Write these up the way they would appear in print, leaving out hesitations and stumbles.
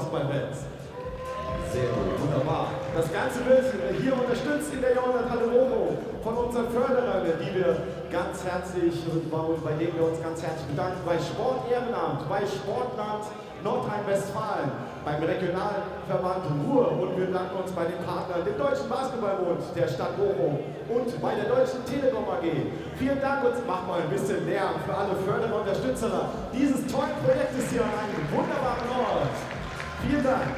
Basketballfans. Sehr gut, wunderbar. Das Ganze wird hier unterstützt in der Jahrhunderthalle Bochum von unseren Förderern, die wir ganz herzlich, bei denen wir uns ganz herzlich bedanken, bei Sport Ehrenamt, bei Sportland Nordrhein-Westfalen, beim Regionalverband Ruhr und wir bedanken uns bei den Partnern, dem Deutschen Basketballbund der Stadt Bochum und bei der Deutschen Telekom AG. Vielen Dank und macht mal ein bisschen Lärm für alle Förderer und Unterstützer dieses tollen Projektes hier an einem wunderbaren Ort. Vielen Dank.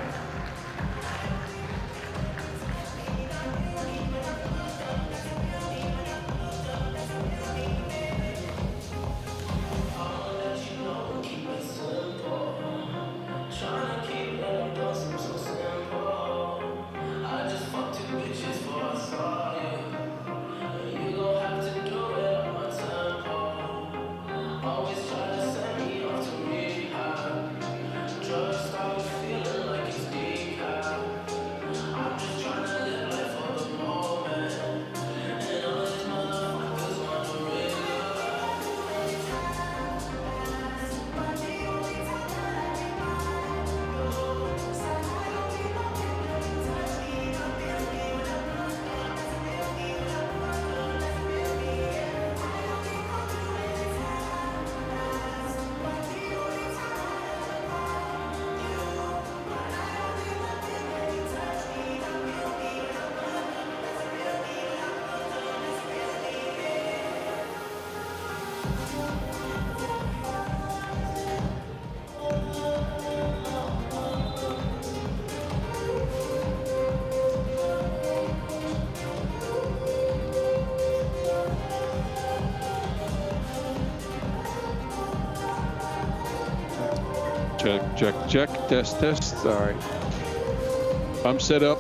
Check, test. All right. I'm set up.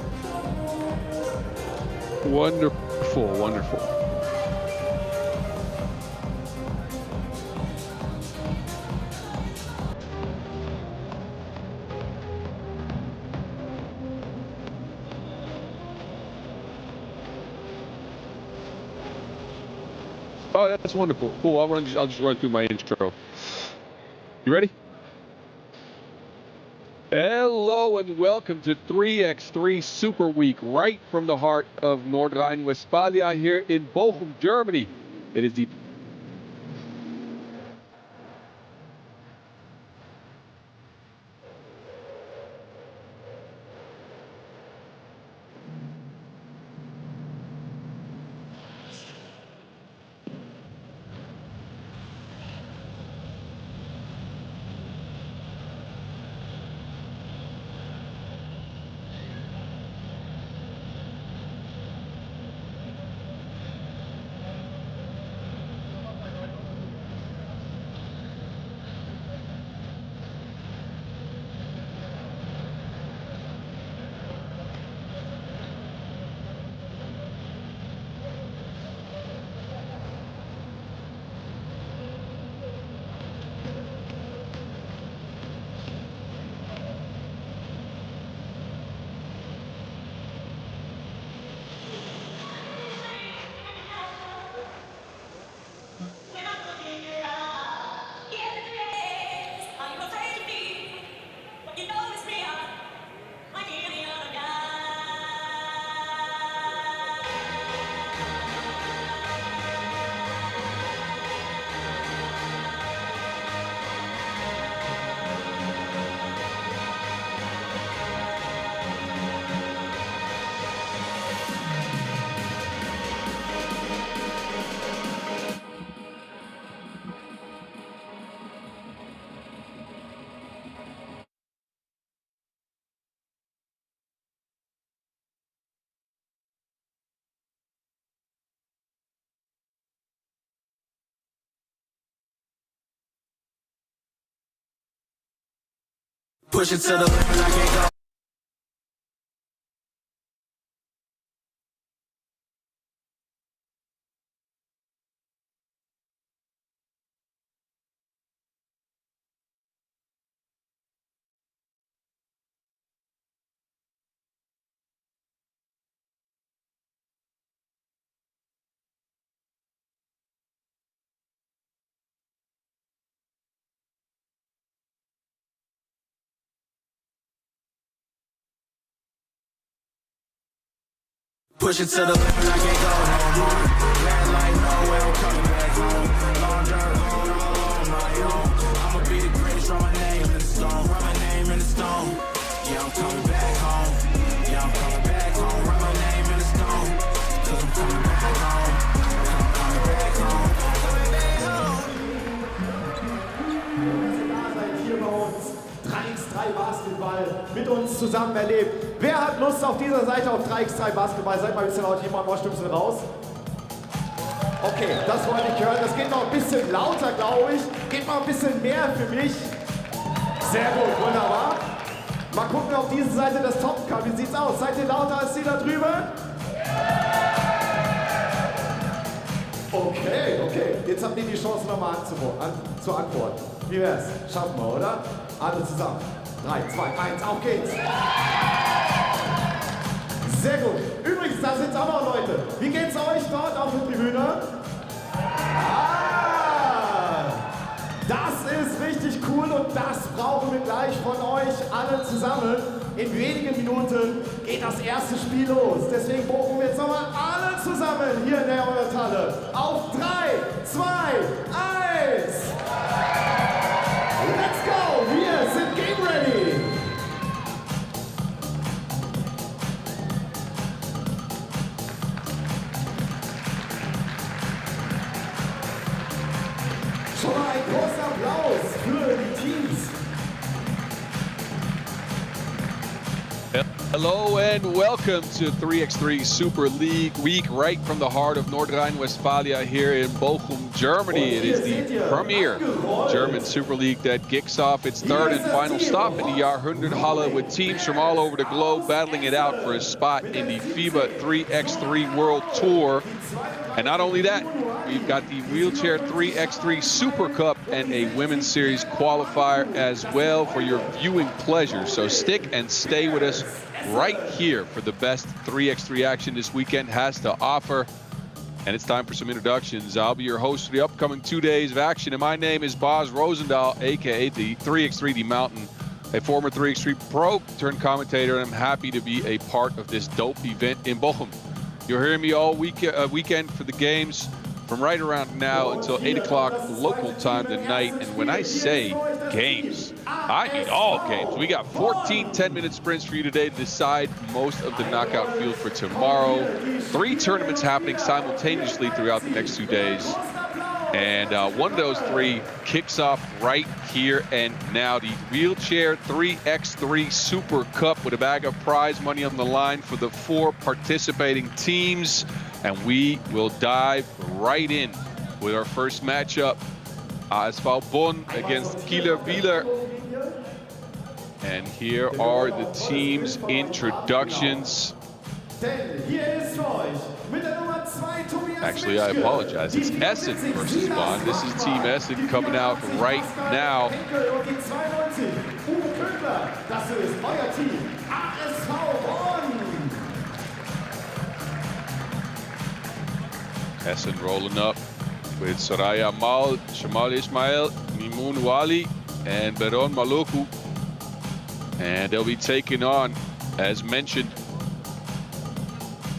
Wonderful. Oh, that's wonderful. Cool. I'll just run through my intro. You ready? Hello and welcome to 3x3 Super Week, right from the heart of Nordrhein-Westfalia here in Bochum, Germany. It is the push it to the limit, I can't go. Push it to the limit, I can't go no more. Last light, no way, I'm coming back home. Long journey, on my own. I'ma be the greatest, write my name in the stone. Write my name in the stone. Yeah, I'm coming back home. Yeah, I'm coming back home. Write my name in the stone. Cause I'm coming back home. I'm coming back home. Coming back home. Da seid hier bei uns. 3x3 Basketball mit uns zusammen erlebt. Wer hat Lust auf dieser Seite auf 3x3 Basketball? Seid mal ein bisschen laut, hier mal Ohrstüpsel raus. Okay, das wollte ich hören. Das geht noch ein bisschen lauter, glaube ich. Geht mal ein bisschen mehr für mich. Sehr gut, wunderbar. Mal gucken, ob diese Seite das toppen kann. Wie sieht's aus? Seid ihr lauter als die da drüben? Okay, okay. Jetzt habt ihr die Chance nochmal zu antworten. Wie wär's? Schaffen wir, oder? Alle zusammen. 3, 2, 1, auf geht's. Sehr gut. Übrigens, da sind auch noch Leute. Wie geht's euch dort auf der Tribüne? Das ist richtig cool und das brauchen wir gleich von euch alle zusammen. In wenigen Minuten geht das erste Spiel los. Deswegen buchen wir jetzt nochmal alle zusammen hier in der Halle. Auf 3, 2, 1. Let's go! Wir sind game ready! Schon mal ein großer Applaus für die Teams. Hello and welcome to 3x3 Super League week right from the heart of Nordrhein-Westphalia here in Bochum, Germany. It is the premier German Super League that kicks off its third and final stop in the Jahrhunderthalle with teams from all over the globe battling it out for a spot in the FIBA 3x3 World Tour. And not only that, we've got the Wheelchair 3x3 Super Cup and a Women's Series qualifier as well for your viewing pleasure. So stick and stay with us right here for the best 3x3 action this weekend has to offer. And it's time for some introductions. I'll be your host for the upcoming 2 days of action. And my name is Boz Rosendahl, aka the 3x3D Mountain, a former 3x3 pro turned commentator. And I'm happy to be a part of this dope event in Bochum. You'll hear me all weekend for the games from right around now until 8 o'clock local time tonight. And when I say games, I mean all games. We got 14 10-minute sprints for you today to decide most of the knockout field for tomorrow. 3 tournaments happening simultaneously throughout the next 2 days. And one of those 3 kicks off right here and now. The Wheelchair 3x3 Super Cup with a bag of prize money on the line for the 4 participating teams. And we will dive right in with our first matchup. ASV Bonn against Kieler Wieler. And here are the team's introductions. Actually, I apologize. It's Essen versus Bonn. This is Team Essen coming out right now. Essen rolling up with Soraya Mal, Shamal Ismail, Mimoun Wali, and Beron Maloku. And they'll be taking on, as mentioned,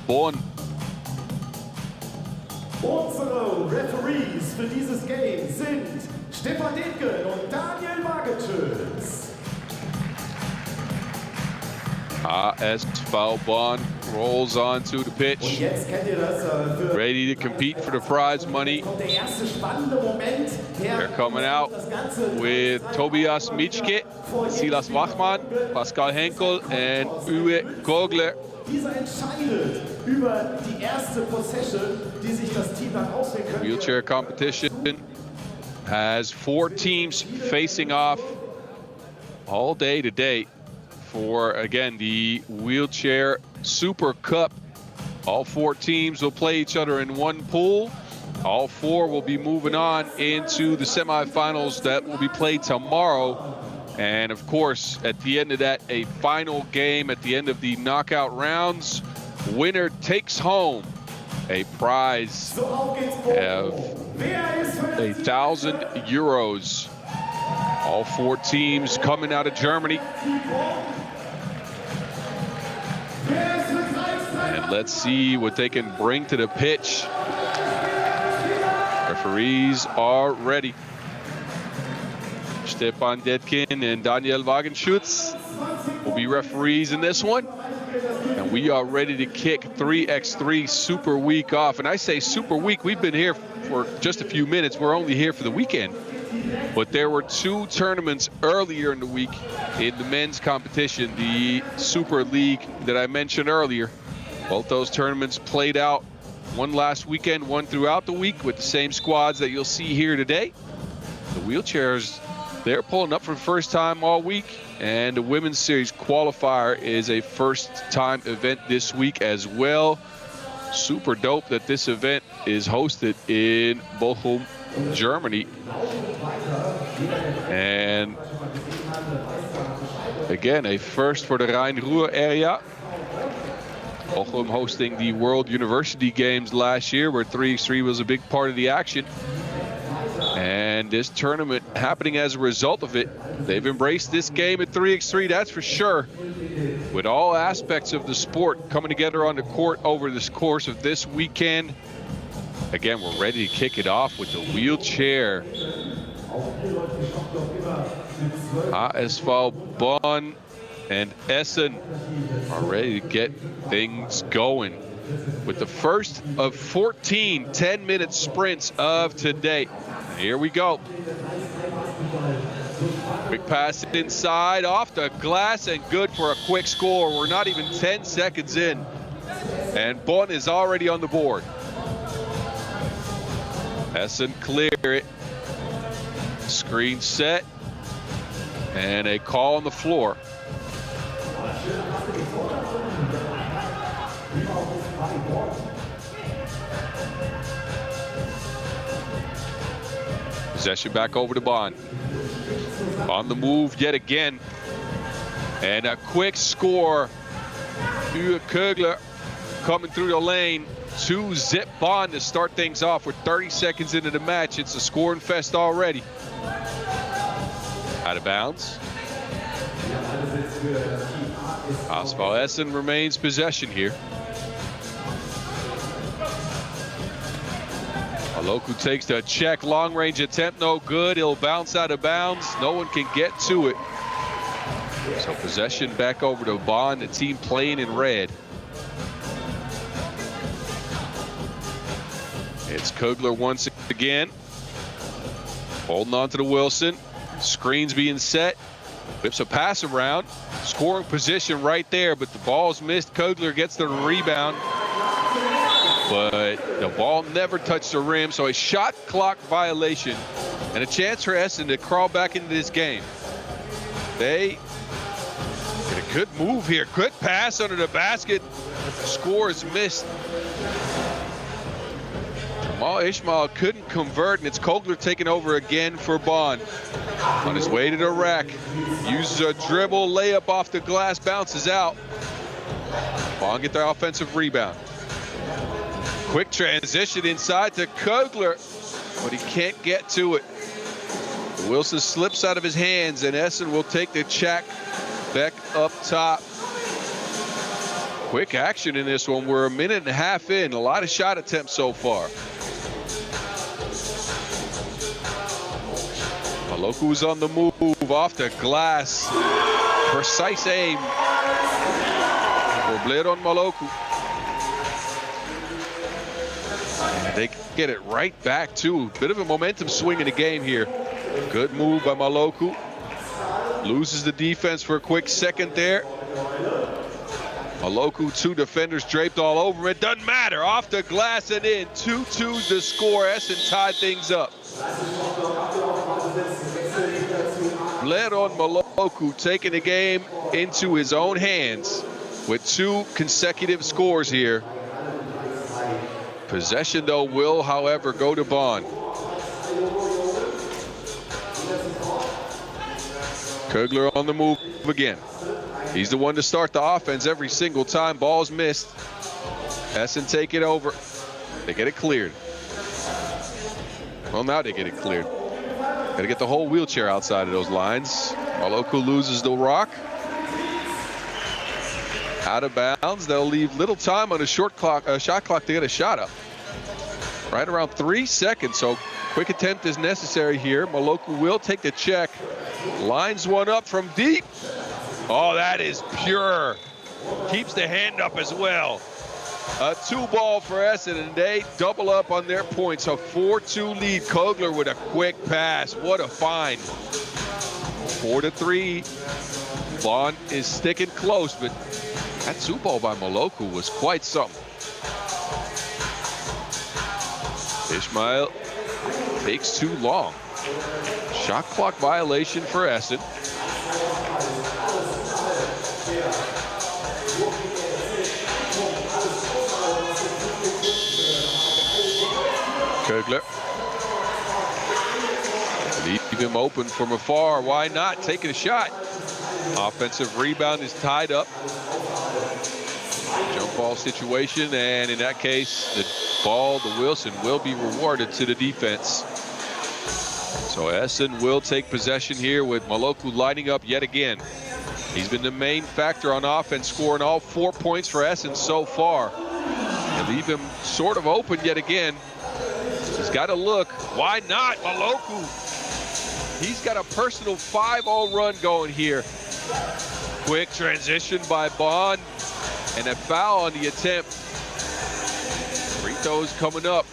Bonn. Unsere Referees für dieses Game sind Stefan Detgen und Daniel Margetschütz. ASV Bonn rolls onto the pitch, ready to compete for the prize money. They're coming out with Tobias Mitschke, Silas Wachmann, Pascal Henkel, and Uwe Kogler. Dieser entscheidet über die erste Possession, die sich das Team dann auswählen könnte. Wheelchair competition has 4 teams facing off all day today for, again, the Wheelchair Super Cup. All 4 teams will play each other in one pool. All 4 will be moving on into the semifinals that will be played tomorrow. And of course, at the end of that, a final game at the end of the knockout rounds. Winner takes home a prize of €1,000. All 4 teams coming out of Germany. And Let's see what they can bring to the pitch. Referees are ready. Stepan Detkin and Daniel Wagenschutz will be referees in this one. And we are ready to kick 3x3 Super Week off. And I say Super Week, we've been here for just a few minutes. We're only here for the weekend. But there were 2 tournaments earlier in the week in the men's competition, the Super League that I mentioned earlier. Both those tournaments played out, one last weekend, one throughout the week, with the same squads that you'll see here today. The wheelchairs, they're pulling up for the first time all week. And the Women's Series qualifier is a first-time event this week as well. Super dope that this event is hosted in Bochum, Germany. And again, a first for the Rhine-Ruhr area. Bochum hosting the World University Games last year, where 3x3 was a big part of the action. And this tournament happening as a result of it. They've embraced this game at 3x3, that's for sure. With all aspects of the sport coming together on the court over this course of this weekend. Again, we're ready to kick it off with the wheelchair. ASV Bonn and Essen are ready to get things going with the first of 14 10-minute sprints of today. Here we go. Quick pass inside, off the glass, and good for a quick score. We're not even 10 seconds in, and Bonn is already on the board. Essen clear it. Screen set, and a call on the floor. Possession back over to Bonn. On the move yet again. And a quick score. Uwe Kögler coming through the lane to zip Bonn to start things off with 30 seconds into the match. It's a scoring fest already. Out of bounds. ASV Essen remains possession here. Maloku takes the check, long range attempt, no good. He'll bounce out of bounds. No one can get to it. So possession back over to Bonn, the team playing in red. It's Kögler once again. Holding on to the Wilson. Screens being set. Whips a pass around. Scoring position right there, but the ball's missed. Kögler gets the rebound. But the ball never touched the rim, so a shot clock violation and a chance for Essen to crawl back into this game. They get a good move here. Quick pass under the basket. The score is missed. Jamal Ishmael couldn't convert, and it's Kögler taking over again for Bonn. On his way to the rack. Uses a dribble, layup off the glass, bounces out. Bonn get their offensive rebound. Quick transition inside to Kögler, but he can't get to it. Wilson slips out of his hands, and Essen will take the check back up top. Quick action in this one. We're a minute and a half in. A lot of shot attempts so far. Maloku's on the move, off the glass. Precise aim. Bled on Maloku. And they get it right back too. Bit of a momentum swing in the game here. Good move by Maloku. Loses the defense for a quick second there. Maloku, 2 defenders draped all over him. It doesn't matter. Off the glass and in. 2-2 the score. Essen tied things up. Bled on Maloku, taking the game into his own hands with 2 consecutive scores here. Possession, though, will, however, go to Bonn. Kögler on the move again. He's the one to start the offense every single time. Ball's missed. Essen take it over. They get it cleared. Well, now they get it cleared. Got to get the whole wheelchair outside of those lines. Maloku loses the rock. Out of bounds. They'll leave little time on a shot clock to get a shot up. Right around 3 seconds, so quick attempt is necessary here. Moloku will take the check. Lines one up from deep. Oh, that is pure. Keeps the hand up as well. A 2-ball for Essen, and they double up on their points. A 4-2 lead. Kogler with a quick pass. What a find. 4-3. Bonn is sticking close, but that 2-ball by Moloku was quite something. Ishmael takes too long. Shot clock violation for Essen. Kogler. Leave him open from afar. Why not? Taking a shot. Offensive rebound is tied up. Jump ball situation, and in that case, the ball, the Wilson, will be rewarded to the defense. So Essen will take possession here with Moloku lining up yet again. He's been the main factor on offense, scoring all 4 points for Essen so far. And leave him sort of open yet again. He's got to look. Why not? Moloku. He's got a personal 5-0 run going here. Quick transition by Bonn. And a foul on the attempt. Free throws coming up.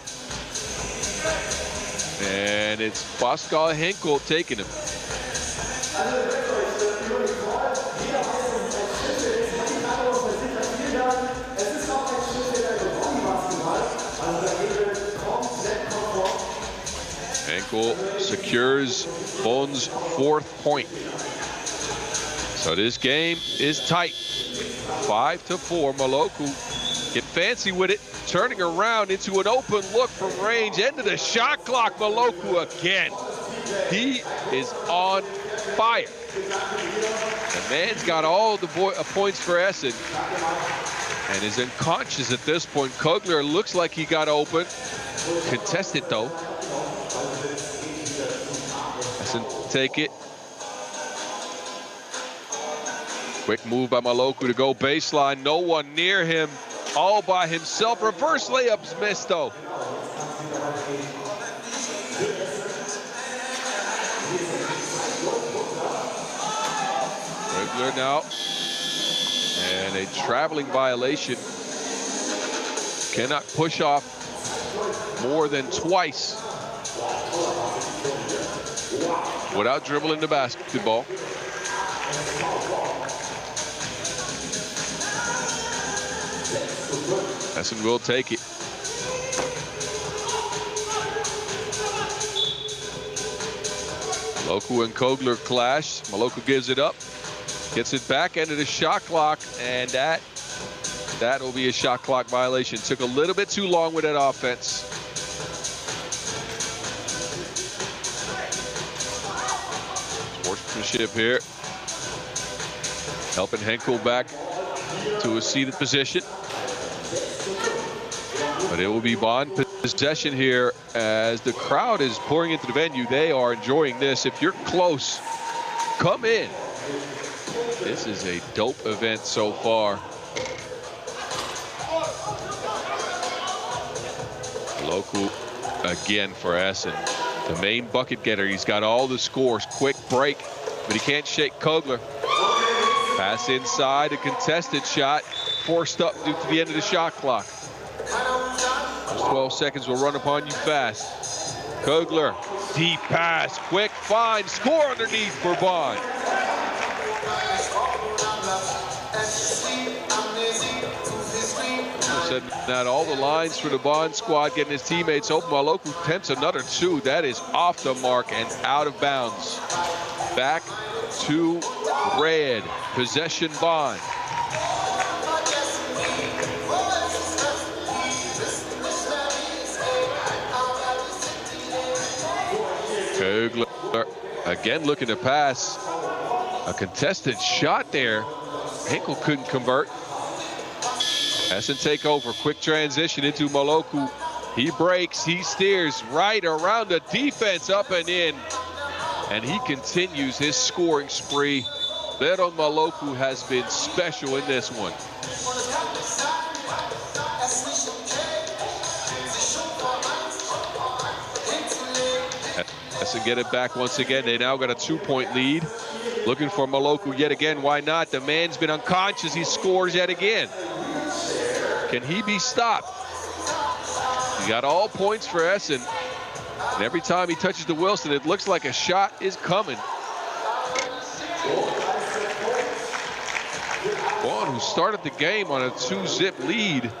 And it's Pascal Henkel taking him. Henkel secures Bonn's 4th point. So this game is tight. 5-4. Moloku get fancy with it, turning around into an open look from range, end of the shot clock. Moloku again. He is on fire. The man's got all the points for Essen and is unconscious at this point. Kogler looks like he got open. Contested though. Essen take it. Quick move by Moloku to go baseline. No one near him. All by himself. Reverse layups missed though. Regular now. And a traveling violation. Cannot push off more than twice without dribbling the basketball. Essen will take it. Moloku and Kogler clash. Moloku gives it up. Gets it back into the shot clock, and that will be a shot clock violation. Took a little bit too long with that offense. Sportsmanship here. Helping Henkel back to a seated position. But it will be Bonn possession here as the crowd is pouring into the venue. They are enjoying this. If you're close, come in. This is a dope event so far. Moloku again for Essen. The main bucket getter. He's got all the scores. Quick break, but he can't shake Kogler. Pass inside, a contested shot. Forced up due to the end of the shot clock. Those 12 seconds will run upon you fast. Kogler, deep pass, quick find, score underneath for Bonn. Said that all the lines for the Bonn squad getting his teammates open. Moloku attempts another 2. That is off the mark and out of bounds. Back to red. Possession Bonn. Kogler again looking to pass. A contested shot there. Henkel couldn't convert. Essen take over. Quick transition into Moloku. He breaks. He steers right around the defense, up and in. And he continues his scoring spree. Leron Maloku has been special in this one. Essen get it back once again. They now got a 2-point lead. Looking for Maloku yet again. Why not? The man's been unconscious. He scores yet again. Can he be stopped? He got all points for Essen. And every time he touches the Wilson, it looks like a shot is coming. Bonn, who started the game on a 2-zip lead,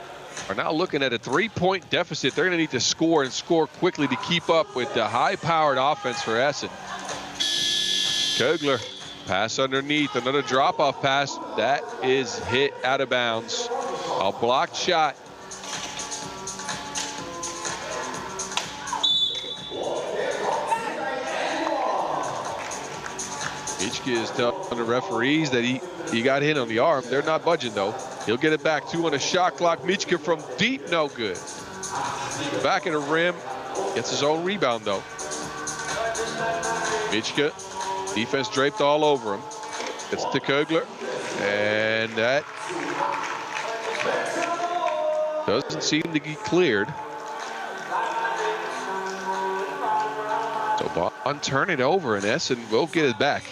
are now looking at a 3-point deficit. They're going to need to score and score quickly to keep up with the high-powered offense for Essen. Kogler, pass underneath, another drop-off pass. That is hit out of bounds. A blocked shot. Michke is telling the referees that he got hit on the arm. They're not budging, though. He'll get it back. 2 on the shot clock. Michke from deep, no good. Back in the rim. Gets his own rebound, though. Michke, defense draped all over him. It's to Kogler. And that doesn't seem to be cleared. So Bonn turn it over, and Essen will get it back.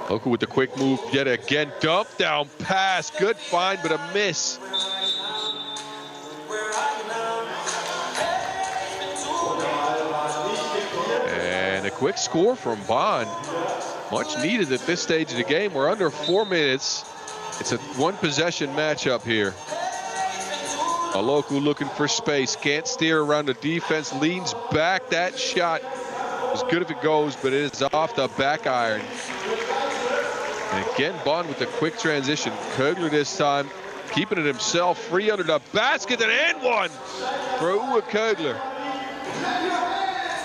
Look with the quick move yet again. Dump down pass. Good find, but a miss. And a quick score from Bonn. Much needed at this stage of the game. We're under 4 minutes. It's a 1-possession matchup here. Maloku looking for space. Can't steer around the defense. Leans back. That shot is good if it goes, but it is off the back iron. And again, Bonn with the quick transition. Kogler this time keeping it himself free under the basket, and one for Uwe Kogler.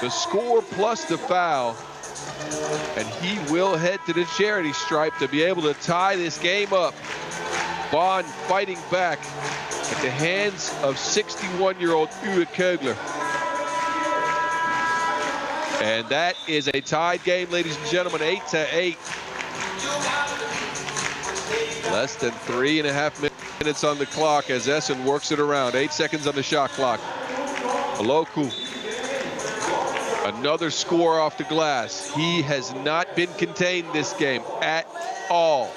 The score plus the foul. And he will head to the charity stripe to be able to tie this game up. Bonn fighting back at the hands of 61-year-old Uwe Kogler. And that is a tied game, ladies and gentlemen, 8-8. Less than 3.5 minutes on the clock as Essen works it around. 8 seconds on the shot clock. Maloku, another score off the glass. He has not been contained this game at all.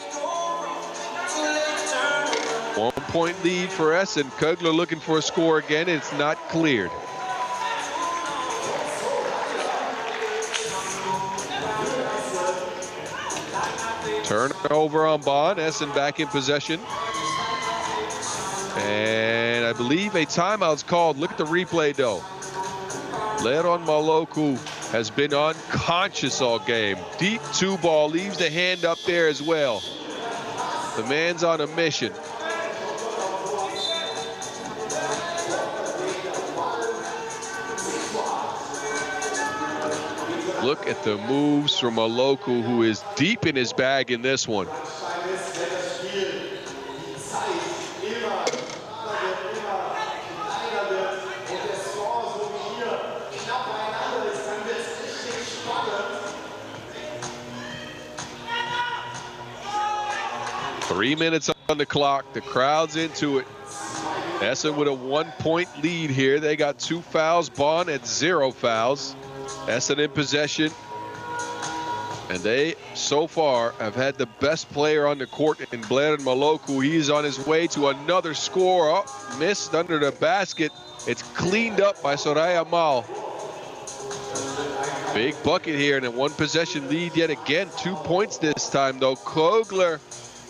1-point lead for Essen. Kogler looking for a score again. It's not cleared. Turnover on Bonn. Essen back in possession. And I believe a timeout's called. Look at the replay, though. Leron Maloku has been unconscious all game. Deep 2 ball, leaves the hand up there as well. The man's on a mission. Look at the moves from Maloku, who is deep in his bag in this one. Three minutes on the clock. The crowd's into it. Essen with a 1-point lead here. They got 2 fouls. Bonn at 0 fouls. Essen in possession. And they, so far, have had the best player on the court in Leron Maloku. He's on his way to another score. Oh, missed under the basket. It's cleaned up by Soraya Mal. Big bucket here and a 1-possession lead yet again. 2 points this time, though. Kogler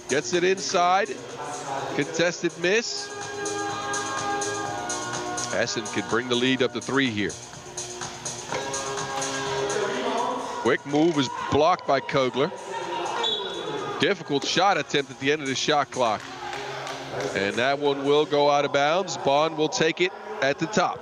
gets it inside. Contested miss. Essen can bring the lead up to 3 here. Quick move is blocked by Kogler. Difficult shot attempt at the end of the shot clock. And that one will go out of bounds. Bonn will take it at the top.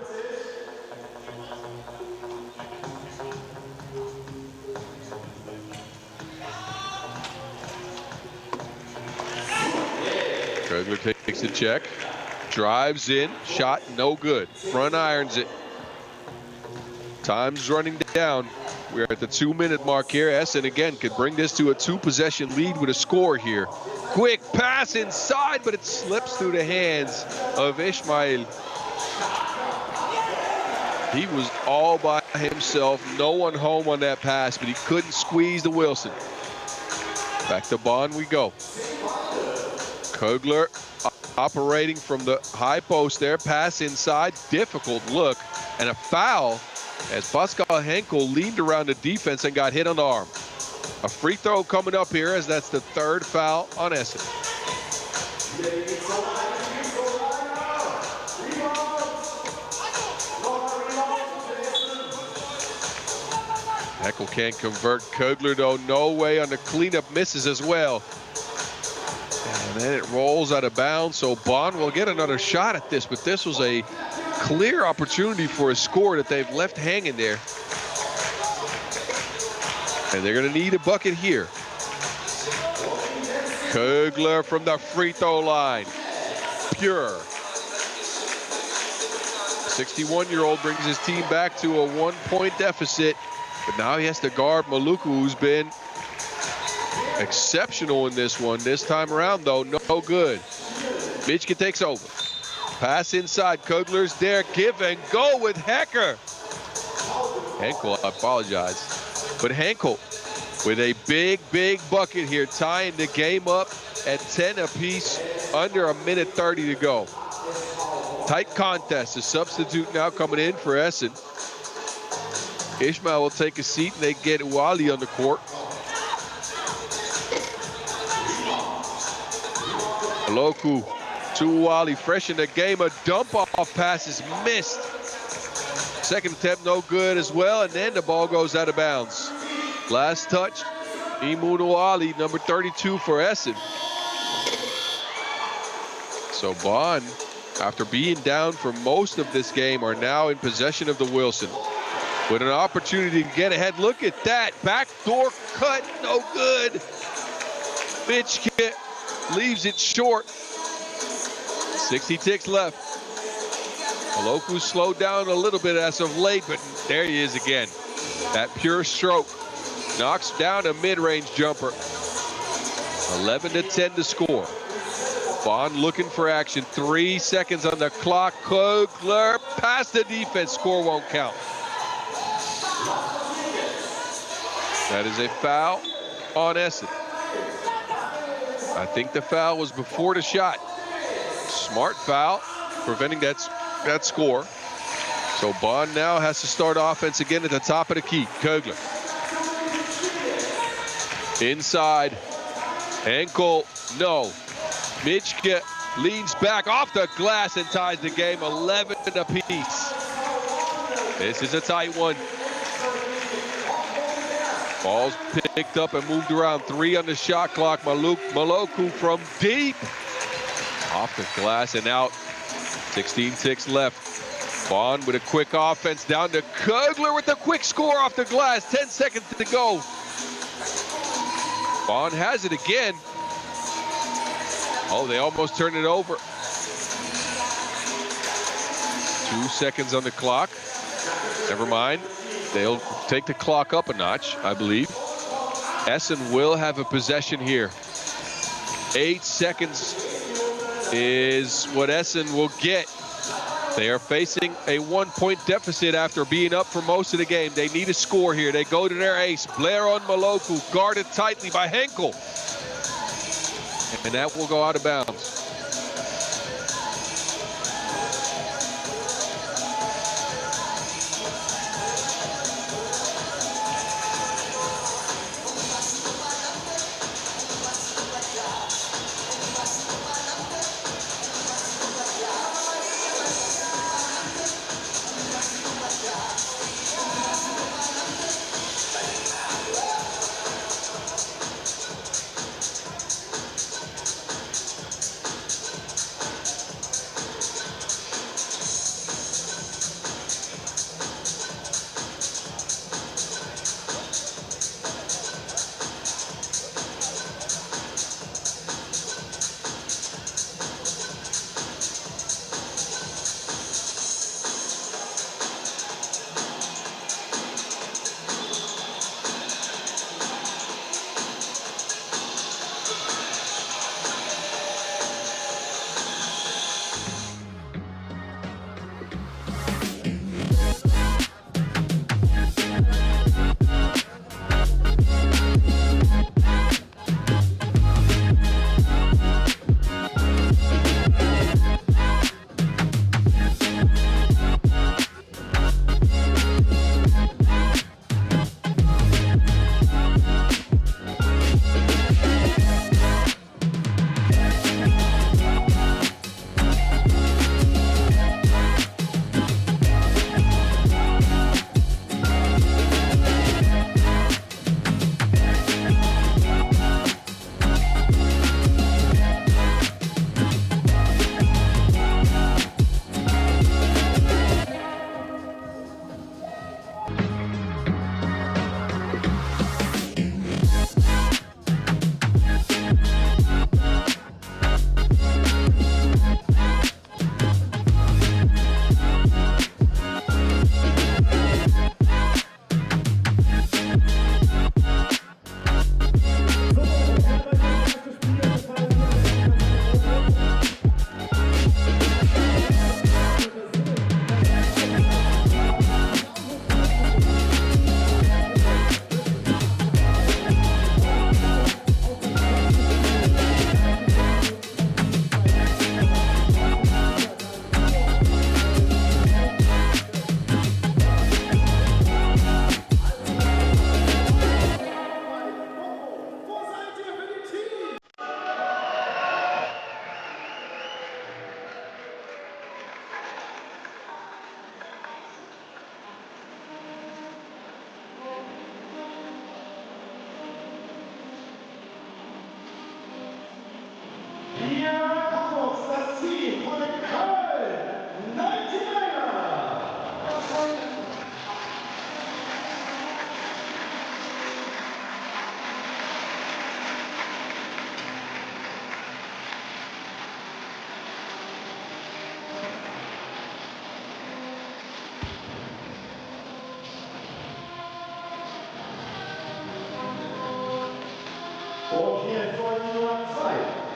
Kogler takes the check, drives in, shot no good. Front irons it. Time's running down. We're at the 2-minute mark here. Essen again could bring this to a 2-possession lead with a score here. Quick pass inside, but it slips through the hands of Ismail. He was all by himself. No one home on that pass, but he couldn't squeeze the Wilson. Back to Bonn we go. Kogler operating from the high post there. Pass inside, difficult look, and a foul as Pascal Henkel leaned around the defense and got hit on the arm. A free throw coming up here as that's the 3rd foul on Essen. Henkel can't convert. Kogler, though, no way on the cleanup, misses as well. And then it rolls out of bounds, so Bonn will get another shot at this, but this was a clear opportunity for a score that they've left hanging there. And they're going to need a bucket here. Kogler from the free throw line. Pure. 61-year-old brings his team back to a 1-point deficit, but now he has to guard Maluku, who's been exceptional in this one. This time around, though, no good. Mitchke takes over. Pass inside. Kogler's there. Give and go with Hecker. Henkel, I apologize. But Henkel with a big, big bucket here, tying the game up at 10 apiece, under 1:30 to go. Tight contest. The substitute now coming in for Essen. Ismail will take a seat, and they get Wally on the court. Aloku to Wally, fresh in the game. A dump-off pass is missed. Second attempt, no good as well, and then the ball goes out of bounds. Last touch, Imun Wally, number 32 for Essen. So Bonn, after being down for most of this game, are now in possession of the Wilson with an opportunity to get ahead. Look at that, backdoor cut, no good. Mitchke leaves it short. 60 ticks left. Aloku slowed down a little bit as of late, but there he is again. That pure stroke knocks down a mid-range jumper. 11-10 to score. Bonn looking for action. 3 seconds on the clock. Kogler past the defense. Score won't count. That is a foul on Essen. I think the foul was before the shot. Smart foul, preventing that score. So Bonn now has to start offense again at the top of the key. Kogler. Inside. Henkel, no. Mitchke leans back off the glass and ties the game 11 apiece. This is a tight one. Ball's picked up and moved around. 3 on the shot clock. Maloku from deep. Off the glass and out. 16 ticks left. Bonn with a quick offense down to Kogler with a quick score off the glass. 10 seconds to go. Bonn has it again. Oh, they almost turned it over. 2 seconds on the clock. Never mind. They'll take the clock up a notch, I believe. Essen will have a possession here. 8 seconds is what Essen will get. They are facing a 1-point deficit after being up for most of the game. They need a score here. They go to their ace. Blair on Maloku, guarded tightly by Henkel. And that will go out of bounds.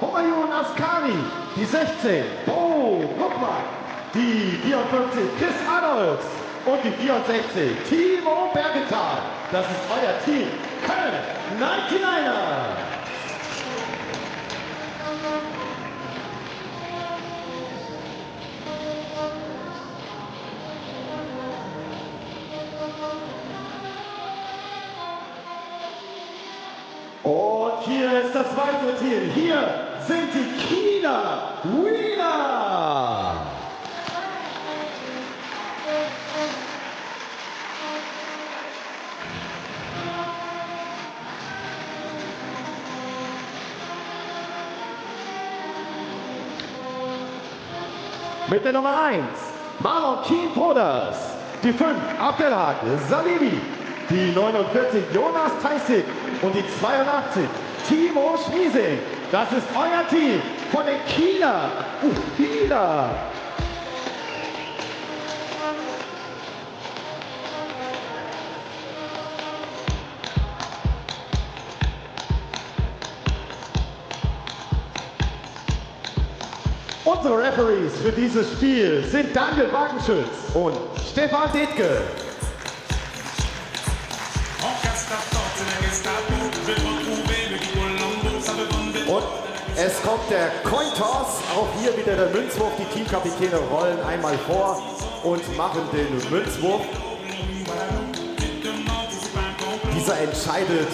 Homayun Askani, die 16. Oh, guck mal. Die 54, Chris Arnolds. Und die 64, Timo Bergenthal. Das ist euer Team. Köln 99er. Und hier ist das weitere Team. Hier sind die Kieler Wiener. Mit der Nummer 1, Marlon Keen Brothers. Die 5, Abdelhak Salibi. Die 49, Jonas Teissig. Und die 82, Timo Schmiesing. Das ist euer Team von den Kieler. Kieler. Unsere Referees für dieses Spiel sind Daniel Wagenschütz und Stefan Detke. Und es kommt der Cointoss, auch hier wieder der Münzwurf. Die Teamkapitäne rollen einmal vor und machen den Münzwurf. Dieser entscheidet,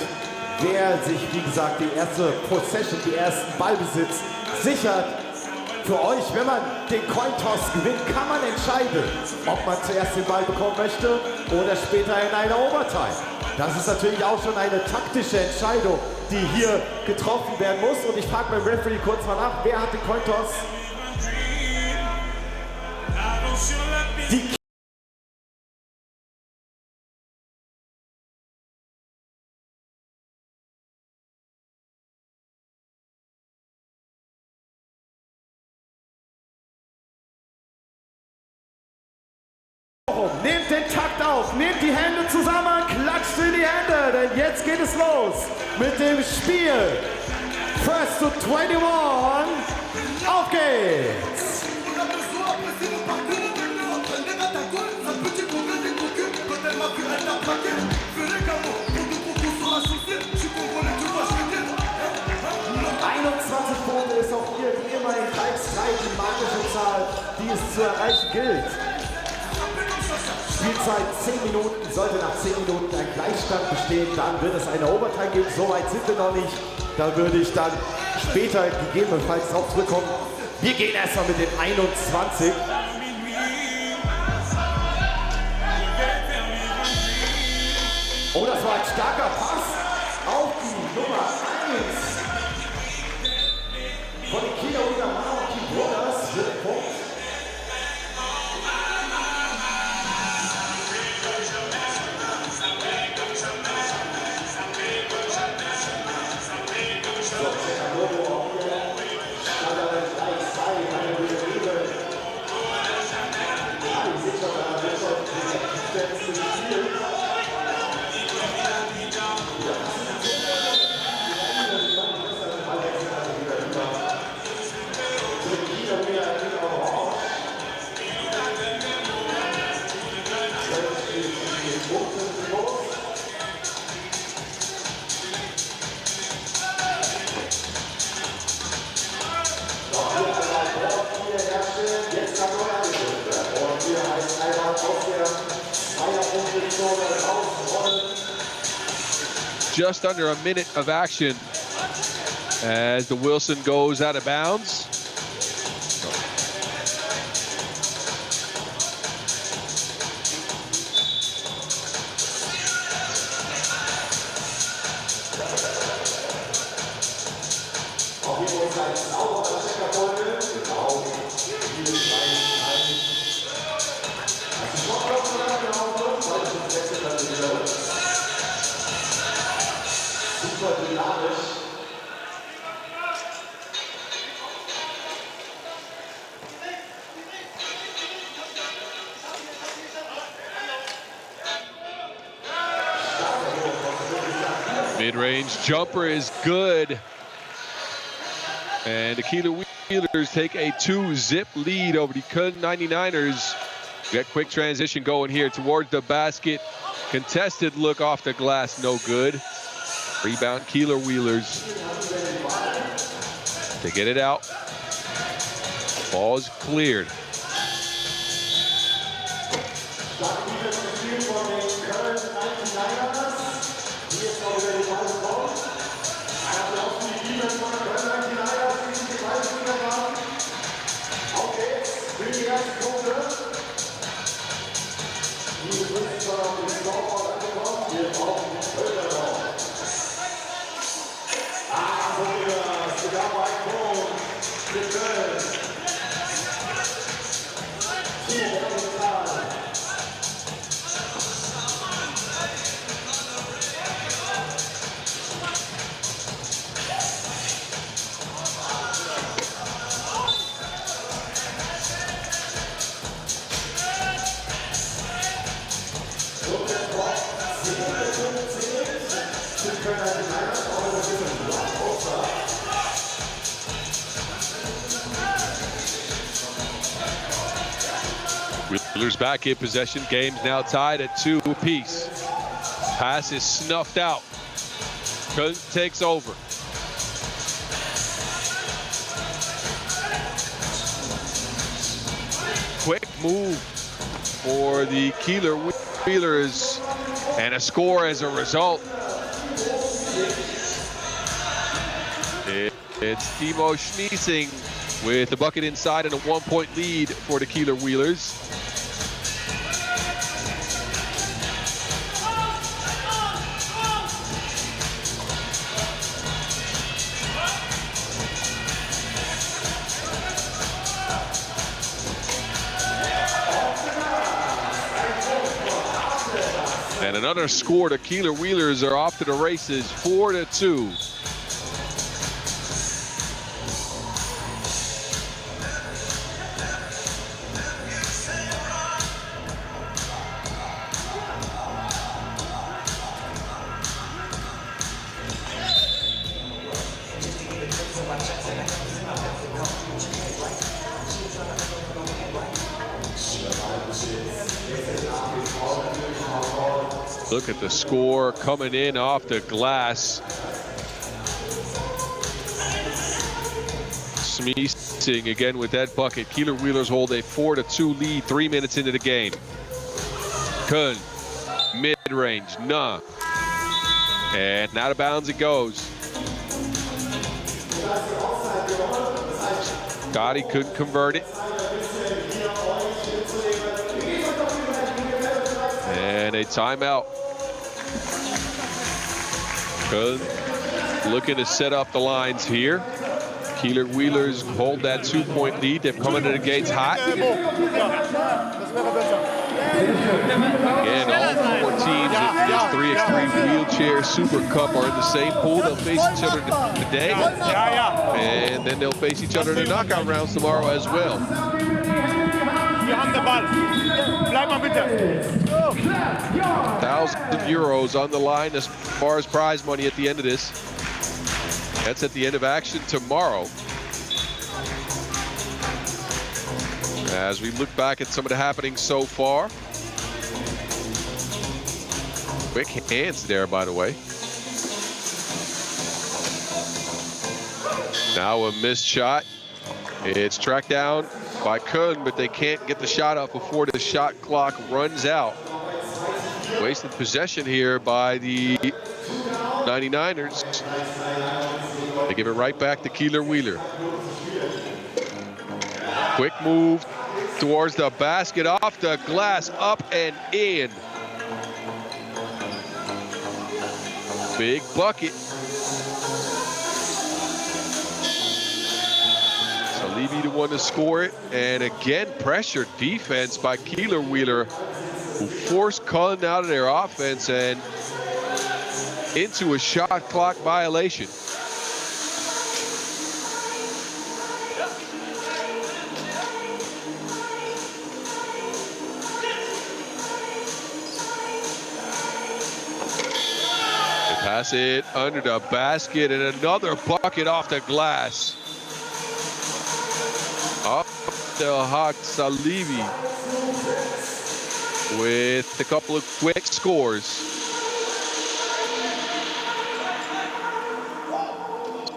wer sich, wie gesagt, die erste Possession, die ersten Ballbesitz sichert. Für euch, wenn man den Cointoss gewinnt, kann man entscheiden, ob man zuerst den Ball bekommen möchte oder später in einer Overtime. Das ist natürlich auch schon eine taktische Entscheidung, die hier getroffen werden muss. Und ich frage beim Referee kurz mal nach, wer hat den Cointoss? Die Nehmt den Takt auf, nehmt die Hände zusammen, klatscht in die Hände, denn jetzt geht es los mit dem Spiel. First to 21, auf geht's! Punkte ist auch hier wie immer in Kreis 3 die magische Zahl, die es zu erreichen gilt. Spielzeit 10 Minuten, sollte nach 10 Minuten ein Gleichstand bestehen, dann wird es eine Overtime geben. So weit sind wir noch nicht. Da würde ich dann später gegebenenfalls drauf zurückkommen. Wir gehen erstmal mit dem 21. Oh, das war ein starker Pass auf die Nummer 1. Von den Kieler und der Marlon Keen Brothers für den Punkt. Just under a minute of action as the Wilson goes out of bounds. Mid-range jumper is good. And the Kieler Wheelers take a 2-zip lead over the Köln 99ers. Get quick transition going here towards the basket. Contested look off the glass, no good. Rebound Kieler Wheelers. They get it out. Ball is cleared. Wheelers back in possession. Game's now tied at 2 apiece. Pass is snuffed out. Köln takes over. Quick move for the Kieler Wheelers and a score as a result. It's Timo Schmiesing with the bucket inside and a 1-point lead for the Kieler Wheelers. And another score. The Kieler Wheelers are off to the races, 4-2. Look at the score coming in off the glass. Schmiesing again with that bucket. Kieler Wheelers hold a 4-2 lead 3 minutes into the game. Köln, mid-range, nah. And out of bounds it goes. Scotty couldn't convert it. And a timeout. Köln looking to set up the lines here. Kieler Wheelers hold that 2-point lead. They've come into the gates hot. Again, all 4 teams in this 3x3 wheelchair Super Cup are in the same pool. They'll face each other today. And then they'll face each other in the knockout rounds tomorrow as well. €1,000 on the line as far as prize money at the end of this. That's at the end of action tomorrow. As we look back at some of the happenings so far. Quick hands there, by the way. Now a missed shot. It's tracked down by Köln, but they can't get the shot up before the shot clock runs out. Wasted possession here by the 99ers. They give it right back to Kieler Wheeler. Quick move towards the basket, off the glass, up and in. Big bucket. Levy the one to score it, and again pressured defense by Kieler Wheeler, who forced Köln out of their offense and into a shot clock violation. They pass it under the basket, and another bucket off the glass. Haq Salivi with a couple of quick scores.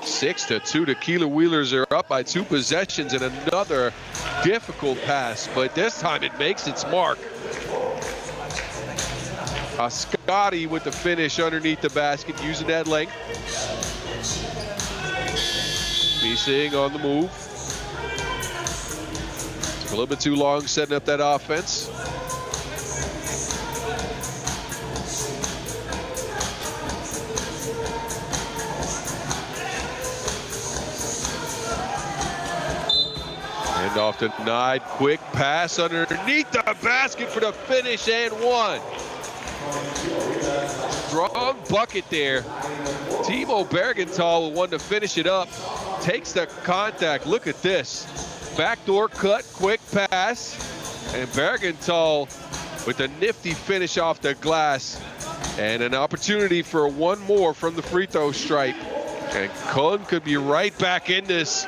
6-2. The Keeler Wheelers are up by 2 possessions, and another difficult pass, but this time it makes its mark. Scotty with the finish underneath the basket, using that length. Missing on the move. Took a little bit too long setting up that offense. Hand off to Nide, quick pass underneath the basket for the finish and one. Strong bucket there. Timo Bergenthal will want to finish it up. Takes the contact. Look at this. Backdoor cut, quick pass. And Bergenthal with a nifty finish off the glass. And an opportunity for one more from the free throw stripe. And Köln could be right back in this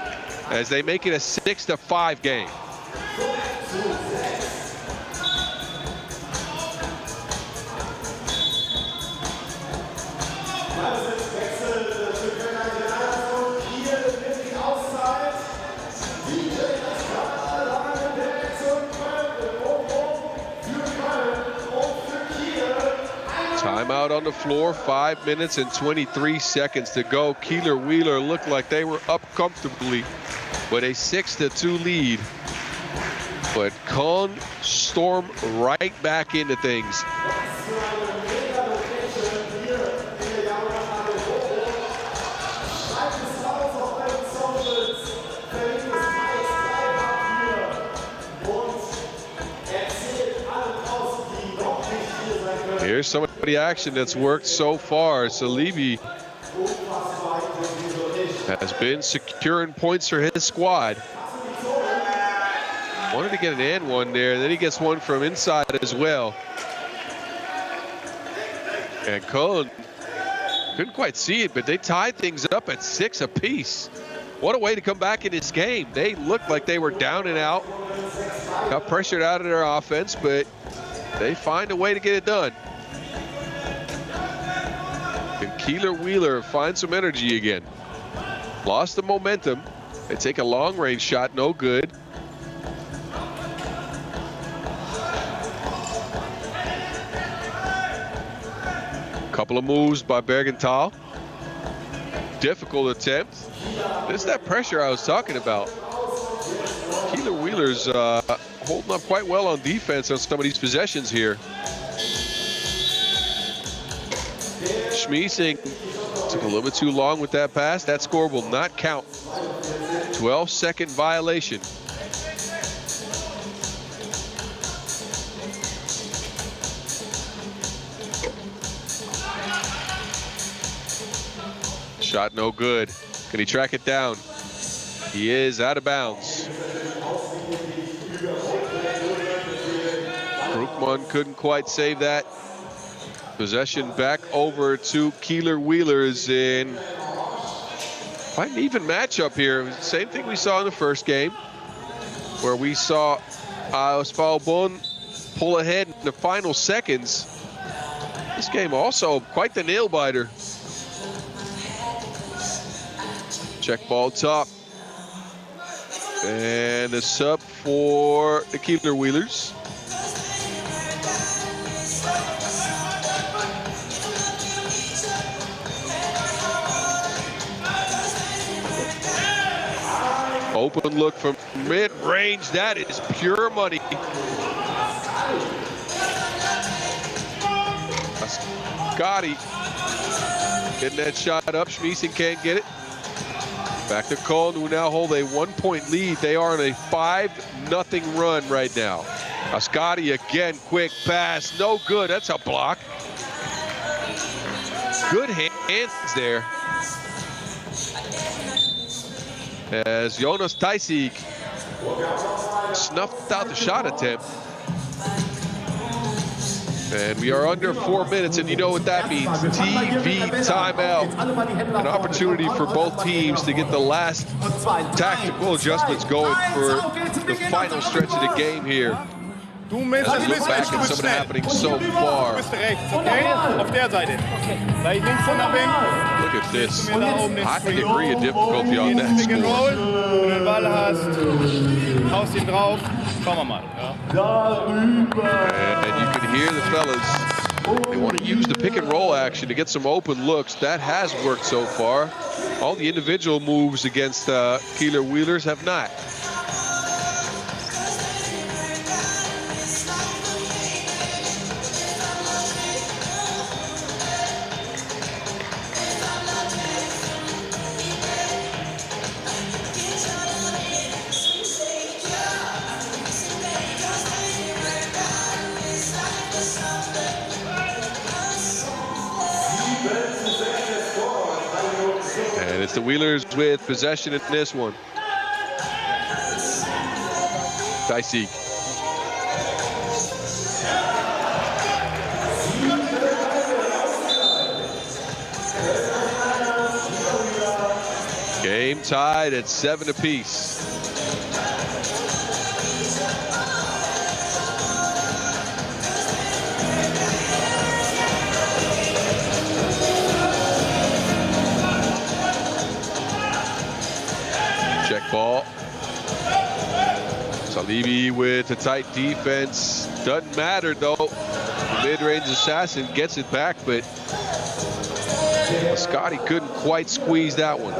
as they make it a 6-5 game. Timeout on the floor, 5 minutes and 23 seconds to go. Keeler Wheeler looked like they were up comfortably with a 6-2 lead. But Köln storm right back into things. Here's some of the action that's worked so far. Salibi has been securing points for his squad. Wanted to get an and one there, then he gets one from inside as well. And Köln couldn't quite see it, but they tied things up at 6 apiece. What a way to come back in this game. They looked like they were down and out, got pressured out of their offense, but they find a way to get it done. And Keeler Wheeler finds some energy again. Lost the momentum. They take a long range shot, no good. Couple of moves by Bergenthal. Difficult attempt. This is that pressure I was talking about. Keeler Wheeler's holding up quite well on defense on some of these possessions here. Schmiesing took a little bit too long with that pass. That score will not count. 12-second violation. Shot no good. Can he track it down? He is out of bounds. Brookman couldn't quite save that. Possession back over to Keeler Wheelers in quite an even matchup here. Same thing we saw in the first game, where we saw Bonn pull ahead in the final seconds. This game also quite the nail biter. Check ball top. And a sub for the Keeler Wheelers. Open look from mid-range. That is pure money. Scotty getting that shot up. Schmiesing can't get it. Back to Köln, who now hold a 1-point lead. They are on a 5-0 run right now. Scotty again, quick pass. No good. That's a block. Good hands there. As Jonas Teisig snuffed out the shot attempt. And we are under 4 minutes, and you know what that means. TV timeout. An opportunity for both teams to get the last tactical adjustments going for the final stretch of the game here. Du misst, As we look back at some of the happening so far. Du bist rechts, okay? Auf der Seite. Weil ich links runter bin. Look at this. Mir da oben den High Screen. degree of difficulty on that Pick and roll. score. Wenn du den Ball hast, haust ihn drauf. Schauen wir mal. Ja. And you can hear the fellas. They want to use the pick and roll action to get some open looks. That has worked so far. All the individual moves against Kieler Wheelers have not. And it's the Wheelers with possession in this one. Dicey. Game tied at 7 apiece. Check ball. Salibi with a tight defense. Doesn't matter though. The mid-range assassin gets it back, but Scotty couldn't quite squeeze that one.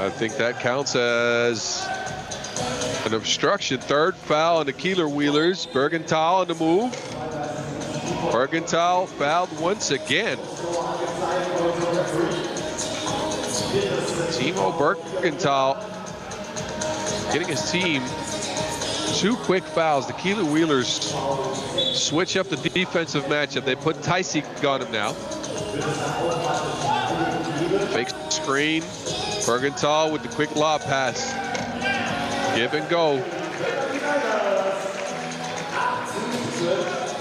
I think that counts as an obstruction. Third foul on the Kieler Wheelers. Bergenthal on the move. Bergenthal fouled once again. Timo Bergenthal getting his team 2 quick fouls. The Kieler Wheelers switch up the defensive matchup. They put Tysiek on him now. Fake screen. Bergenthal with the quick lob pass. Give and go.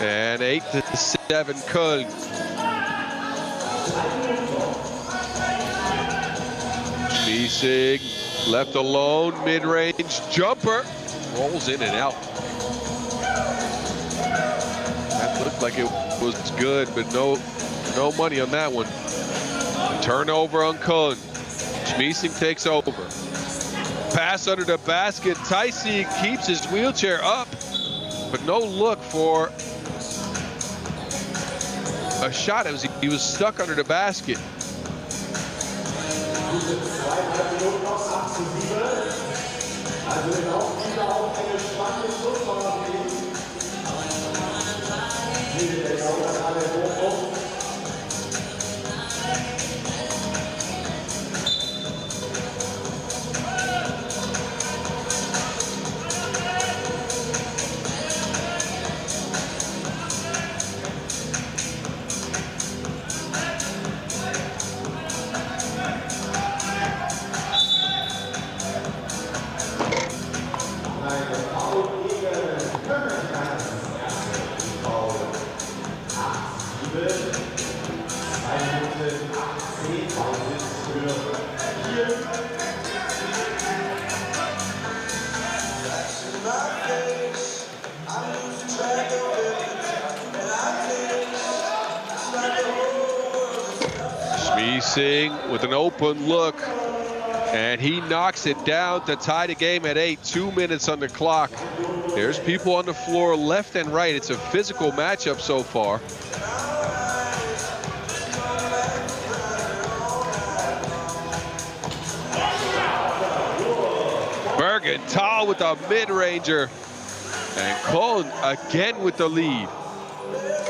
And 8-7 Köln. Schmiesig left alone, mid-range jumper. Rolls in and out. That looked like it was good, but no money on that one. Turnover on Köln. Schmiesig takes over. Pass under the basket. Tysiek keeps his wheelchair up, but no look for a shot. He was stuck under the basket. Schmiesig with an open look, and he knocks it down to tie the game at 8. 2 minutes on the clock. There's people on the floor left and right. It's a physical matchup so far. Bergenthal with a mid-ranger. And Köln again with the lead.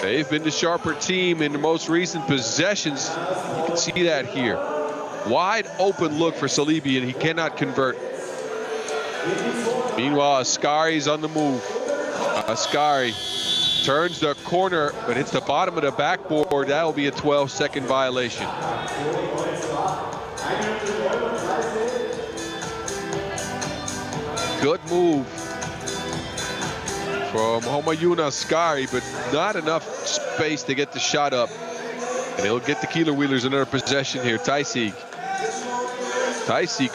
They've been the sharper team in the most recent possessions. You can see that here. Wide open look for Salibi, and he cannot convert. Meanwhile, Ascari's on the move. Ascari turns the corner, but hits the bottom of the backboard. That'll be a 12-second violation. Good move from Homayun Ascari, but not enough space to get the shot up. And he'll get the Keeler Wheelers another possession here. Tysig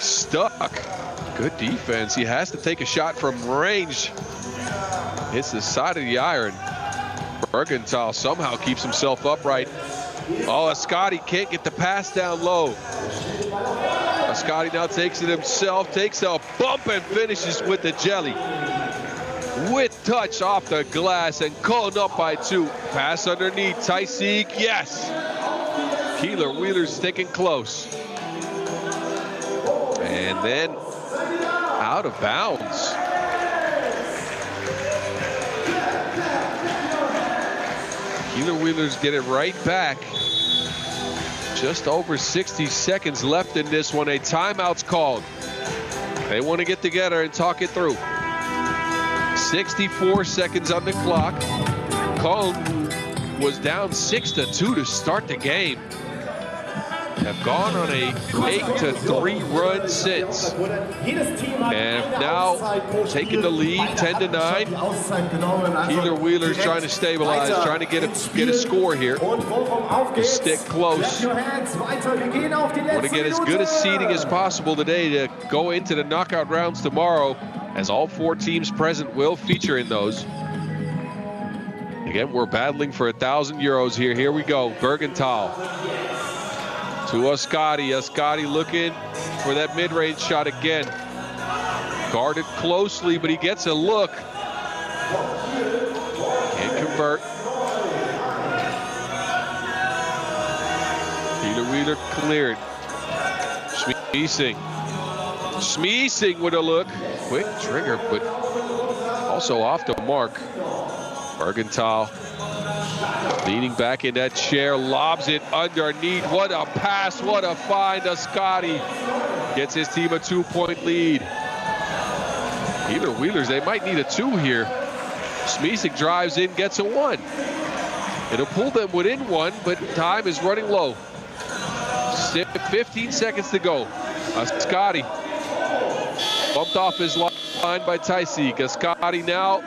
stuck. Good defense. He has to take a shot from range. Hits the side of the iron. Bergenthal somehow keeps himself upright. Oh, Ascari can't get the pass down low. Ascari now takes it himself, takes a bump and finishes with the jelly. With touch off the glass and called up by 2. Pass underneath, Tysig, yes. Keeler Wheelers sticking close. And then out of bounds. Keeler Wheelers get it right back. Just over 60 seconds left in this one. A timeout's called. They want to get together and talk it through. 64 seconds on the clock. Köln was down 6-2 to start the game. Have gone on a 8-3 run since, and now taking the lead 10-9. Keeler Wheelers trying to stabilize, trying to get a score here. To stick close. Want to get as good a seeding as possible today to go into the knockout rounds tomorrow, as all 4 teams present will feature in those. Again, we're battling for €1,000 here. Here we go. Bergenthal to Ascari. Ascari looking for that mid-range shot again. Guarded closely, but he gets a look. Can't convert. Keeler Wheeler cleared. Schmiesing with a look. Quick trigger, but also off the mark. Bergenthal leaning back in that chair, lobs it underneath. What a pass, what a find. Ascari gets his team a 2-point lead. Keeler Wheelers, they might need a 2 here. Schmiesing drives in, gets a 1. It'll pull them within 1, but time is running low. 15 seconds to go. Ascari bumped off his line by Tysig. Ascari now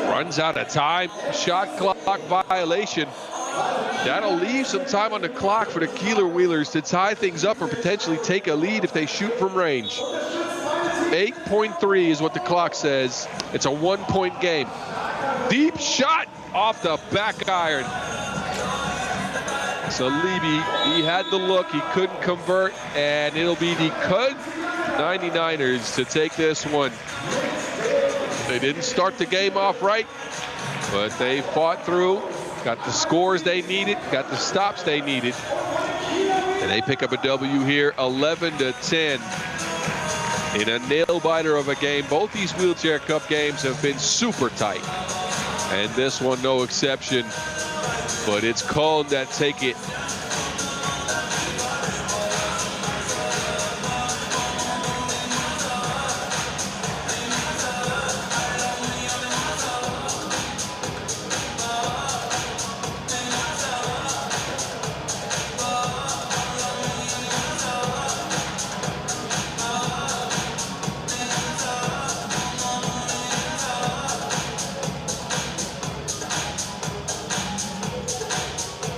runs out of time. Shot clock violation. That'll leave some time on the clock for the Keeler Wheelers to tie things up or potentially take a lead if they shoot from range. 8.3 is what the clock says. It's a 1-point game. Deep shot off the back iron. Salibi, he had the look, he couldn't convert, and it'll be the Köln 99ers to take this one. They didn't start the game off right, but they fought through, got the scores they needed, got the stops they needed, and they pick up a W here, 11-10. In a nail-biter of a game. Both these Wheelchair Cup games have been super tight, and this one no exception. But it's Köln that take it.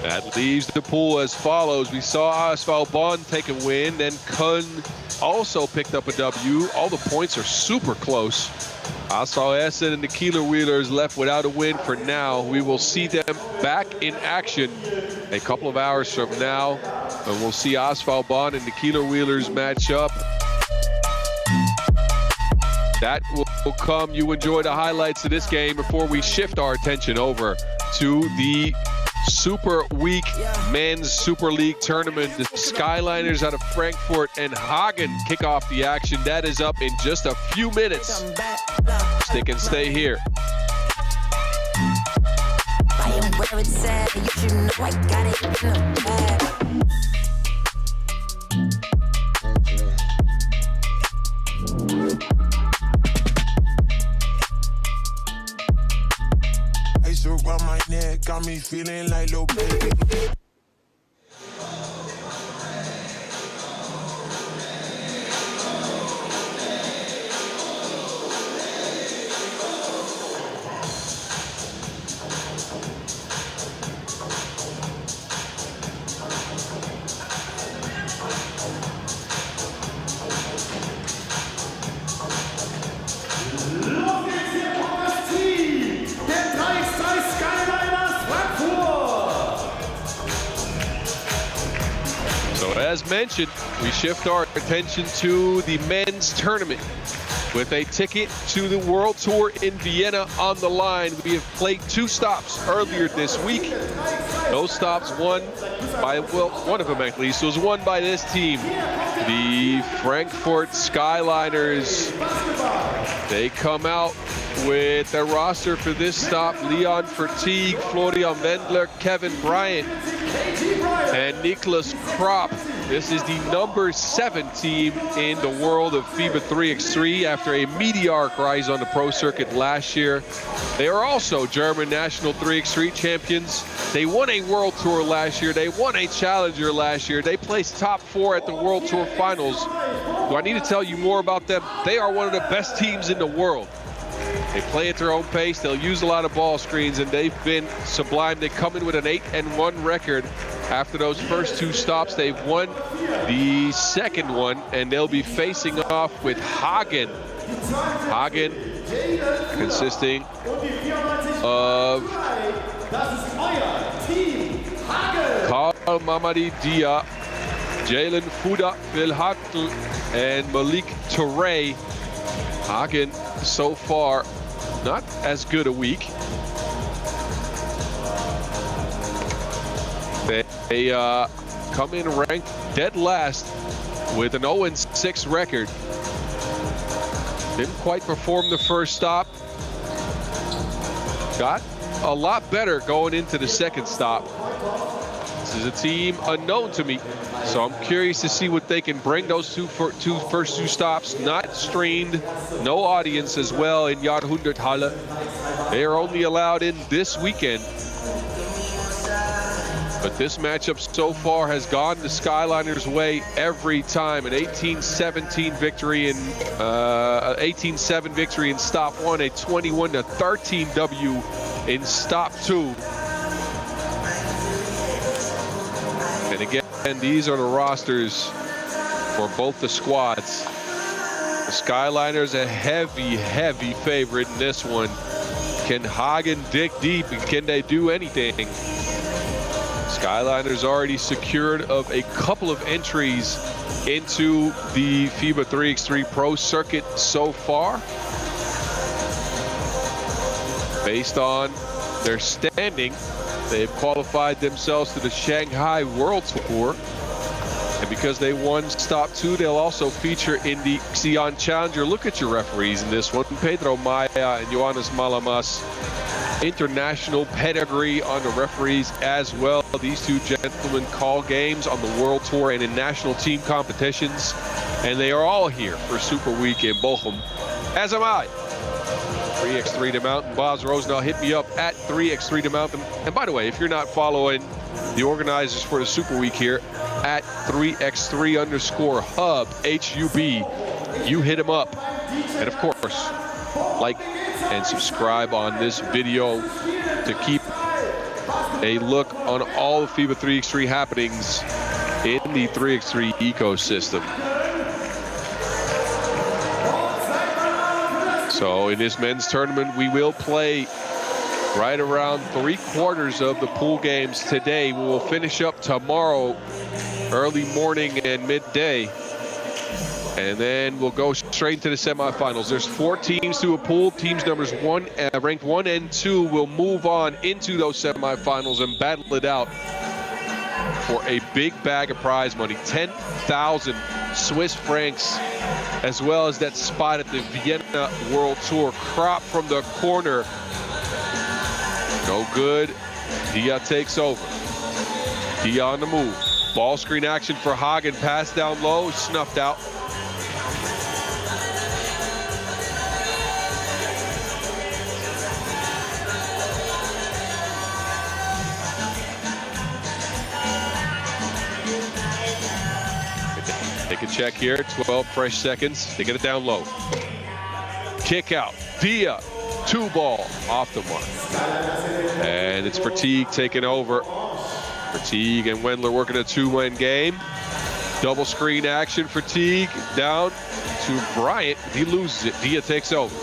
That leaves the pool as follows. We saw ASV Bonn take a win, then Köln also picked up a W. All the points are super close. ASV Essen and the Keeler Wheelers left without a win for now. We will see them back in action a couple of hours from now, and we'll see ASV Bonn and the Keeler Wheelers match up. That will come. You enjoy the highlights of this game before we shift our attention over to the Super Week Men's Super League Tournament. The Skyliners out of Frankfurt and Hagen kick off the action. That is up in just a few minutes. Stick and stay here. where it's at. You should know I got it in the bag. Ice around my neck, got me feeling like little baby. Los geht's, hier kommt das Team der 3x3 Skyliners Frankfurt. So as mentioned, we shift our attention to the men's tournament. With a ticket to the World Tour in Vienna on the line, we have played 2 stops earlier this week. Those stops won by, well, one of them at least was won by this team, the Frankfurt Skyliners. They come out with their roster for this stop: Leon Vertieg, Florian Wendler, Kevin Bryant, and Niklas Kropp. This is the number 7 team in the world of FIBA 3x3 after a meteoric rise on the pro circuit last year. They are also German national 3x3 champions. They won a World Tour last year. They won a Challenger last year. They placed top 4 at the World Tour finals. Do I need to tell you more about them? They are one of the best teams in the world. They play at their own pace. They'll use a lot of ball screens, and they've been sublime. They come in with an 8-1 record. After those first 2 stops, they've won the second one, and they'll be facing off with Hagen. Hagen, consisting of Karl Mamadi Dia, Jalen Fuda, Phil Hartl, and Malik Touré. Hagen, so far, not as good a week. They come in ranked dead last with an 0-6 record. Didn't quite perform the first stop. Got a lot better going into the second stop. This is a team unknown to me, so I'm curious to see what they can bring. Those first two stops, not streamed, no audience as well in Jahrhunderthalle. They are only allowed in this weekend. But this matchup so far has gone the Skyliners' way every time. An 18-17 victory in 18-7 victory in stop 1, a 21-13 W in stop 2. And again, these are the rosters for both the squads. The Skyliners a heavy favorite in this one. Can Hagen dig deep, and can they do anything? Skyliners already secured of a couple of entries into the FIBA 3x3 Pro Circuit so far. Based on their standing, they've qualified themselves to the Shanghai World Tour. And because they won stop 2, they'll also feature in the Xi'an Challenger. Look at your referees in this one. Pedro Maya and Johannes Malamas. International pedigree on the referees as well. These two gentlemen call games on the World Tour and in national team competitions. And they are all here for Super Week in Bochum, as am I. 3x3 to Mountain. Boz Rosendahl, hit me up at 3x3 to Mountain. And by the way, if you're not following the organizers for the Super Week here, at 3x3_hub, HUB, you hit them up. And of course, like and subscribe on this video to keep a look on all the FIBA 3x3 happenings in the 3x3 ecosystem. So in this men's tournament, we will play right around 3/4 of the pool games today. We will finish up tomorrow, early morning and midday. And then we'll go straight into the semifinals. There's 4 teams to a pool. Teams numbers ranked 1 and 2 will move on into those semifinals and battle it out for a big bag of prize money, 10,000 Swiss francs, as well as that spot at the Vienna World Tour. Kropp from the corner, no good. Dia takes over. Dia on the move. Ball screen action for Hagen. Pass down low, snuffed out. Take a check here, 12 fresh seconds. They get it down low. Kick out. Dia, 2 ball, off the mark. And it's Fatigue taking over. Fatigue and Wendler working a 2-man game. Double screen action, Fatigue down to Bryant. He loses it. Dia takes over.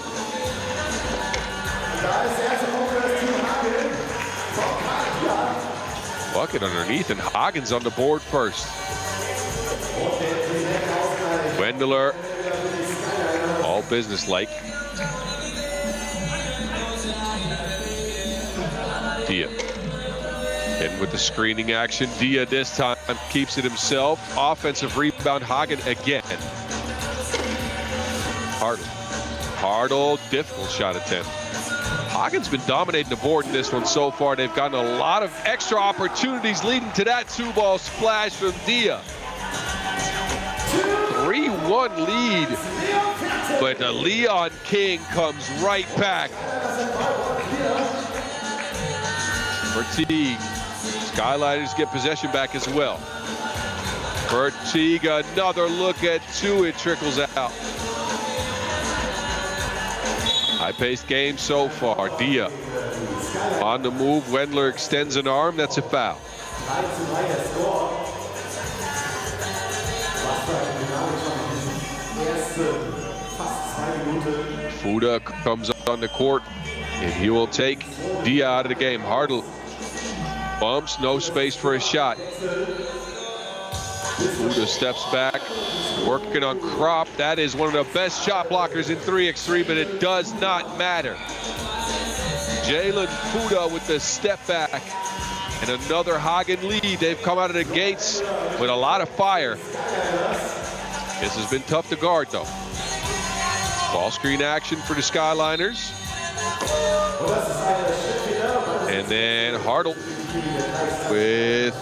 Bucket underneath, and Hagen's on the board first. Wendler, all business-like. Dia. And with the screening action, Dia this time keeps it himself. Offensive rebound, Hagen again. Hartle, difficult shot attempt. Hagen's been dominating the board in this one so far. They've gotten a lot of extra opportunities leading to that 2-ball splash from Dia. 3-1 lead, but Leon King comes right back. Fatigue. Skyliners get possession back as well. Fatigue, another look at 2. It trickles out. High-paced game so far. Dia on the move. Wendler extends an arm. That's a foul. Fuda comes on the court, and he will take Dia out of the game. Hartle bumps, no space for a shot. Fuda steps back, working on Krop. That is one of the best shot blockers in 3x3, but it does not matter. Jalen Fuda with the step back, and another Hagen lead. They've come out of the gates with a lot of fire. This has been tough to guard, though. Ball screen action for the Skyliners. And then Hartle with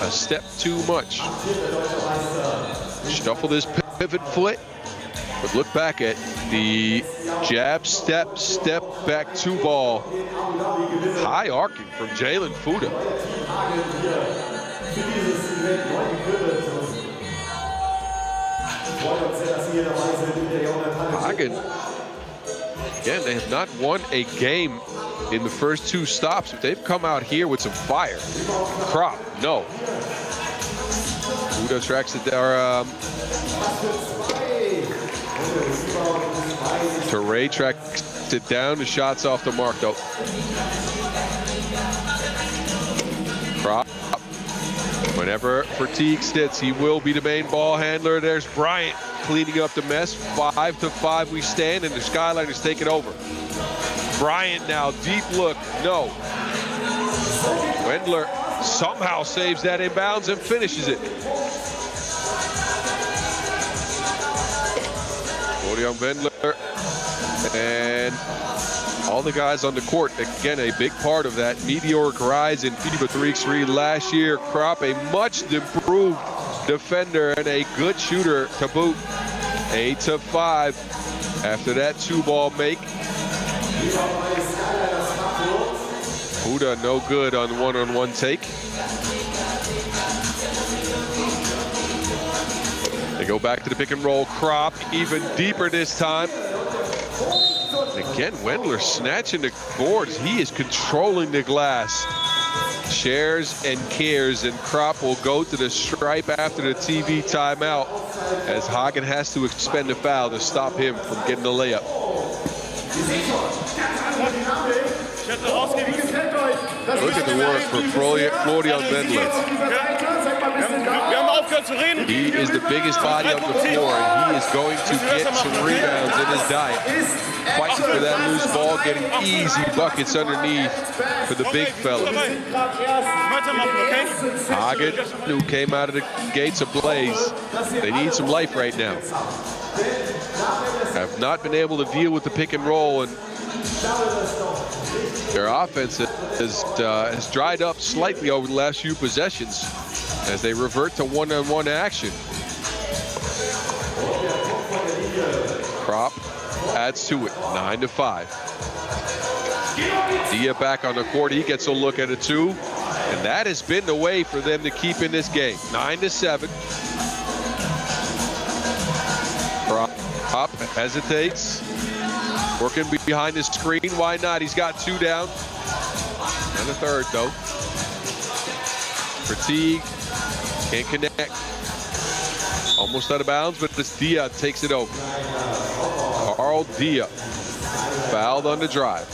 a step too much. Shuffle this pivot foot, but look back at the jab, step back 2-ball. High arcing from Jalen Fuda. Hagen, again, they have not won a game in the first 2 stops, but they've come out here with some fire. Krop, no. Fuda tracks it down. Teray tracks it down. The shot's off the mark, though. Krop. Whenever Fatigue sits, he will be the main ball handler. There's Bryant cleaning up the mess. 5-5 we stand, and the Skyliners take it over. Bryant now, deep look, no. Wendler somehow saves that inbounds and finishes it. On Wendler and all the guys on the court. Again, a big part of that meteoric rise in FIBA 3x3 last year. Krop, a much improved defender and a good shooter to boot. 8-5 after that 2-ball make. Fuda no good on one-on-one take. They go back to the pick and roll. Krop even deeper this time. Again, Wendler snatching the boards. He is controlling the glass. Shares and cares, and Krop will go to the stripe after the TV timeout as Hagen has to expend a foul to stop him from getting the layup. Look at the work for Florian Wendler. He is the biggest body on the floor, and he is going to get some rebounds in his diet. Fighting for that loose ball, getting easy buckets underneath for the big fella. Hagen, who came out of the gates ablaze. They need some life right now. Have not been able to deal with the pick and roll, and Their offense has dried up slightly over the last few possessions as they revert to one-on-one action. Krop adds to it, 9-5. Dia back on the court, he gets a look at it too. And that has been the way for them to keep in this game, 9-7. Krop hesitates, working behind his screen, why not? He's got 2 down. And a third though. Fatigue, can't connect. Almost out of bounds, but this Dia takes it over. Carl Dia, fouled on the drive.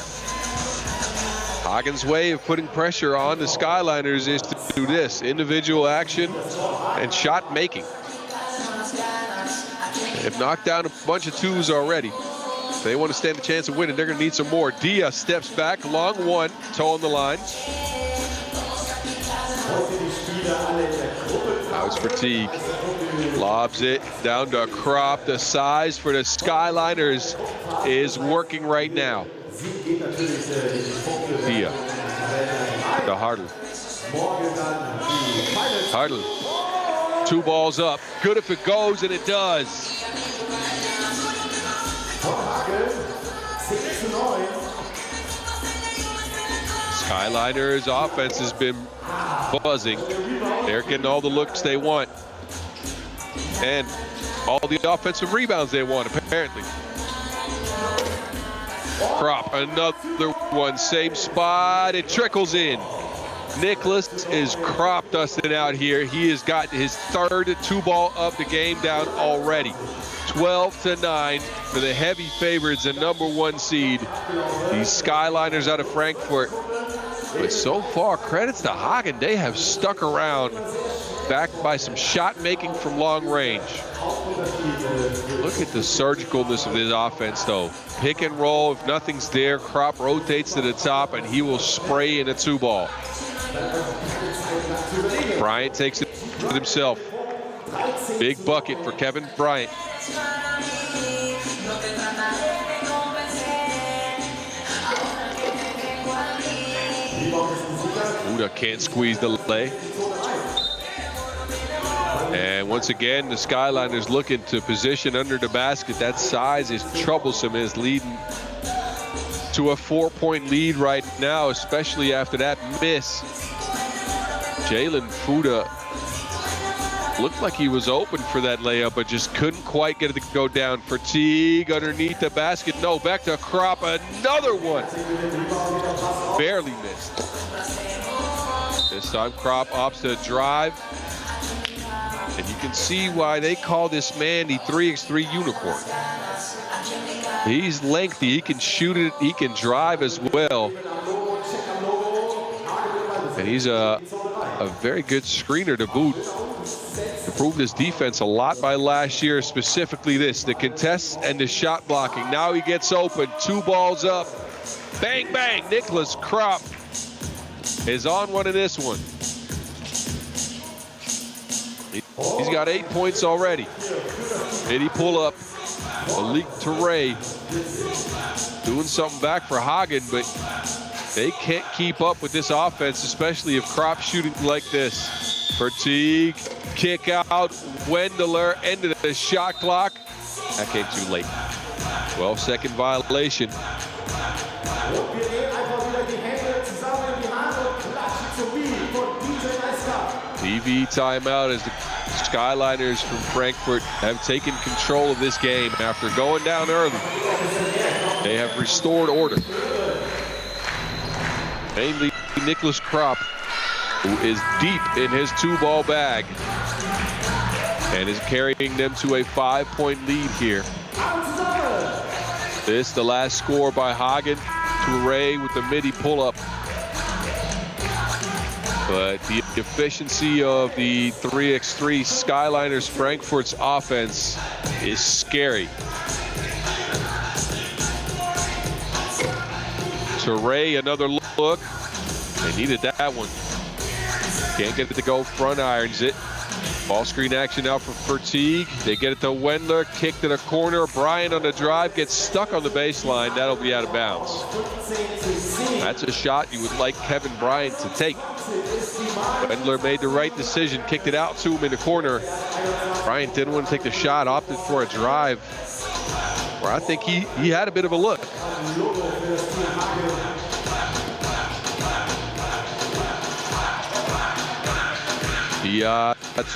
Hagen's way of putting pressure on the Skyliners is to do this, individual action and shot making. They've knocked down a bunch of 2s already. If they want to stand a chance of winning, they're going to need some more. Dia steps back, long one, toe on the line. Now it's Fatigue. Lobs it down to Krop. The size for the Skyliners is working right now. Dia to Hartl. Hartl. 2 balls up. Good if it goes, and it does. Skyliners offense has been buzzing. They're getting all the looks they want. And all the offensive rebounds they want, apparently. Krop, another one, same spot, it trickles in. Nicholas is crop dusting out here. He has got his 3rd 2-ball of the game down already. 12-9 for the heavy favorites and #1 seed. These Skyliners out of Frankfurt. But so far, credits to Hagen. They have stuck around, backed by some shot making from long range. Look at the surgicalness of this offense, though. Pick and roll. If nothing's there, Krop rotates to the top, and he will spray in a 2-ball. Bryant takes it with himself. Big bucket for Kevin Bryant. Uda can't squeeze the lay. And once again, the Skyliners looking to position under the basket. That size is troublesome, is leading to a 4-point lead right now, especially after that miss. Jalen Fuda looked like he was open for that layup, but just couldn't quite get it to go down. Fatigue underneath the basket. No, back to Krop. Another one. Barely missed. This time Krop opts to drive. And you can see why they call this man the 3x3 unicorn. He's lengthy, he can shoot it, he can drive as well. And he's a very good screener to boot. Improved his defense a lot by last year, specifically this, the contests and the shot blocking. Now he gets open, 2 balls up. Bang, bang, Nicholas Krop is on one in this one. He's got 8 points already. Did he pull up? Malik Teray doing something back for Hagen, but they can't keep up with this offense, especially if Krop's shooting like this. Fatigue, kick out, Wendler, end of the shot clock. That came too late. 12-second violation. TV timeout as the Skyliners from Frankfurt have taken control of this game after going down early. They have restored order. Mainly Nicholas Krop, who is deep in his 2-ball bag and is carrying them to a 5-point lead here. This, the last score by Hagen. Toure with the midi pull-up. But the efficiency of the 3x3 Skyliners Frankfurt's offense is scary. Toure, another look. They needed that one. Can't get it to go, front irons it. Ball screen action out for Fatigue. They get it to Wendler, kick to the corner. Bryant on the drive, gets stuck on the baseline. That'll be out of bounds. That's a shot you would like Kevin Bryant to take. Wendler made the right decision, kicked it out to him in the corner. Bryant didn't want to take the shot, opted for a drive, where I think he had a bit of a look.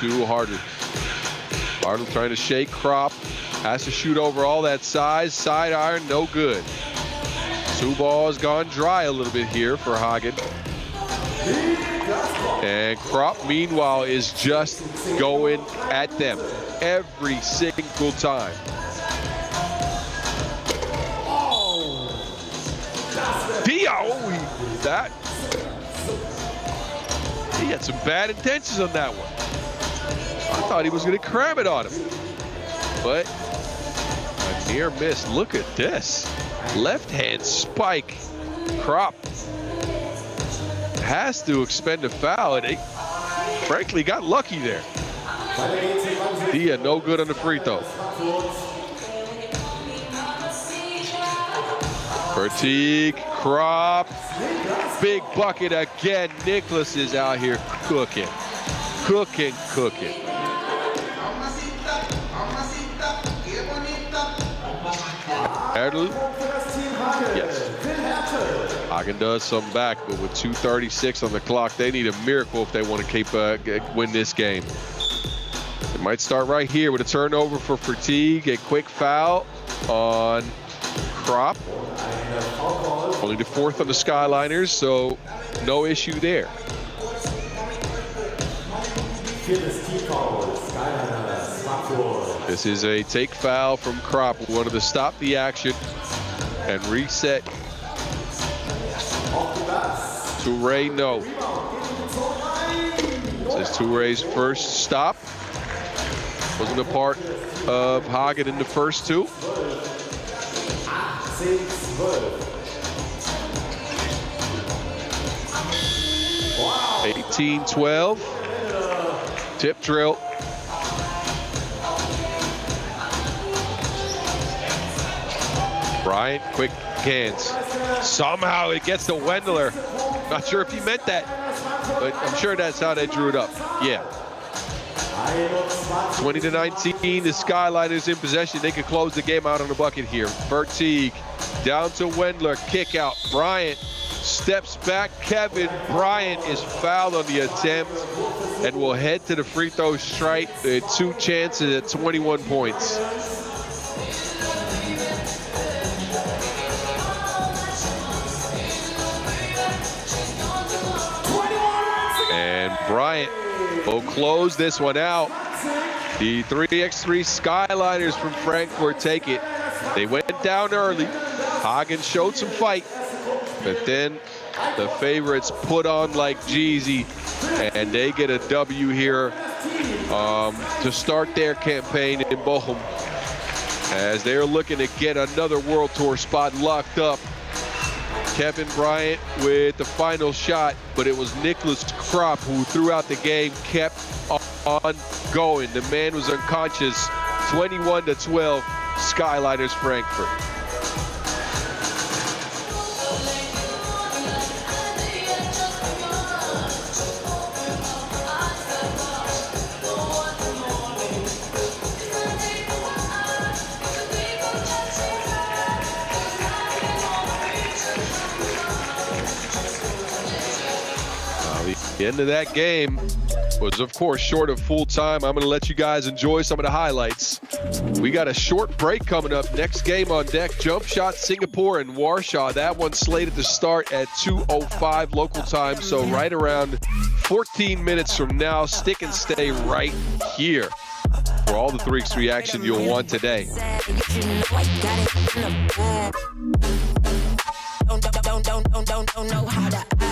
To Harden. Harden trying to shake Krop. Has to shoot over all that size. Side iron, no good. Two balls gone dry a little bit here for Hagen. And Krop, meanwhile, is just going at them every single time. He had some bad intentions on that one. I thought he was going to cram it on him. But a near miss. Look at this. Left hand spike. Krop has to expend a foul, and he frankly got lucky there. Dia no good on the free throw. Fatigue, Krop, big bucket again. Nicholas is out here cooking. Erdl? Yes. Hagen does some back, but with 2:36 on the clock, they need a miracle if they want to keep win this game. It might start right here with a turnover for Fatigue, a quick foul on Krop. Only the fourth on the Skyliners, so no issue there. This is a take foul from Krop. We wanted to stop the action and reset. Toure, no. This is Toure's first stop. Wasn't a part of Hagen in the first two. 18-12. Tip drill. Bryant, quick hands. Somehow it gets to Wendler. Not sure if he meant that, but I'm sure that's how they drew it up. Yeah. 20-19, the Skyliners in possession. They could close the game out on the bucket here. Fatigue down to Wendler, kick out. Bryant steps back. Kevin Bryant is fouled on the attempt and will head to the free throw stripe. Two chances at 21 points. And Bryant will close this one out. The 3x3 Skyliners from Frankfurt take it. They went down early. Hagen showed some fight, but then the favorites put on like Jeezy, and they get a W here to start their campaign in Bochum, as they're looking to get another World Tour spot locked up. Kevin Bryant with the final shot, but it was Nicholas Krop who throughout the game kept on going. The man was unconscious. 21-12, Skyliners Frankfurt. The end of that game was, of course, short of full time. I'm going to let you guys enjoy some of the highlights. We got a short break coming up. Next game on deck, Jumpshot, Singapore and Warsaw. That one's slated to start at 2:05 local time, so right around 14 minutes from now. Stick and stay right here for all the 3x3 action you'll want today. Don't know how to act.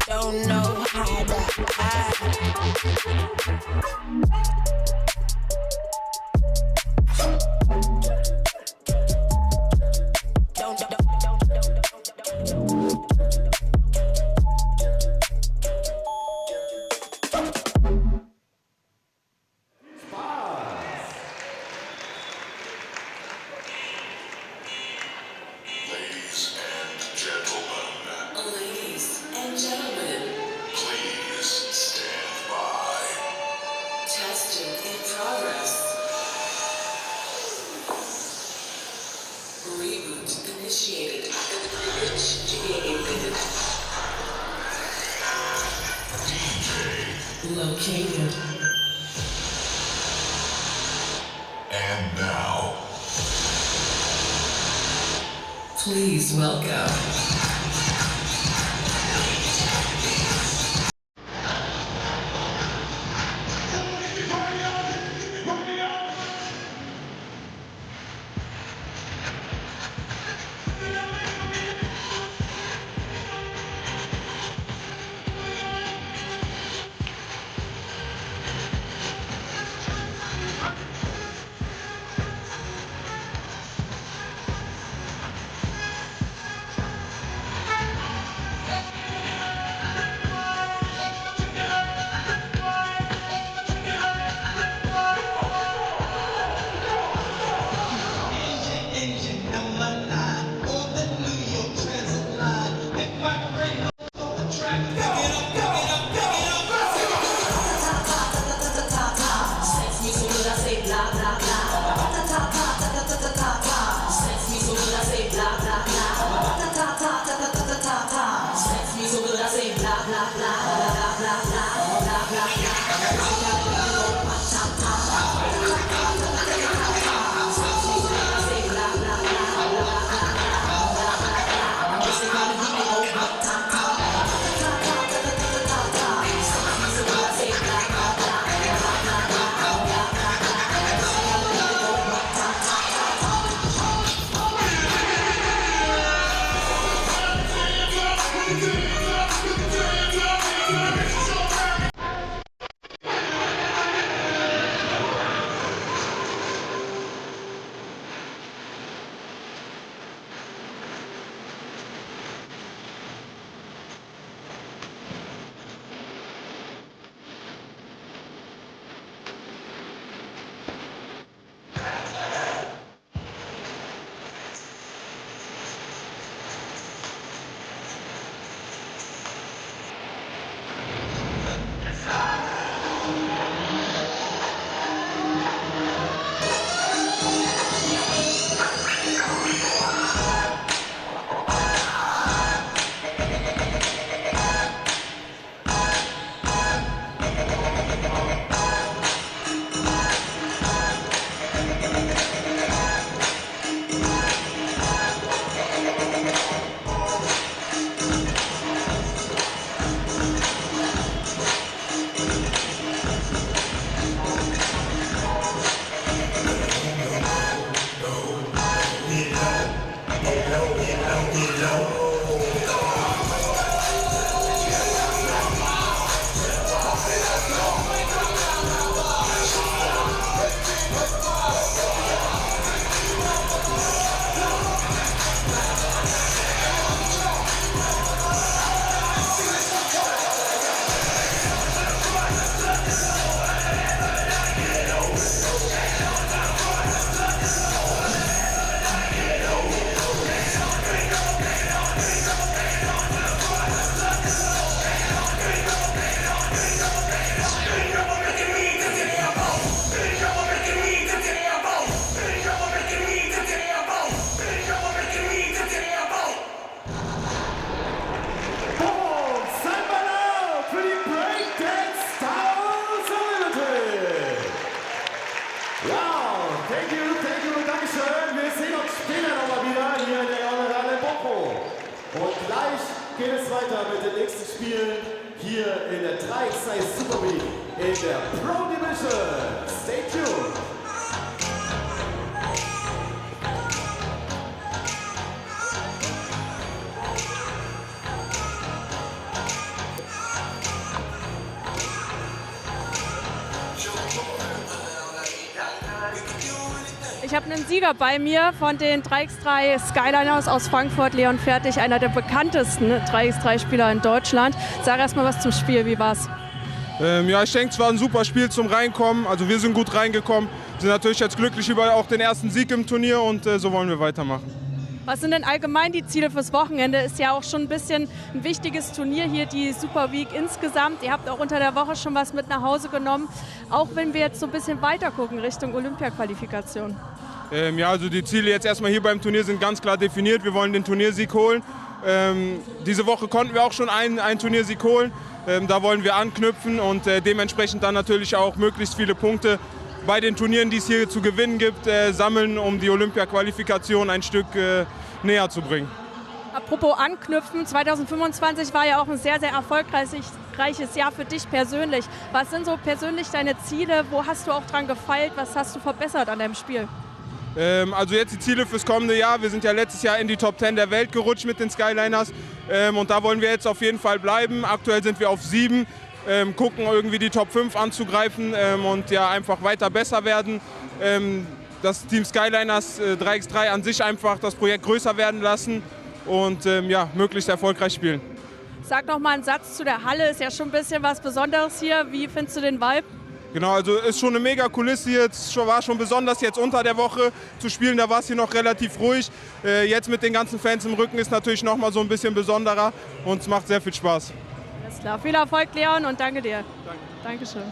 Don't know how to act. Hagen. And now, Please welcome. geht es weiter mit den nächsten Spielen hier in der 3x3 Super League in der Pro Division. Stay tuned! Ich habe einen Sieger bei mir von den 3x3 Skyliners aus Frankfurt, Leon Fertig, einer der bekanntesten 3x3-Spieler in Deutschland. Sag erst mal was zum Spiel, wie war's? Ja, ich denke, es war ein super Spiel zum Reinkommen. Also wir sind gut reingekommen, sind natürlich jetzt glücklich über auch den ersten Sieg im Turnier und so wollen wir weitermachen. Was sind denn allgemein die Ziele fürs Wochenende? Ist ja auch schon ein bisschen ein wichtiges Turnier hier, die Super Week insgesamt. Ihr habt auch unter der Woche schon was mit nach Hause genommen, auch wenn wir jetzt so ein bisschen weiter gucken Richtung Olympia-Qualifikation. Ja, also die Ziele jetzt erstmal hier beim Turnier sind ganz klar definiert. Wir wollen den Turniersieg holen Diese Woche konnten wir auch schon einen Turniersieg holen. Da wollen wir anknüpfen und dementsprechend dann natürlich auch möglichst viele Punkte bei den Turnieren, die es hier zu gewinnen gibt, sammeln, um die Olympia-Qualifikation ein Stück näher zu bringen. Apropos anknüpfen, 2025 war ja auch ein sehr, sehr erfolgreiches Jahr für dich persönlich. Was sind so persönlich deine Ziele? Wo hast du auch dran gefeilt? Was hast du verbessert an deinem Spiel? Also jetzt die Ziele fürs kommende Jahr. Wir sind ja letztes Jahr in die Top 10 der Welt gerutscht mit den Skyliners. Und da wollen wir jetzt auf jeden Fall bleiben. Aktuell sind wir auf 7. Gucken irgendwie die Top 5 anzugreifen und ja einfach weiter besser werden. Das Team Skyliners 3x3 an sich einfach das Projekt größer werden lassen und ja, möglichst erfolgreich spielen. Sag noch mal einen Satz zu der Halle, ist ja schon ein bisschen was Besonderes hier. Wie findest du den Vibe? Genau, also ist schon eine mega Kulisse hier. War schon besonders jetzt unter der Woche zu spielen, da war es hier noch relativ ruhig. Jetzt mit den ganzen Fans im Rücken ist natürlich noch mal so ein bisschen besonderer und es macht sehr viel Spaß. Alles klar, viel Erfolg Leon und danke dir. Dankeschön.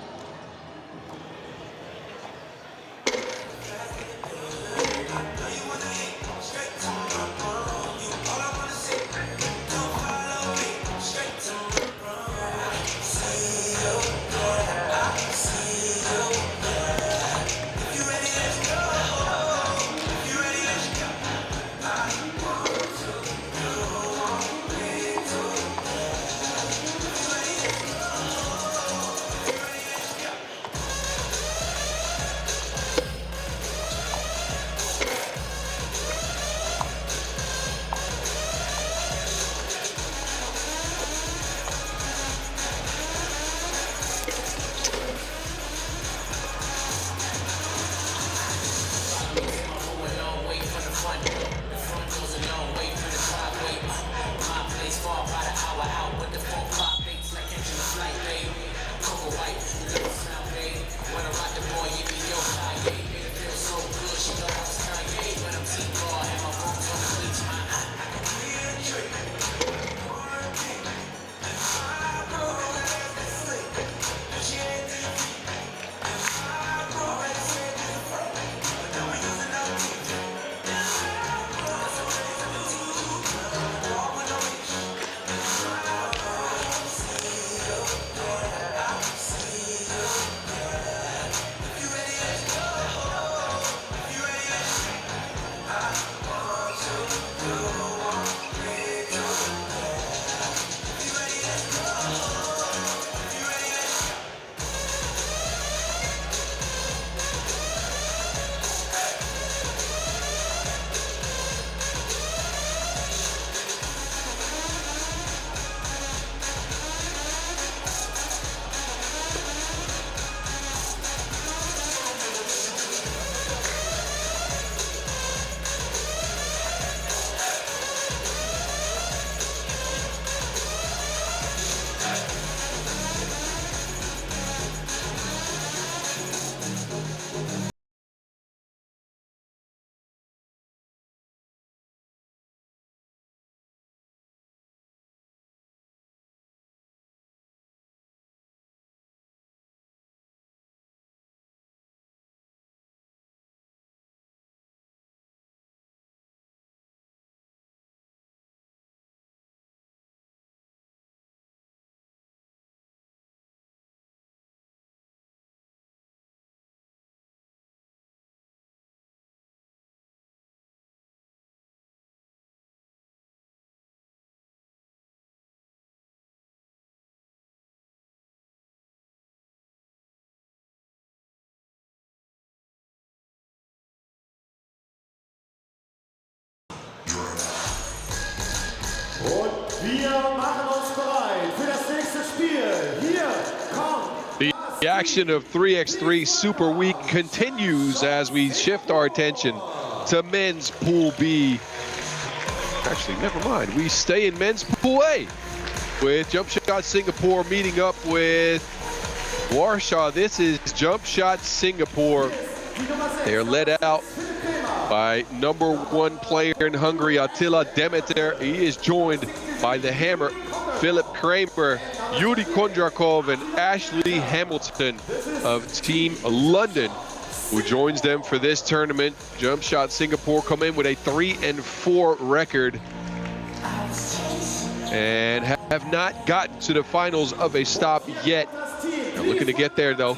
Und wir machen uns bereit für das nächste Spiel. Hier kommt The action of 3x3 Super Week continues as we shift our attention to men's Pool B. Actually, never mind. We stay in men's Pool A with Jumpshot Singapore meeting up with Warsaw. This is Jumpshot Singapore. They are led out by #1 player in Hungary, Attila Demeter. He is joined by the Hammer, Philip Kramer, Yuri Kondrakov, and Ashley Hamilton of Team London, who joins them for this tournament. Jumpshot Singapore come in with a 3-4 record. and have not gotten to the finals of a stop yet. They're looking to get there though.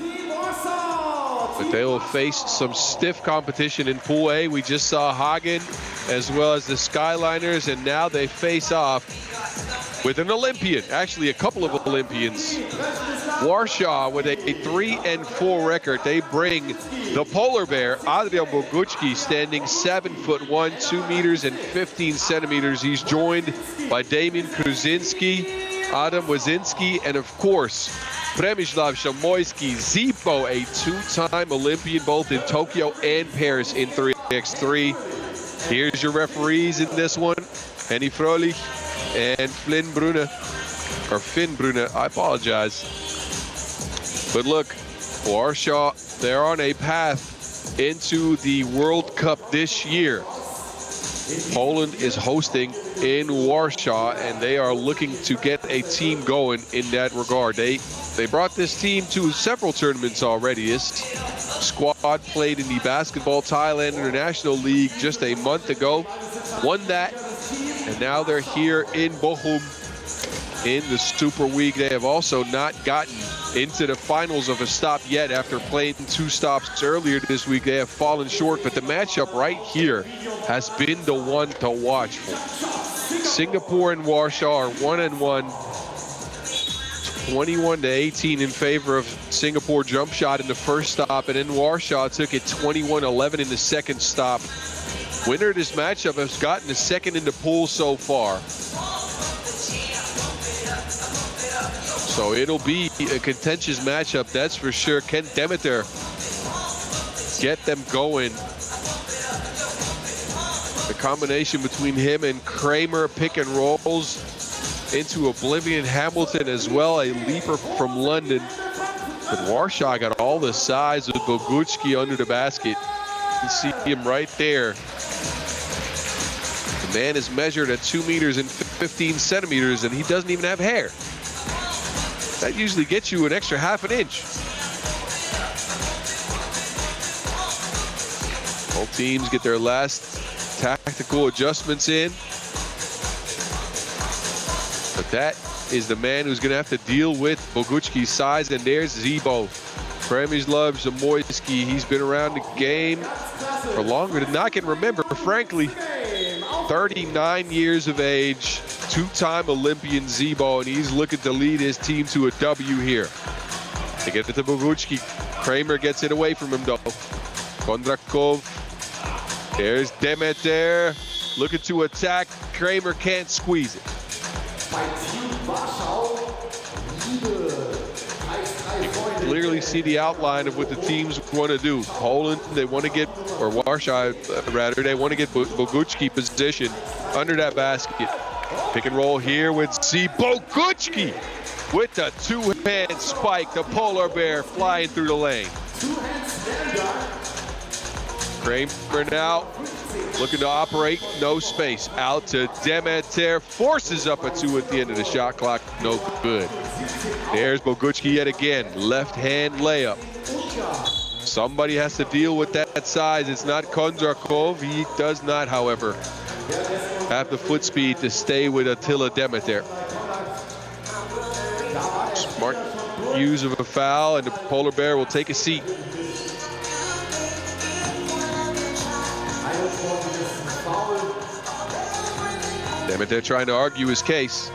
But they will face some stiff competition in Pool A. We just saw Hagen as well as the Skyliners, and now they face off with an Olympian, actually a couple of Olympians. Warsaw with a 3-4 record. They bring the polar bear, Adrian Bogucki, standing 7'1", 2 meters and 15 centimeters. He's joined by Damian Kruzinski, Adam Wazinski, and of course, Przemysław Szamoyski, Zipo, a two-time Olympian both in Tokyo and Paris in 3x3. Here's your referees in this one, Henny Froelich and Finn Brunner, I apologize. But look, Warsaw, they're on a path into the World Cup this year. Poland is hosting in Warsaw, and they are looking to get a team going in that regard. They brought this team to several tournaments already. This squad played in the Basketball Thailand International League just a month ago, won that, and now they're here in Bochum in the Super Week. They have also not gotten into the finals of a stop yet after playing 2 stops earlier this week. They have fallen short, but the matchup right here has been the one to watch for. Singapore and Warsaw are 1-1, 21-18 in favor of Singapore Jumpshot in the first stop, and then Warsaw took it 21-11 in the second stop. Winner of this matchup has gotten the second in the pool so far. So it'll be a contentious matchup, that's for sure. Can Demeter get them going? The combination between him and Kramer, pick and rolls into Oblivion. Hamilton as well, a leaper from London. But Warsaw got all the size of Bogucki under the basket. You can see him right there. The man is measured at 2 meters and 15 centimeters, and he doesn't even have hair. That usually gets you an extra half an inch. Both teams get their last tactical adjustments in. But that is the man who's going to have to deal with Bogucki's size. And there's Zibo. Przemysław Szamoyski. He's been around the game for longer than I can remember, frankly. 39 years of age. Two-time Olympian Zibo, and he's looking to lead his team to a W here. They get it to Bogucki. Kramer gets it away from him, though. Kondrakov. There's Demeter looking to attack. Kramer can't squeeze it. You can clearly see the outline of what the teams want to do. Poland, they want to get, or Warsaw, rather, they want to get Bogucki positioned under that basket. Pick and roll here with Bogucki with the two-hand spike. The polar bear flying through the lane. Kramer now looking to operate, no space. Out to Demeter, forces up a 2 at the end of the shot clock, no good. There's Bogucki yet again, left hand layup. Somebody has to deal with that size. It's not Kondrakov. He does not, however, have the foot speed to stay with Attila Demeter. Smart use of a foul, and the polar bear will take a seat. Demeter trying to argue his case.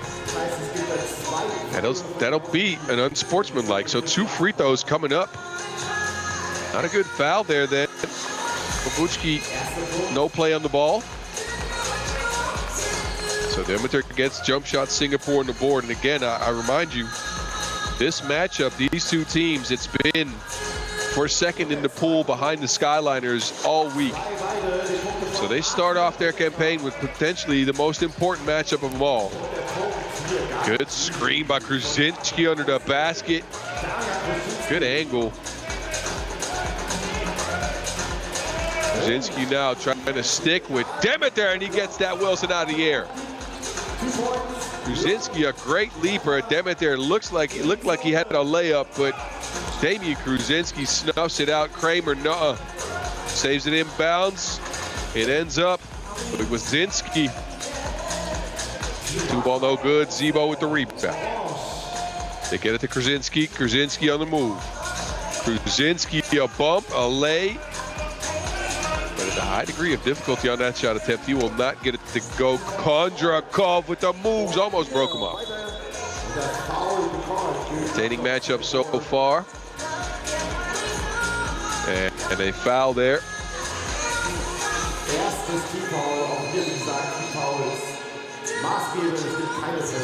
That'll be an unsportsmanlike. So 2 free throws coming up. Not a good foul there then. Bogucki, no play on the ball. So Demeter gets Jumpshot Singapore on the board. And again, I remind you, this matchup, these two teams, it's been for second in the pool behind the Skyliners all week. So they start off their campaign with potentially the most important matchup of them all. Good screen by Kruzinski under the basket. Good angle. Kruzinski now trying to stick with Demeter, and he gets that Wilson out of the air. Kruzinski, a great leaper. Demeter looked like he had a layup, but Damian Kruzinski snuffs it out. Kramer, nuh-uh. Saves it inbounds. It ends up with Wazinski. Two ball no good. Zebo with the rebound. They get it to Krasinski. Krasinski on the move. Krasinski, a bump, a lay. But at a high degree of difficulty on that shot attempt, he will not get it to go. Kondrakov with the moves, almost broke him off. Entertaining matchup so far. And a foul there.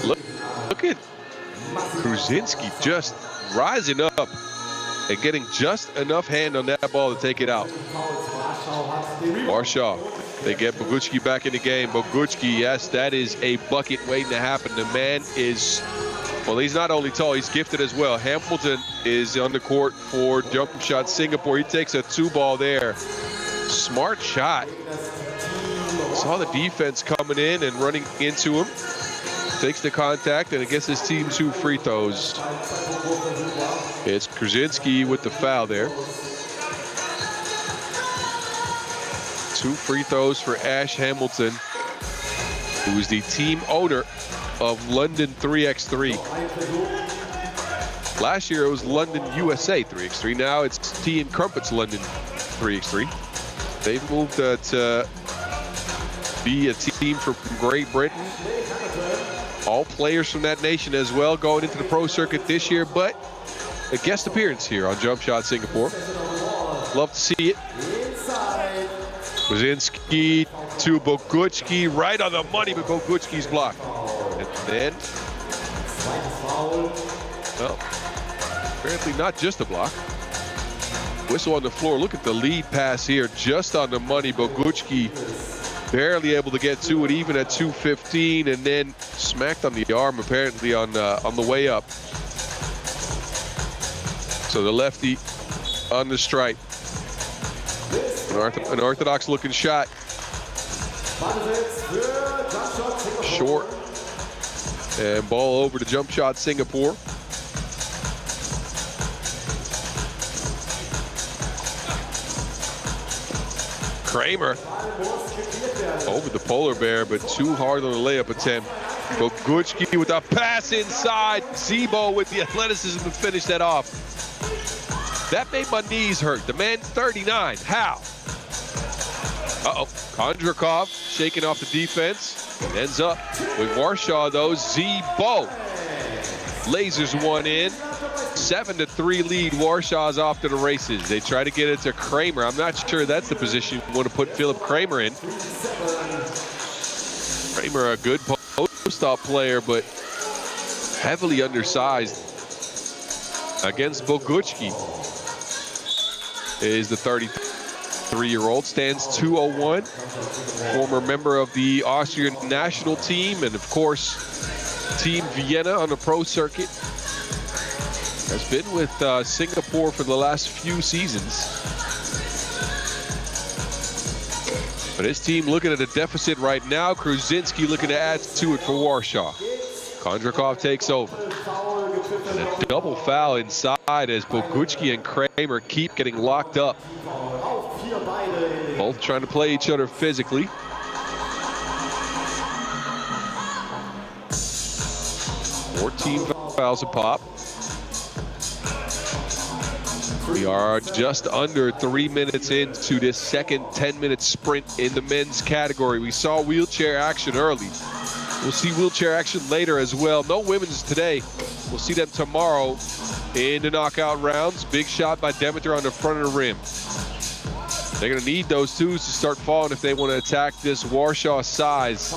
Look at Krasinski just rising up and getting just enough hand on that ball to take it out. Warsaw, they get Bogucki back in the game. Bogucki, yes, that is a bucket waiting to happen. The man is, well, he's not only tall, he's gifted as well. Hamilton is on the court for Jumpshot Singapore. He takes a two ball there. Smart shot. Saw the defense coming in and running into him. Takes the contact, and it gets his team 2 free throws. It's Krasinski with the foul there. 2 free throws for Ash Hamilton, who is the team owner of London 3x3. Last year it was London USA 3x3. Now it's Tea and Crumpets London 3x3. They've moved to be a team from Great Britain. All players from that nation as well going into the pro circuit this year, but a guest appearance here on Jumpshot Singapore. Love to see it. Krasinski to Bogucki, right on the money, but Bogucki's blocked. And then, well, apparently not just a block. Whistle on the floor. Look at the lead pass here, just on the money. Bogucki barely able to get to it, even at 2:15, and then smacked on the arm apparently on the way up. So the lefty on the strike. An orthodox looking shot. Short. And ball over to Jumpshot Singapore. Kramer over the polar bear, but too hard on the layup attempt. Bogucki with a pass inside. Zebo with the athleticism to finish that off. That made my knees hurt. The man 39. How? Uh-oh. Kondrakov shaking off the defense. Ends up with Warsaw, though. Zebo lasers one in. 7-3 lead. Warshaw's off to the races. They try to get it to Kramer. I'm not sure that's the position you want to put Philip Kramer in. Kramer, a good post-up player, but heavily undersized. Against Bogucki is the 33-year-old, stands 201. Former member of the Austrian national team, and of course, Team Vienna on the pro circuit. Has been with Singapore for the last few seasons. But his team looking at a deficit right now. Krasinski looking to add to it for Warsaw. Kondrakov takes over. And a double foul inside as Bogucki and Kramer keep getting locked up. Both trying to play each other physically. Team fouls a pop. We are just under 3 minutes into this second 10-minute sprint in the men's category. We saw wheelchair action early. We'll see wheelchair action later as well. No women's today. We'll see them tomorrow in the knockout rounds. Big shot by Demeter on the front of the rim. They're going to need those twos to start falling if they want to attack this Warsaw size.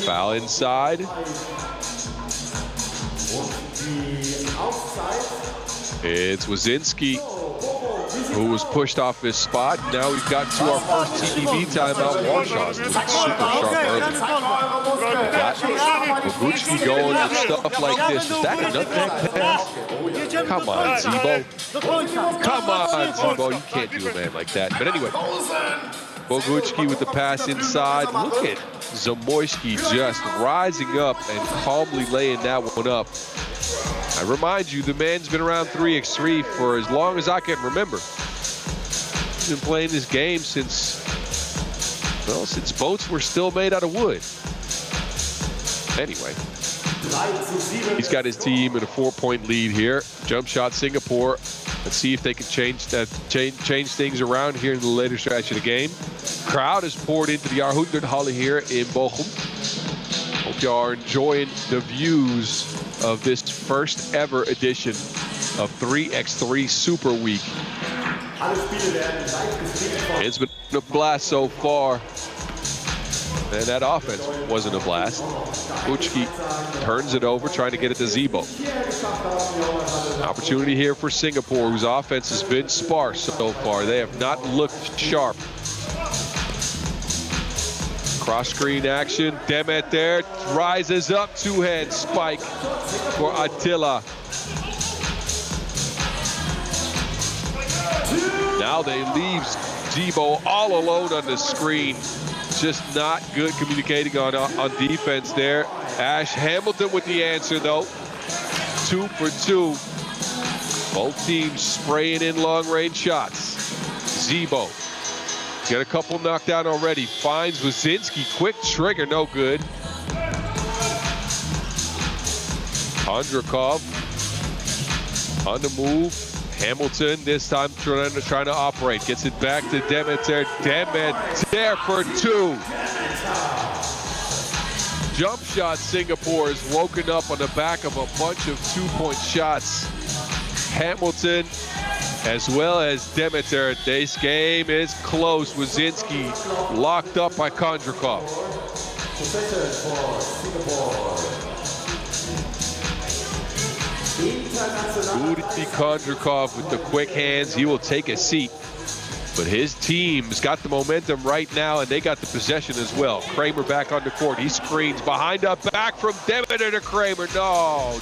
Foul inside. It's Wazinski, who was pushed off his spot. Now we've got to our first TV timeout. Warshaw's super sharp early. Got Bogucki going with stuff like this. Is that a nutmeg pass? Come on, Zebo. Come on, Zebo. You can't do a man like that. But anyway, Bogucki with the pass inside. Look at Zamoyski just rising up and calmly laying that one up. I remind you, the man's been around 3x3 for as long as I can remember. He's been playing this game since Well, since boats were still made out of wood. Anyway, he's got his team in a 4-point lead here. Jump shot Singapore. Let's see if they can change things around here in the later stretch of the game. Crowd is poured into the Jahrhunderthalle here in Bochum. Hope you are enjoying the views of this first ever edition of 3x3 Super Week. It's been a blast so far. And that offense wasn't a blast. Uchki turns it over, trying to get it to Zebo. Opportunity here for Singapore, whose offense has been sparse so far. They have not looked sharp. Cross screen action. Demet there rises up, two-hand spike for Attila. Now they leave Zebo all alone on the screen. Just not good communicating on defense there. Ash Hamilton with the answer, though. 2 for 2. Both teams spraying in long-range shots. Zebo got a couple knocked down already. Finds Wazinski. Quick trigger, no good. Kondrakov on the move. Hamilton this time trying to operate. Gets it back to Demeter. Demeter for 2. Jump shot Singapore is woken up on the back of a bunch of 2-point shots. Hamilton as well as Demeter. This game is close. Wazinski locked up by Kondrakov. Udi Kondrakov with the quick hands. He will take a seat. But his team's got the momentum right now, and they got the possession as well. Kramer back on the court. He screens behind up back from Demeter to Kramer. No.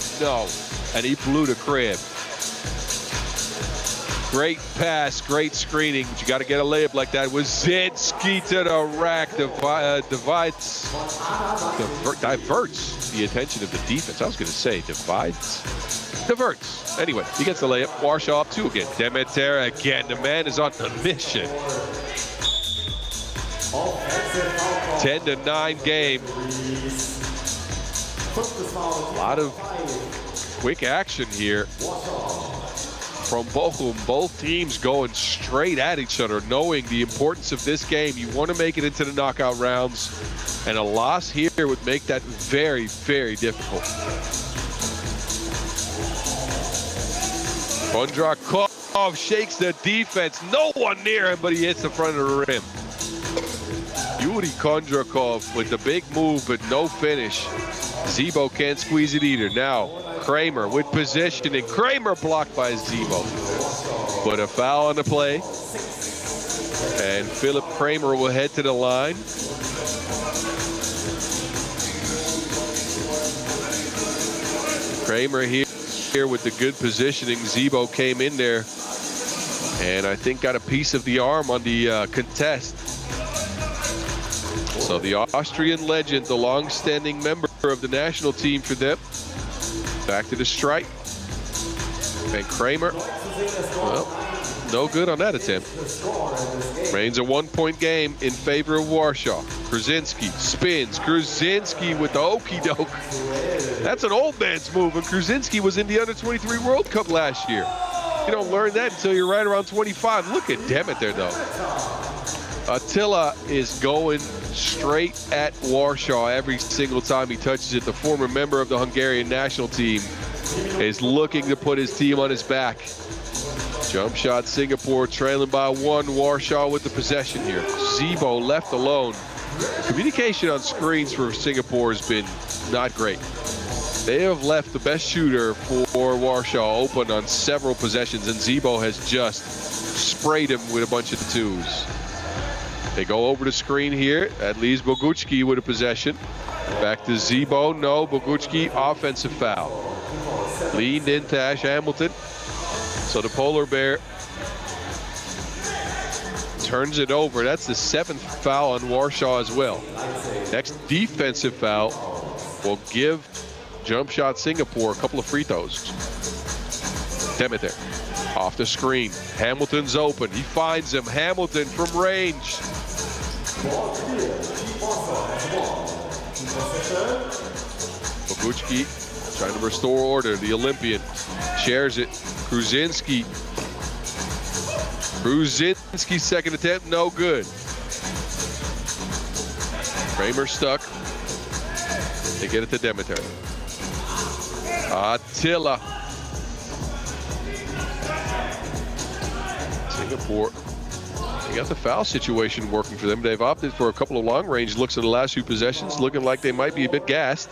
And he blew the crib. Great pass, great screening, but you got to get a layup like that. Wazinski to the rack, diverts the attention of the defense. I was going to say diverts. Anyway, he gets the layup. Warsaw up 2 again. Demeter again. The man is on a mission. 10-9 game. A lot of quick action here from Bochum. Both teams going straight at each other, knowing the importance of this game. You want to make it into the knockout rounds, and a loss here would make that very, very difficult. Kondrakov shakes the defense. No one near him, but he hits the front of the rim. Yuri Kondrakov with the big move, but no finish. Zebo can't squeeze it either. Now, Kramer with position, and Kramer blocked by Zebo. But a foul on the play. And Philip Kramer will head to the line. Kramer here with the good positioning. Zebo came in there and I think got a piece of the arm on the contest. So the Austrian legend, the long-standing member of the national team for them, back to the strike. And Kramer, well, no good on that attempt. Remains a 1-point game in favor of Warsaw. Krasinski spins. Krasinski with the okey doke. That's an old man's move, and Krasinski was in the Under-23 World Cup last year. You don't learn that until you're right around 25. Look at Demeter, though. Attila is going straight at Warsaw every single time he touches it. The former member of the Hungarian national team is looking to put his team on his back. Jump shot Singapore trailing by 1. Warsaw with the possession here. Zebo left alone. Communication on screens for Singapore has been not great. They have left the best shooter for Warsaw open on several possessions, and Zebo has just sprayed him with a bunch of twos. They go over the screen here. That leaves Bogucki with a possession. Back to Zebo. No, Bogucki, offensive foul. Leaned into Ash Hamilton. So the Polar Bear turns it over. That's the 7th foul on Warsaw as well. Next defensive foul will give Jump shot Singapore a couple of free throws. Demeter off the screen. Hamilton's open. He finds him. Hamilton from range. Bogucki trying to restore order. The Olympian shares it. Kruzinski, second attempt, no good. Kramer stuck. They get it to Demeter. Attila. Singapore. They got the foul situation working for them. They've opted for a couple of long-range looks in the last few possessions, looking like they might be a bit gassed.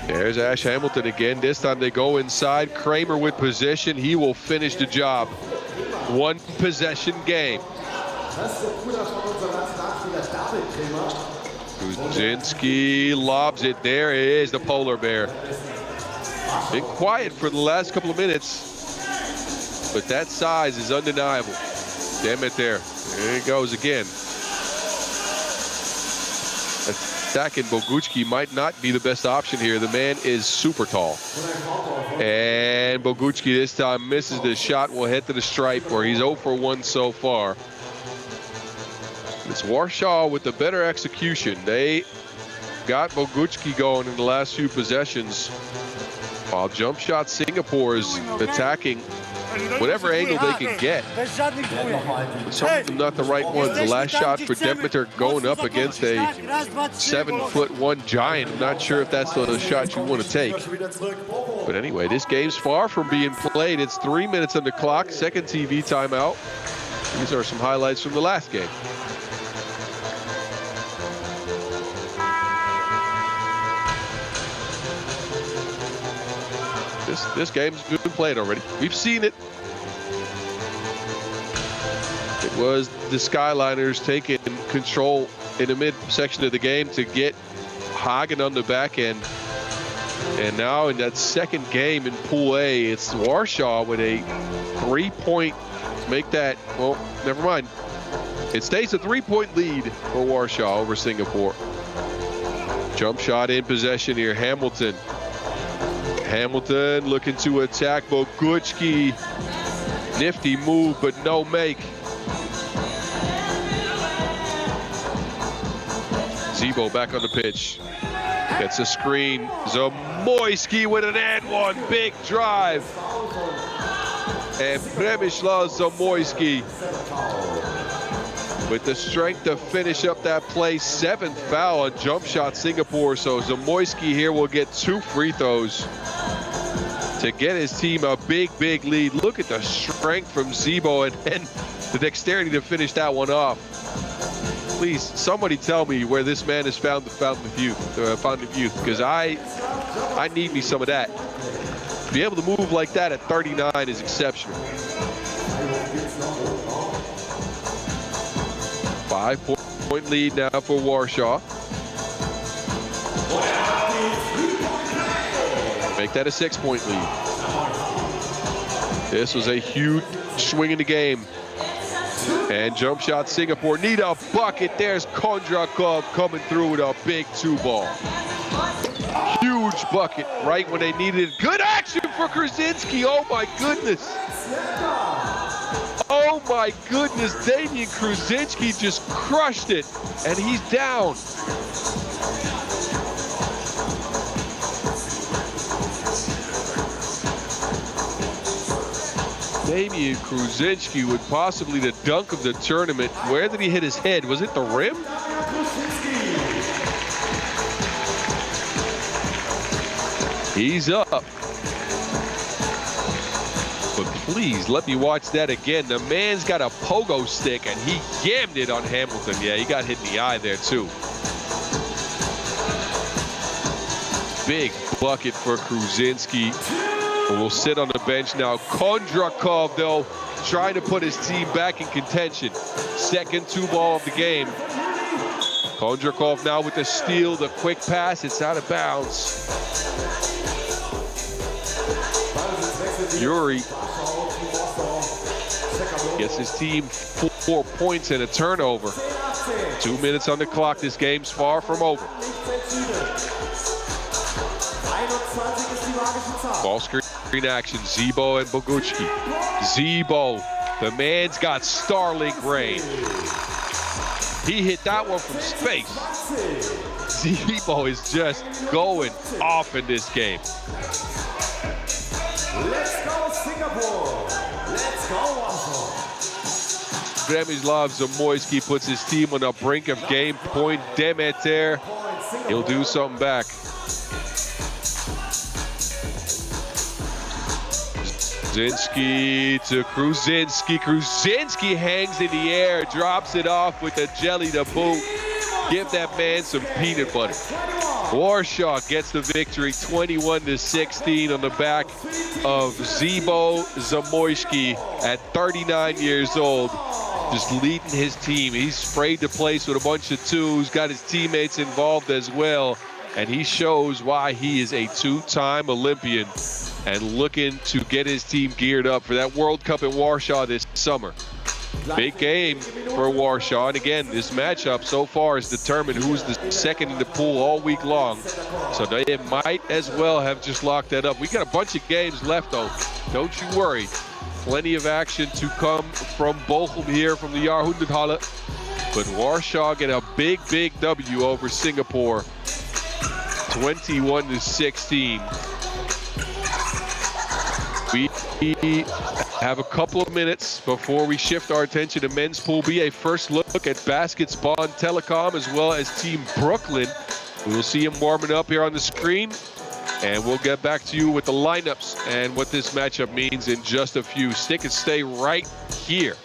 There's Ash Hamilton again. This time they go inside. Kramer with position. He will finish the job. One possession game. Kruzinski lobs it. There it is, the polar bear. Been quiet for the last couple of minutes, but that size is undeniable. Damn it there. There he goes again. Attacking Bogucki might not be the best option here. The man is super tall. And Bogucki this time misses the shot, will head to the stripe where he's 0 for 1 so far. It's Warsaw with the better execution. They got Bogucki going in the last few possessions, while Jumpshot Singapore is attacking whatever angle they can get. Some of them not the right ones. The last shot for Demeter going up against a 7'1" giant. I'm not sure if that's the shot you want to take. But anyway, this game's far from being played. It's 3 minutes on the clock, second TV timeout. These are some highlights from the last game. This game's been played already. We've seen it. It was the Skyliners taking control in the midsection of the game to get Hagen on the back end. And now in that second game in Pool A, it's Warsaw with a 3-point, make that, well, never mind. It stays a 3-point lead for Warsaw over Singapore. Jump shot in possession here, Hamilton. Hamilton looking to attack Bogucki. Nifty move, but no make. Zebo back on the pitch. Gets a screen. Zamoyski with an and one. Big drive. And Przemysław Zamoyski with the strength to finish up that play. 7th foul on Jump Shot Singapore. So Zamoyski here will get 2 free throws to get his team a big, big lead. Look at the strength from Zebo and the dexterity to finish that one off. Please, somebody tell me where this man has found the fountain of youth, because I need me some of that. To be able to move like that at 39 is exceptional. 5-point lead now for Warsaw. Make that a 6-point lead. This was a huge swing in the game. And Jump Shot Singapore need a bucket. There's Kondrakov coming through with a big 2-ball. Huge bucket right when they needed it. Good action for Kruzinski. Oh my goodness. Oh my goodness. Damian Kruzinski just crushed it. And he's down. Damian Kruzinski with possibly the dunk of the tournament. Where did he hit his head? Was it the rim? He's up. But please let me watch that again. The man's got a pogo stick and he yammed it on Hamilton. Yeah, he got hit in the eye there too. Big bucket for Kruzinski. Will sit on the bench now. Kondrakov, though, trying to put his team back in contention. Second 2-ball of the game. Kondrakov now with the steal, the quick pass. It's out of bounds. Yuri gets his team 4 points and a turnover. 2 minutes on the clock. This game's far from over. Ball screen action, Zebo and Bogucki. Zebo, the man's got Starlink range. He hit that one from space. Zebo is just going off in this game. Let's go Singapore. Let's go Warsaw. Przemysław Zamoyski puts his team on the brink of game point. Demeter, he'll do something back. Kruzinski to Kruzinski. Kruzinski hangs in the air, drops it off with a jelly to boot. Give that man some peanut butter. Warsaw gets the victory 21-16 on the back of Zebo Zamoyski at 39 years old, just leading his team. He's sprayed the place with a bunch of twos, got his teammates involved as well, and he shows why he is a two-time Olympian and looking to get his team geared up for that World Cup in Warsaw this summer. Big game for Warsaw, and again, this matchup so far has determined who's the second in the pool all week long, so they might as well have just locked that up. We got a bunch of games left though, don't you worry. Plenty of action to come from Bochum here from the Jahrhunderthalle, but Warsaw get a big W over Singapore, 21-16. We have a couple of minutes before we shift our attention to men's Pool B. A first look at Baskets Bonn Telekom as well as Team Brooklyn. We will see him warming up here on the screen, and we'll get back to you with the lineups and what this matchup means in just a few. Stick and stay right here.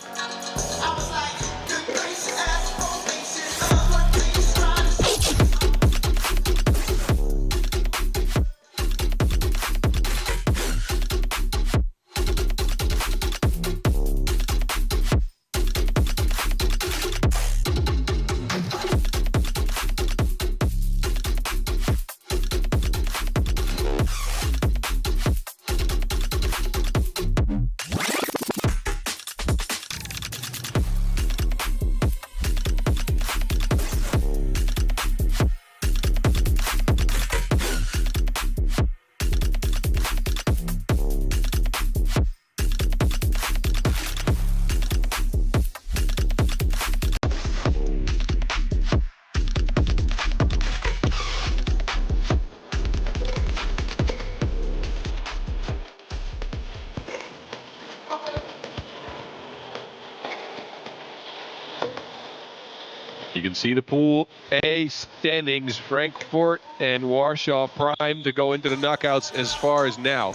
You can see the Pool A standings. Frankfurt and Warsaw primed to go into the knockouts as far as now.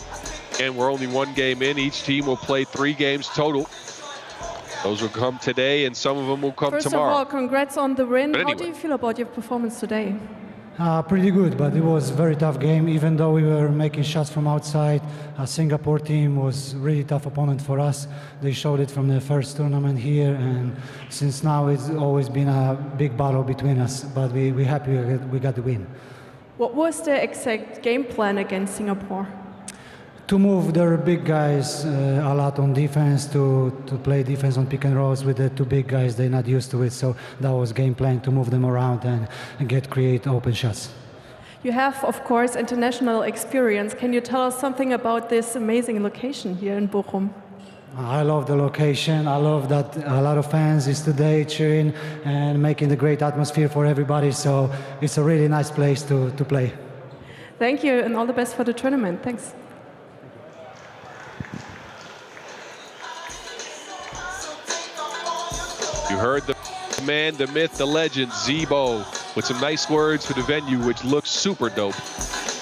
And we're only one game in. Each team will play 3 games total. Those will come today, and some of them will come tomorrow. First of all, congrats on the win. Anyway. How do you feel about your performance today? Pretty good, but it was a very tough game. Even though we were making shots from outside, Singapore team was really tough opponent for us. They showed it from the first tournament here, and since now it's always been a big battle between us, but we're happy we got the win. What was the exact game plan against Singapore? To move their big guys a lot on defense, to play defense on pick and rolls with the 2 big guys. They're not used to it, so that was game plan, to move them around and create open shots. You have, of course, international experience. Can you tell us something about this amazing location here in Bochum? I love the location. I love that a lot of fans is today cheering and making the great atmosphere for everybody, so it's a really nice place to play. Thank you, and all the best for the tournament. Thanks. You heard the man, the myth, the legend, Zebo, with some nice words for the venue, which looks super dope.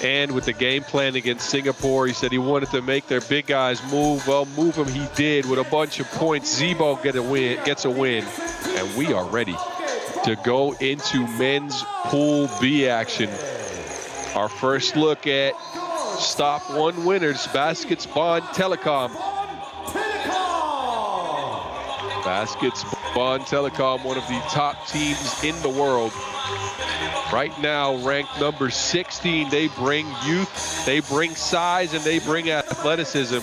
And with the game plan against Singapore, he said he wanted to make their big guys move. Well, move them he did with a bunch of points. Zebo gets a win, and we are ready to go into men's Pool B action. Our first look at Stop 1 winners, Baskets Bonn Telekom. Baskets Bonn Telekom, one of the top teams in the world. Right now, ranked number 16. They bring youth, they bring size, and they bring athleticism.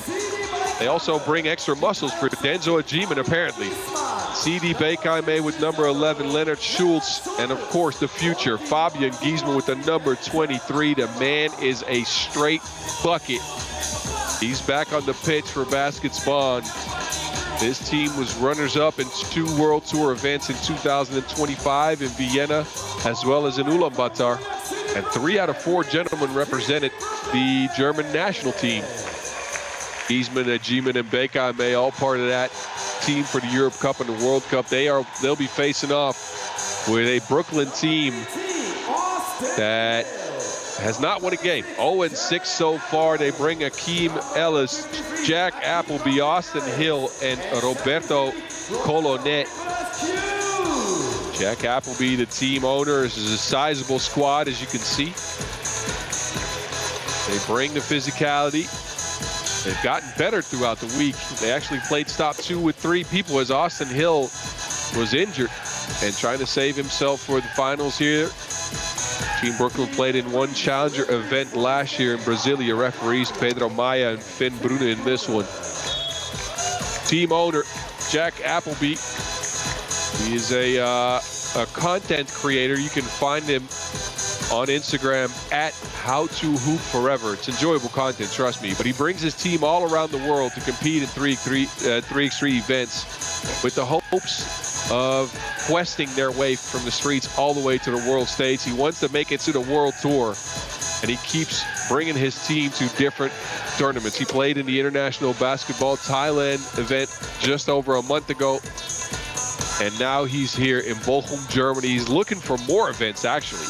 They also bring extra muscles for Denzo Ajiman, apparently. CD Bekame with number 11, Leonard Schultz, and of course the future, Fabian Giesman with the number 23. The man is a straight bucket. He's back on the pitch for Baskets Bonn. His team was runners-up in 2 World Tour events in 2025 in Vienna, as well as in Ulaanbaatar. And 3 out of 4 gentlemen represented the German national team. Giesmann, Ajiman, and Bekame, all part of that team for the Europe Cup and the World Cup. They'll be facing off with a Brooklyn team that has not won a game. 0-6 so far. They bring Akeem Ellis, Jack Appleby, Austin Hill, and Roberto Colonet. Jack Appleby, the team owner. This is a sizable squad, as you can see. They bring the physicality. They've gotten better throughout the week. They actually played stop 2 with 3 people as Austin Hill was injured and trying to save himself for the finals here. Team Brooklyn played in 1 challenger event last year in Brasilia. Referees Pedro Maia and Finn Brune in this one. Team owner Jack Appleby. He is a content creator. You can find him on Instagram at HowToHoopForever. It's enjoyable content, trust me. But he brings his team all around the world to compete in 3x3 events with the hopes of questing their way from the streets all the way to the world stage. He wants to make it to the World Tour, and he keeps bringing his team to different tournaments. He played in the International Basketball Thailand event just over a month ago, and now he's here in Bochum, Germany. He's looking for more events, actually.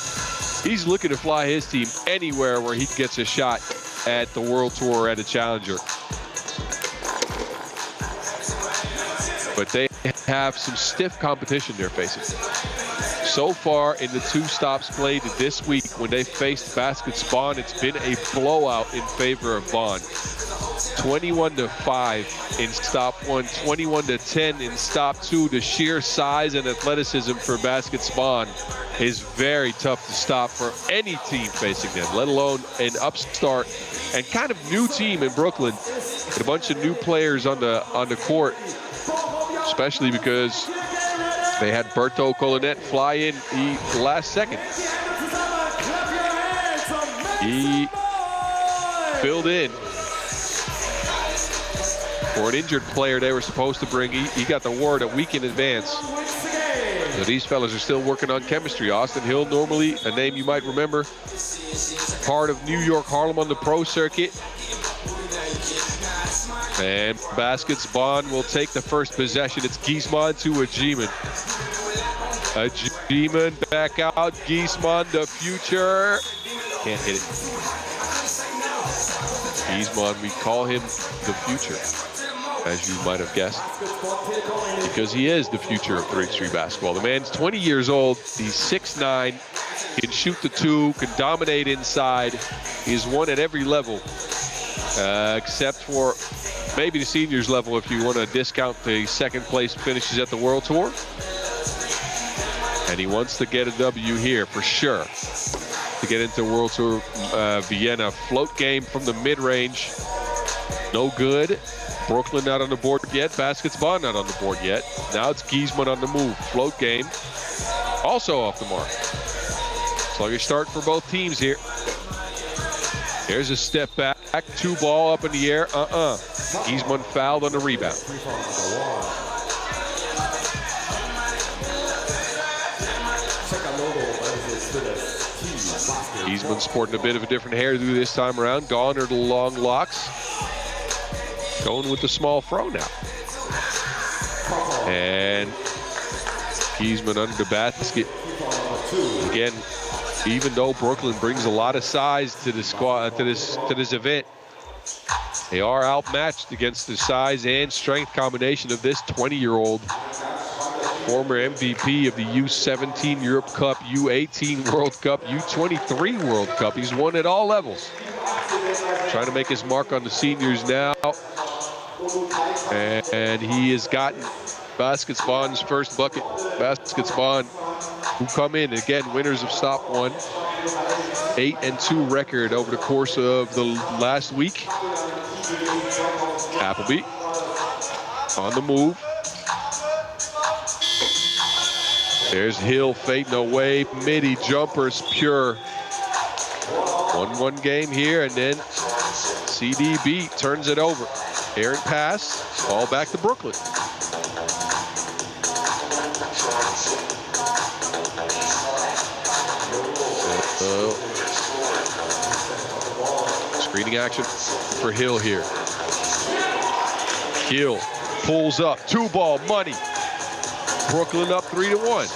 He's looking to fly his team anywhere where he gets a shot at the World Tour or at a challenger. But they have some stiff competition they're facing. So far in the 2 stops played this week, when they faced Baskets Bonn, it's been a blowout in favor of Bonn. 21-5 in stop 1, 21-10 in stop 2. The sheer size and athleticism for Baskets Bonn is very tough to stop for any team facing them, let alone an upstart and kind of new team in Brooklyn with a bunch of new players on the court, especially because they had Berto Colonet fly in the last second. He filled in for an injured player they were supposed to bring. He got the word a week in advance. So these fellas are still working on chemistry. Austin Hill, normally a name you might remember, part of New York Harlem on the pro circuit. And Baskets Bonn will take the first possession. It's Giesmann to Ajiman. Ajiman back out. Giesmann, the future. Can't hit it. Giesmann, we call him the future, as you might have guessed, because he is the future of 3x3 basketball. The man's 20 years old. He's 6'9", can shoot the 2, can dominate inside. He's won at every level, except for maybe the seniors level if you want to discount the 2nd place finishes at the World Tour. And he wants to get a W here for sure to get into World Tour Vienna. Float game from the mid-range, no good. Brooklyn not on the board yet. Baskets Bonn not on the board yet. Now it's Giesmann on the move. Float game, also off the mark. Sluggish start for both teams here. There's a step back, 2 ball up in the air. Giesmann fouled on the rebound. Giesmann sporting a bit of a different hairdo this time around. Gone are the long locks. Going with the small fro now. And Giesmann under the basket. Again, even though Brooklyn brings a lot of size to the squad, to this event, they are outmatched against the size and strength combination of this 20-year-old former MVP of the U17 Europe Cup, U18 World Cup, U23 World Cup. He's won at all levels. Trying to make his mark on the seniors now. And he has gotten Baskets Bonn's first bucket. Baskets Bonn, who come in, again, winners of stop 1. 8-2 record over the course of the last week. Appleby on the move. There's Hill fading away. Midi jumpers pure. 1-1 game here, and then CDB turns it over. Errant pass, ball back to Brooklyn. Screening action for Hill here. Hill pulls up, 2-ball money. Brooklyn up 3-1.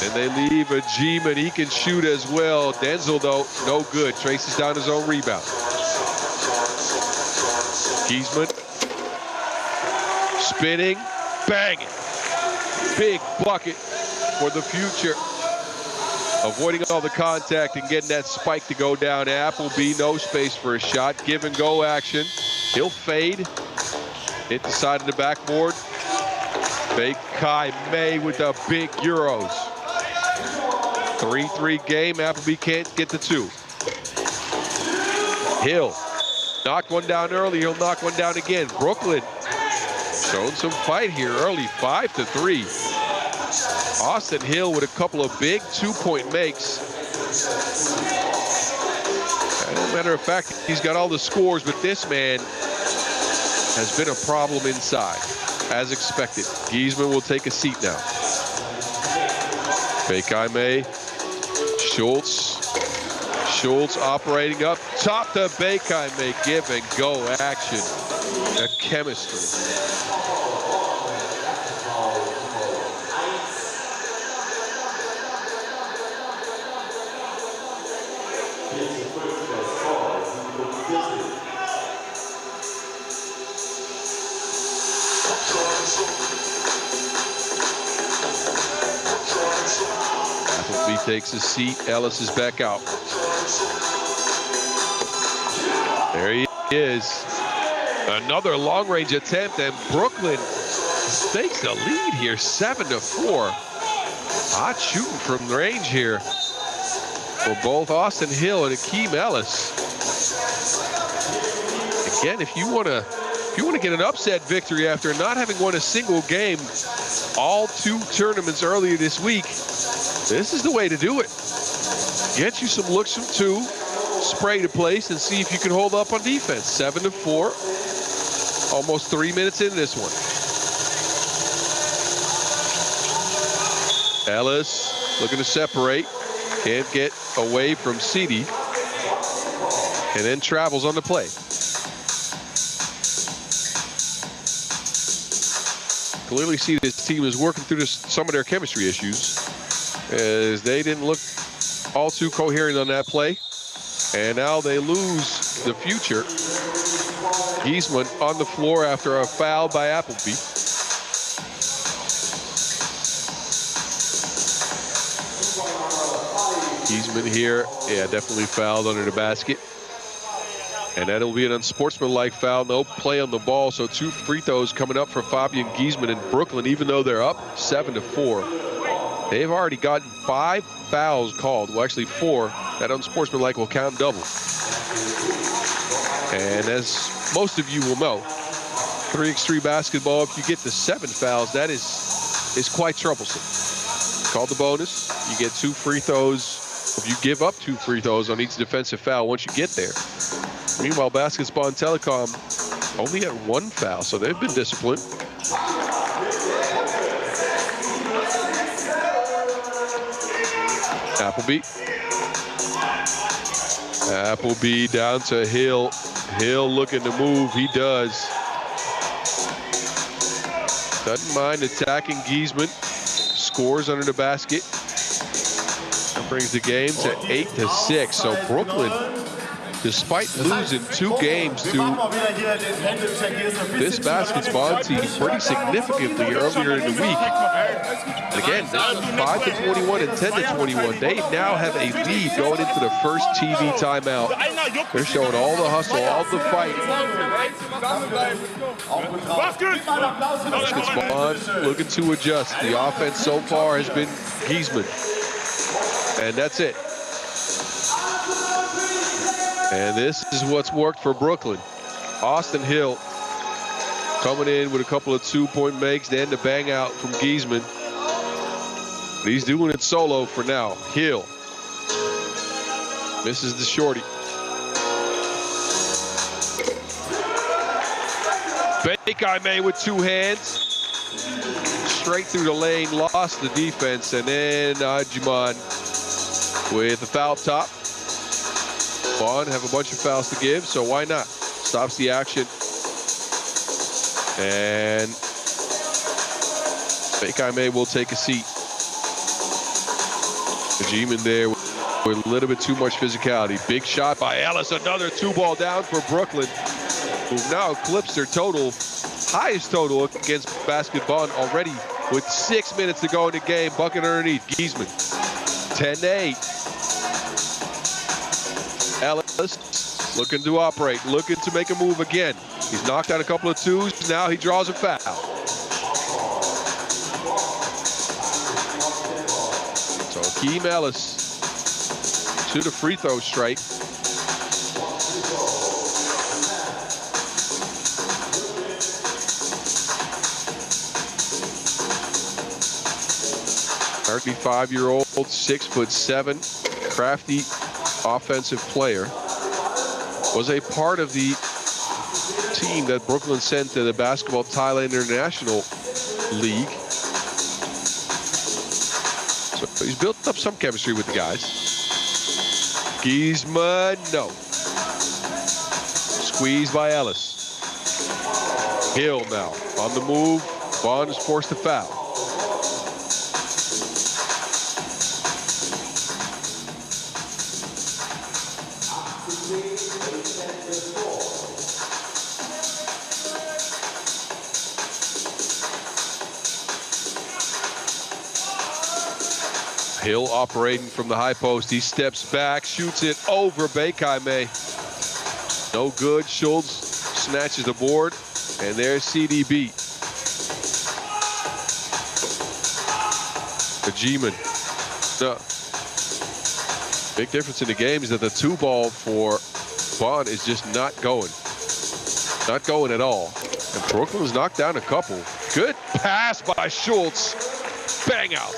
And they leave a G-man, he can shoot as well. Denzel, though, no good. Traces down his own rebound. Giesman spinning, banging. Big bucket for the future. Avoiding all the contact and getting that spike to go down. Appleby, no space for a shot. Give and go action. He'll fade. Hit the side of the backboard. Bekai May with the big Euros. 3-3 game. Appleby can't get the 2. Hill knocked one down early. He'll knock one down again. Brooklyn showing some fight here early. 5-3. Austin Hill with a couple of big 2-point makes. As a matter of fact, he's got all the scores, but this man has been a problem inside, as expected. Giesman will take a seat now. Bekai May. Schultz operating up top to Bekai May. Give and go action. The chemistry. Appleby takes a seat. Ellis is back out. There he is. Another long-range attempt, and Brooklyn takes the lead here, 7-4. Hot shooting from range here for both Austin Hill and Akeem Ellis. Again, if you want to get an upset victory after not having won a single game all 2 tournaments earlier this week, this is the way to do it. Get you some looks from 2, spray to place, and see if you can hold up on defense. 7-4, almost 3 minutes into this one. Ellis looking to separate, can't get away from Ceedy, and then travels on the play. Clearly see this team is working through some of their chemistry issues, as they didn't look all too coherent on that play. And now they lose the future. Giesman on the floor after a foul by Appleby. Giesman here, yeah, definitely fouled under the basket. And that'll be an unsportsmanlike foul. No play on the ball, so 2 free throws coming up for Fabian Giesman in Brooklyn, even though they're up 7-4. They've already gotten 5 fouls called. Well, actually 4. That unsportsmanlike will count double. And as most of you will know, 3x3 basketball, if you get to 7 fouls, that is quite troublesome. Call the bonus. You get 2 free throws. If you give up 2 free throws on each defensive foul once you get there. Meanwhile, Basketball and Telekom only had 1 foul, so they've been disciplined. Appleby down to Hill. Hill looking to move. He does. Doesn't mind attacking Giesman. Scores under the basket. That brings the game to 8-6. So Brooklyn, despite losing 2 games to this basketball team pretty significantly earlier in the week. And again, 5-21 and 10-21. They now have a lead going into the first TV timeout. They're showing all the hustle, all the fight. Basketball looking to adjust. The offense so far has been Giesman. And that's it. And this is what's worked for Brooklyn. Austin Hill coming in with a couple of 2-point makes, then the bang out from Giesman. But he's doing it solo for now. Hill misses the shorty. Hagen with two hands. Straight through the lane, lost the defense, and then Hagen with the foul top. Bonn have a bunch of fouls to give, so why not? Stops the action. And Hagen will take a seat. Hagen there with a little bit too much physicality. Big shot by Ellis, another 2-ball down for Brooklyn, who now eclipsed their total, highest total against Basket Bonn already with 6 minutes to go in the game. Bucket underneath, Giesman, 10-8. Ellis looking to operate, looking to make a move again. He's knocked out a couple of twos, now he draws a foul. So Hagen Ellis to the free throw strike. "35-year-old, 6'7", crafty offensive player. Was a part of the team that Brooklyn sent to the Basketball Thailand International League. So he's built up some chemistry with the guys. Giesman, no. Squeezed by Ellis. Hill now on the move. Bonn is forced to foul. Hill operating from the high post. He steps back, shoots it over Hagen. No good. Schultz snatches the board, and there's CDB. Hagen. The big difference in the game is that the 2-ball for Bonn is just not going. Not going at all. And Brooklyn's knocked down a couple. Good pass by Schultz. Bang out.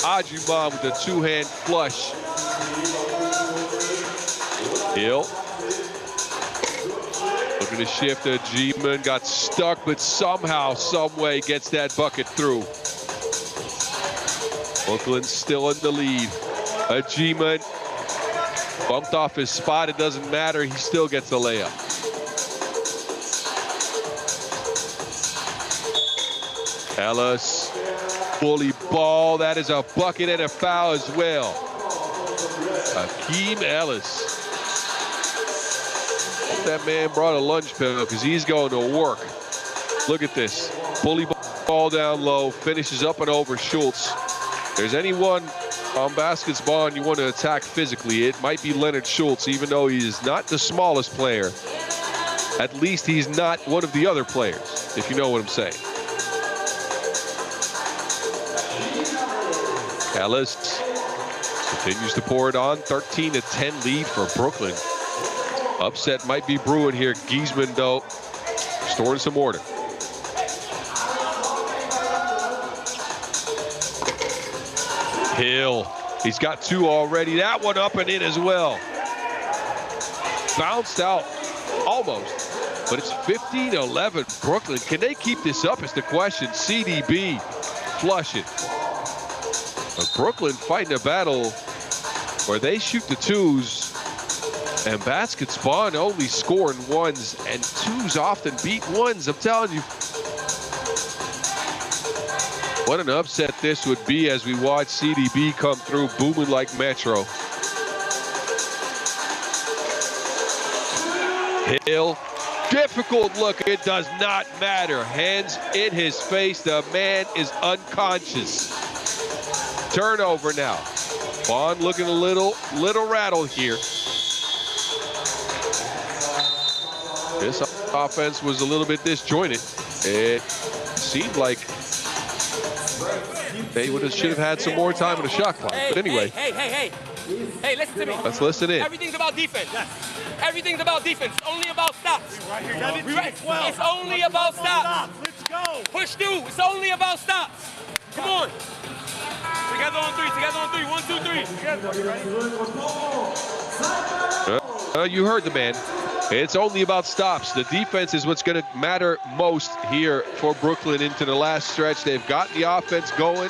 Hagen with a 2-hand flush. Hill. Looking to shift. Hagen got stuck, but somehow, some way gets that bucket through. Brooklyn still in the lead. Hagen bumped off his spot. It doesn't matter. He still gets the layup. Ellis. Bully ball. That is a bucket and a foul as well. Hagen Ellis. Hope that man brought a lunch pail because he's going to work. Look at this. Bully ball down low. Finishes up and over Schultz. If there's anyone on Baskets Bonn you want to attack physically, it might be Leonard Schultz, even though he is not the smallest player. At least he's not one of the other players, if you know what I'm saying. Ellis continues to pour it on. 13-10 lead for Brooklyn. Upset might be brewing here. Giesman, though, restoring some order. Hill. He's got 2 already. That one up and in as well. Bounced out almost. But it's 15-11. Brooklyn, can they keep this up is the question. CDB, flush it. But Brooklyn fighting a battle where they shoot the 2s, and Baskets Bonn only scoring 1s, and 2s often beat 1s. I'm telling you. What an upset this would be as we watch CDB come through booming like Metro. Hill. Difficult look. It does not matter. Hands in his face. The man is unconscious. Turnover now. Bonn looking a little rattled here. This offense was a little bit disjointed. It seemed like they should have had some more time in the shot clock. But anyway. Hey, listen to me. Let's listen in. Everything's about defense. Everything's about defense. It's only about stops. It's only about stops. Let's go. Push through. It's only about stops. Come on. Together on 3. Together on 3. 1, 2, 3. You heard the man. It's only about stops. The defense is what's going to matter most here for Brooklyn into the last stretch. They've gotten the offense going.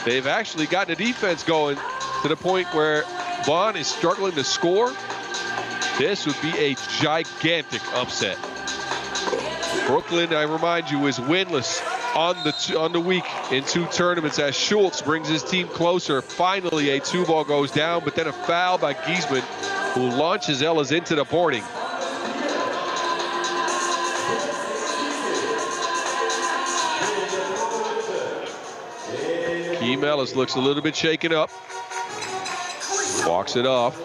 They've actually gotten the defense going to the point where Bonn is struggling to score. This would be a gigantic upset. Brooklyn, I remind you, is winless on the week in 2 tournaments as Schultz brings his team closer. Finally, a 2-ball goes down, but then a foul by Giesman, who launches Ellis into the boarding. Keem Ellis looks a little bit shaken up. Walks it off.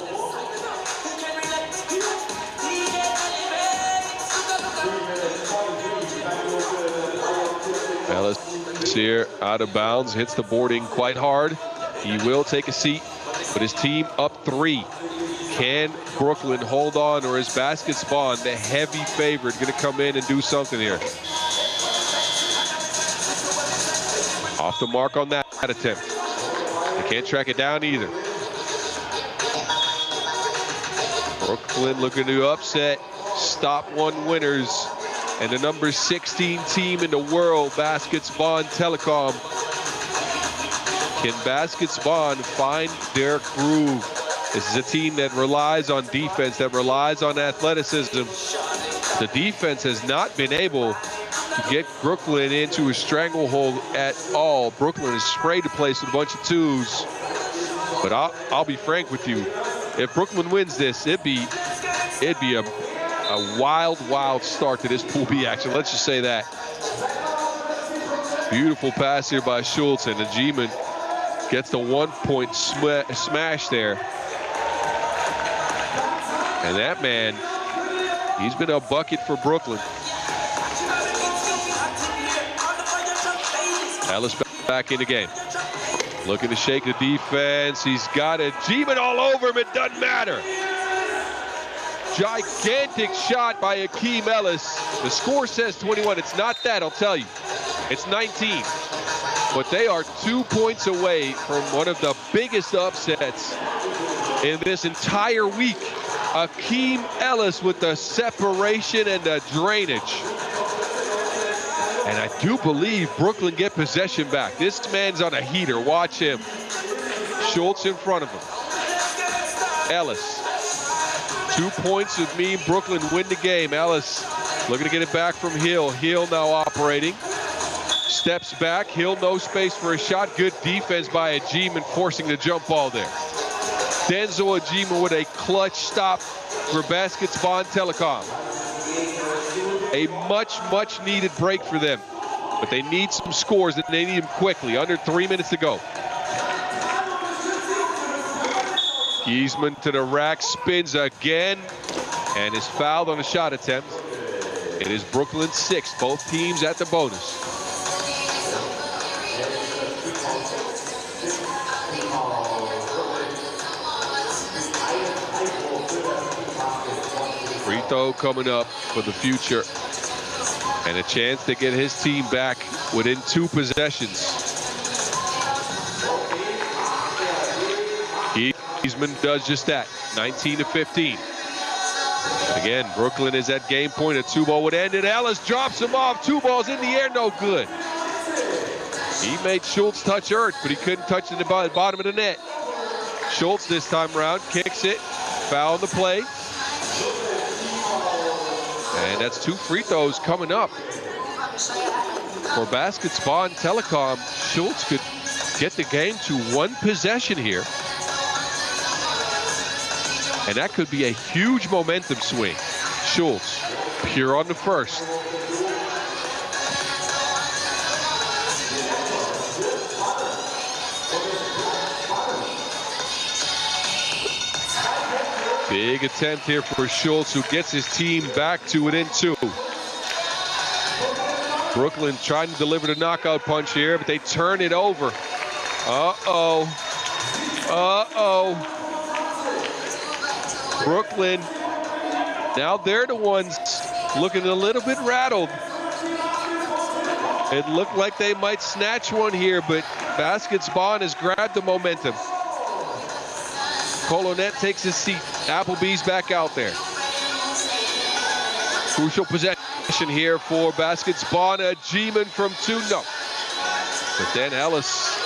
Ellis here out of bounds, hits the boarding quite hard. He will take a seat, but his team up 3. Can Brooklyn hold on, or is Baskets Bonn, the heavy favorite, going to come in and do something here? Off the mark on that attempt. They can't track it down either. Brooklyn looking to upset stop 1 winners and the number 16 team in the world, Baskets Bonn Telekom. Can Baskets Bonn find their groove? This is a team that relies on defense, that relies on athleticism. The defense has not been able to get Brooklyn into a stranglehold at all. Brooklyn is sprayed the place with a bunch of 2s. But I'll be frank with you. If Brooklyn wins this, it'd be a wild start to this Pool B action. Let's just say that. Beautiful pass here by Schultz, and the G-man gets the 1-point smash there. And that man, he's been a bucket for Brooklyn. Ellis back in the game. Looking to shake the defense. He's got a G-man all over him. It doesn't matter. Gigantic shot by Akeem Ellis. The score says 21. It's not that, I'll tell you. It's 19. But they are 2 points away from one of the biggest upsets in this entire week. Akeem Ellis with the separation and the drainage. And I do believe Brooklyn get possession back. This man's on a heater. Watch him. Schultz in front of him. Ellis. 2 points would mean Brooklyn win the game. Ellis looking to get it back from Hill. Hill now operating. Steps back. Hill no space for a shot. Good defense by Ajeeman, forcing the jump ball there. Denzel Ajeeman with a clutch stop for Baskets Bonn Telekom. A much needed break for them. But they need some scores, and they need them quickly. Under 3 minutes to go. Giesman to the rack, spins again, and is fouled on a shot attempt. It is Brooklyn's 6th, both teams at the bonus. Free throw coming up for the future, and a chance to get his team back within 2 possessions. Giesman does just that, 19-15. Again, Brooklyn is at game point. A 2-ball would end it. Ellis drops him off. 2 balls in the air, no good. He made Schultz touch earth, but he couldn't touch the bottom of the net. Schultz this time around kicks it. Foul on the play. And that's 2 free throws coming up. For Baskets Bonn Telekom, Schultz could get the game to 1 possession here. And that could be a huge momentum swing. Schultz, pure on the first. Big attempt here for Schultz, who gets his team back to within 2. Brooklyn trying to deliver the knockout punch here, but they turn it over. Uh-oh. Uh-oh. Brooklyn, now they're the ones looking a little bit rattled. It looked like they might snatch one here, but Baskets Bonn has grabbed the momentum. Colonet takes his seat. Applebee's back out there. Crucial possession here for Baskets Bonn. G-man from 2, no. But then Ellis,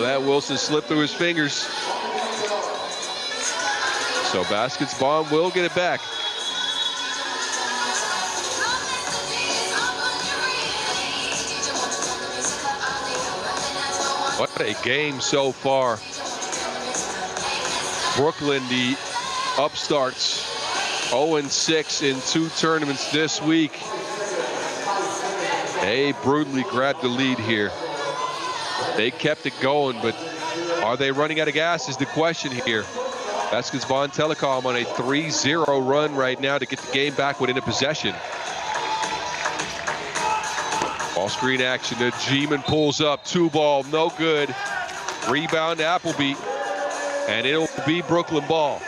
that Wilson slipped through his fingers. So Baskets Bonn will get it back. What a game so far. Brooklyn, the upstarts, 0-6 in 2 tournaments this week. They brutally grabbed the lead here. They kept it going, but are they running out of gas is the question here. Baskets Bonn Telekom on a 3-0 run right now to get the game back within a possession. Ball screen action. The G-man pulls up. 2-ball, no good. Rebound to Appleby, and it'll be Brooklyn ball.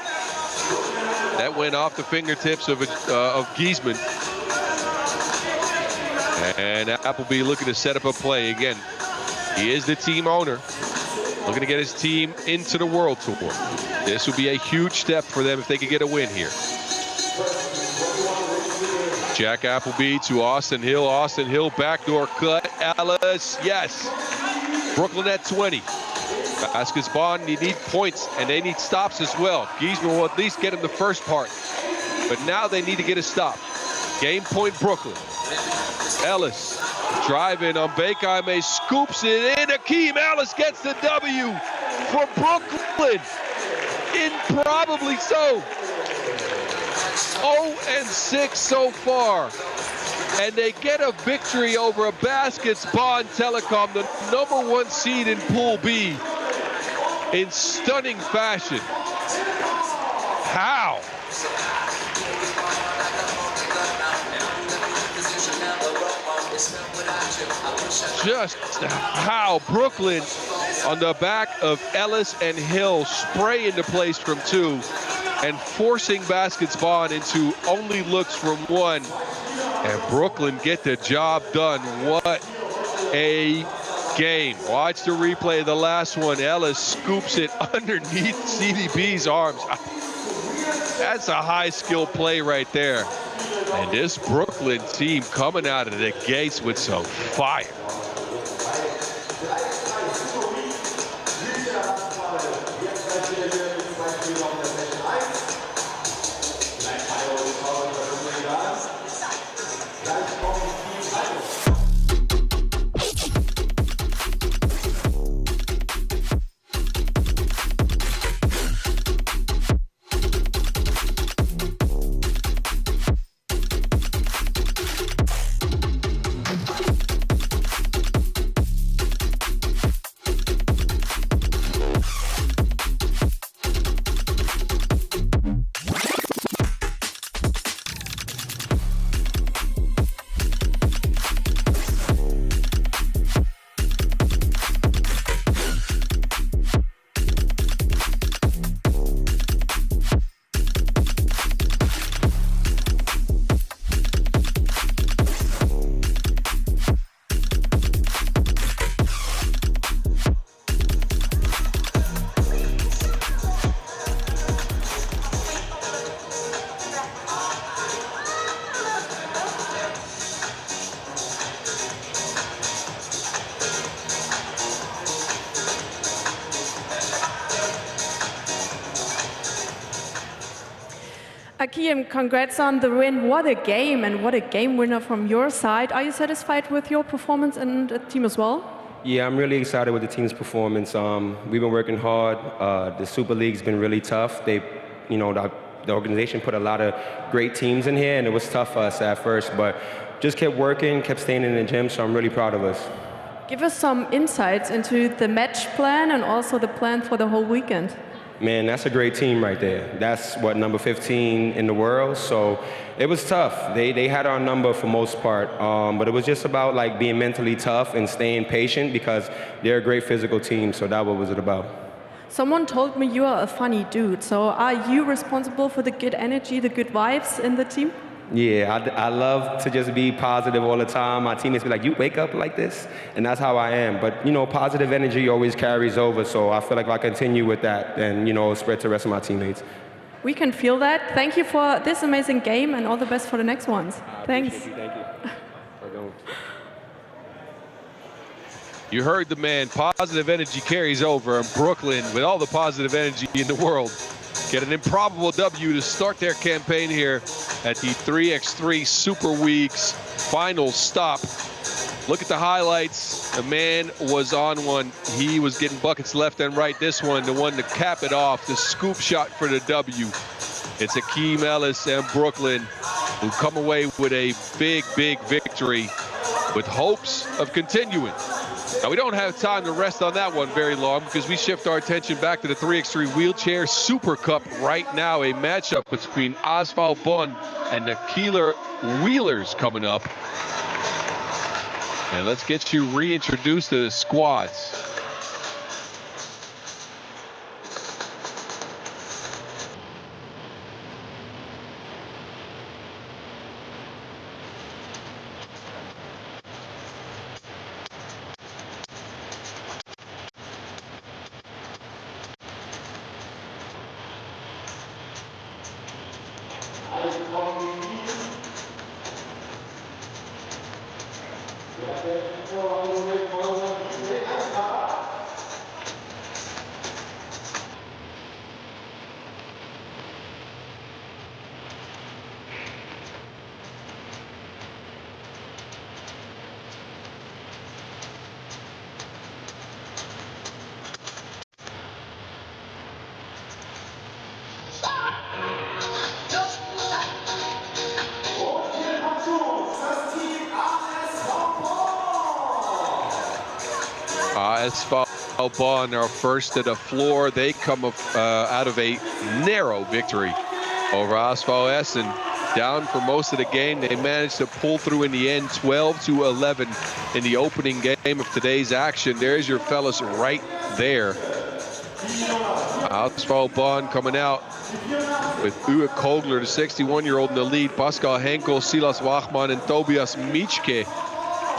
That went off the fingertips of Giesman. And Appleby looking to set up a play again. He is the team owner, looking to get his team into the World Tour. This would be a huge step for them if they could get a win here. Jack Appleby to Austin Hill. Austin Hill backdoor cut. Ellis, yes. Brooklyn at 20. Baskets Bonn, they need points and they need stops as well. Giesman will at least get him the first part, but now they need to get a stop. Game point Brooklyn. Ellis driving on Bekame, scoops it in. Akeem Ellis gets the W for Brooklyn. Improbably so. 0-6 so far. And they get a victory over a Baskets Bonn Telekom, the #1 seed in Pool B, in stunning fashion. How? Just how Brooklyn, on the back of Ellis and Hill, spray into place from 2 and forcing Baskets Bonn into only looks from 1. And Brooklyn get the job done. What a game. Watch the replay of the last one. Ellis scoops it underneath CDB's arms. That's a high skill play right there. And this Brooklyn team coming out of the gates with some fire. Akeem, congrats on the win. What a game, and what a game winner from your side. Are you satisfied with your performance and the team as well? Yeah, I'm really excited with the team's performance. We've been working hard. The Super League's been really tough. The organization put a lot of great teams in here, and it was tough for us at first, but just kept working, kept staying in the gym, so I'm really proud of us. Give us some insights into the match plan and also the plan for the whole weekend. Man, that's a great team right there. That's what, number 15 in the world. So it was tough. They had our number for most part, but it was just about like being mentally tough and staying patient because they're a great physical team. So that's what was it about. Someone told me you are a funny dude. So are you responsible for the good energy, the good vibes in the team? Yeah, I love to just be positive all the time. My teammates be like, you wake up like this? And that's how I am. But, you know, positive energy always carries over. So I feel like if I continue with that, then, you know, it'll spread to the rest of my teammates. We can feel that. Thank you for this amazing game and all the best for the next ones. Thanks. Thank you. You heard the man. Positive energy carries over, and Brooklyn, with all the positive energy in the world, get an improbable W to start their campaign here at the 3x3 Super Week's final stop. Look at the highlights. The man was on one. He was getting buckets left and right. This one, the one to cap it off, the scoop shot for the W. It's Akeem Ellis and Brooklyn who come away with a big, big victory with hopes of continuing. Now, we don't have time to rest on that one very long because we shift our attention back to the 3x3 Wheelchair Super Cup right now. A matchup between SV Bonn and the Kieler Wheelers coming up. And let's get you reintroduced to the squads. SV Bonn are first to the floor. They come out of a narrow victory over SV Essen. Down for most of the game. They managed to pull through in the end, 12-11 in the opening game of today's action. There's your fellas right there. SV Bonn coming out with Uwe Kogler, the 61-year-old in the lead. Pascal Henkel, Silas Wachmann, and Tobias Mietschke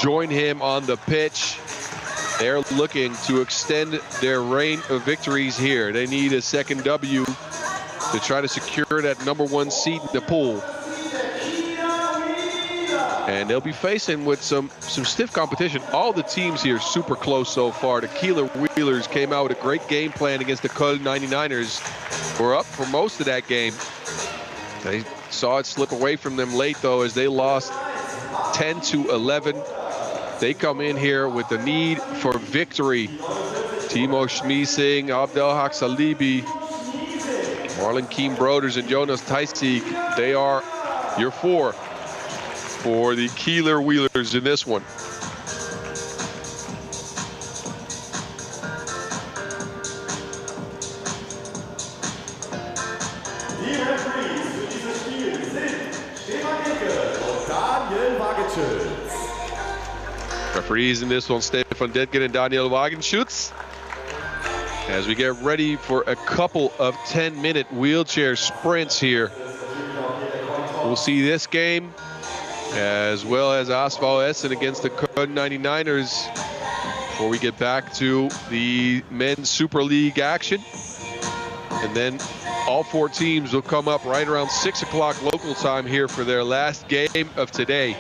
join him on the pitch. They're looking to extend their reign of victories here. They need a second W to try to secure that #1 seed in the pool. And they'll be facing with some stiff competition. All the teams here super close so far. The Kieler Wheelers came out with a great game plan against the Köln 99ers. Were up for most of that game. They saw it slip away from them late, though, as they lost 10-11. They come in here with the need for victory. Timo Schmiesing, Abdelhak Salibi, Marlon Keem-Broders, and Jonas Theisig. They are your four for the Kieler Wheelers in this one. Die Referees für dieses Spiel sind Stefan Dicke und Daniel Wagenschütz. Referees in this one, Stefan Detgen and Daniel Wagenschütz. As we get ready for a couple of 10-minute wheelchair sprints here. We'll see this game as well as SV Essen against the Köln 99ers before we get back to the Men's Super League action. And then all four teams will come up right around 6 o'clock local time here for their last game of today.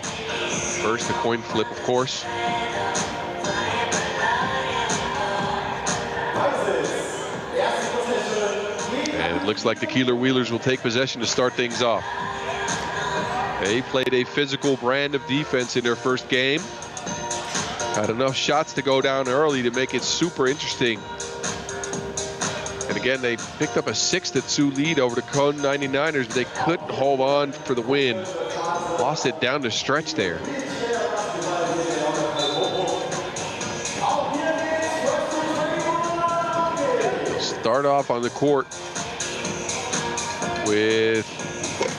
First, the coin flip, of course. And it looks like the Kieler Wheelers will take possession to start things off. They played a physical brand of defense in their first game. Had enough shots to go down early to make it super interesting. And again, they picked up a 6-2 lead over the Köln 99ers, but they couldn't hold on for the win. Lost it down the stretch there. Start off on the court with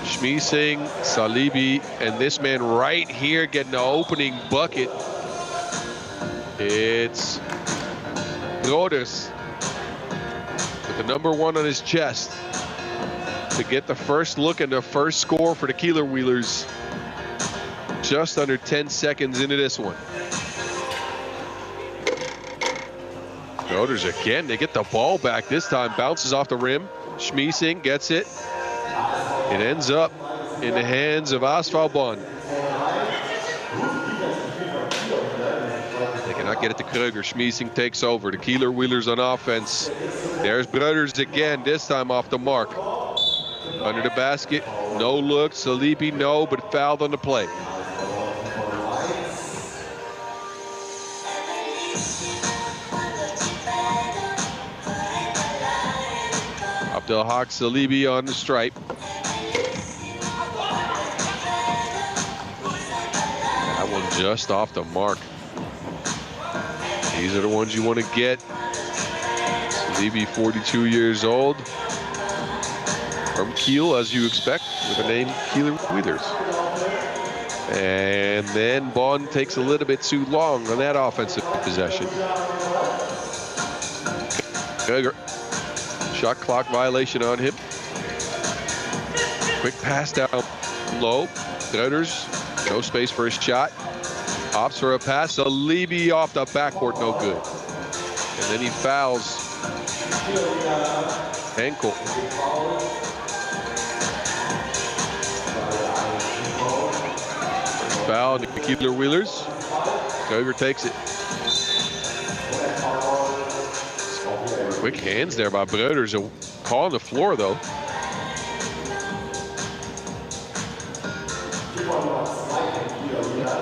Schmiesing, Salibi, and this man right here getting the opening bucket. It's Broders with the #1 on his chest to get the first look and the first score for the Kieler Wheelers. Just under 10 seconds into this one. Broders again, they get the ball back this time, bounces off the rim. Schmiesing gets it, It ends up in the hands of ASV Bonn. They cannot get it to Kröger. Schmiesing takes over. The Kieler Wheelers on offense. There's Brothers again, this time off the mark. Under the basket, no look. Salibi, no, but fouled on the play. Abdel Haq Salibi on the stripe. That one just off the mark. These are the ones you want to get. Salibi, 42 years old. From Kiel, as you expect, with the name Kieler Wheelers. And then Bonn takes a little bit too long on that offensive possession. Kröger. Shot clock violation on him. Quick pass down low. Brothers, no space for his shot. Opts for a pass. Salibi off the backboard, no good. And then he fouls ankle. First foul, the Kieler Wheelers. Kröger takes it. Quick hands there by Brothers. A call on the floor, though.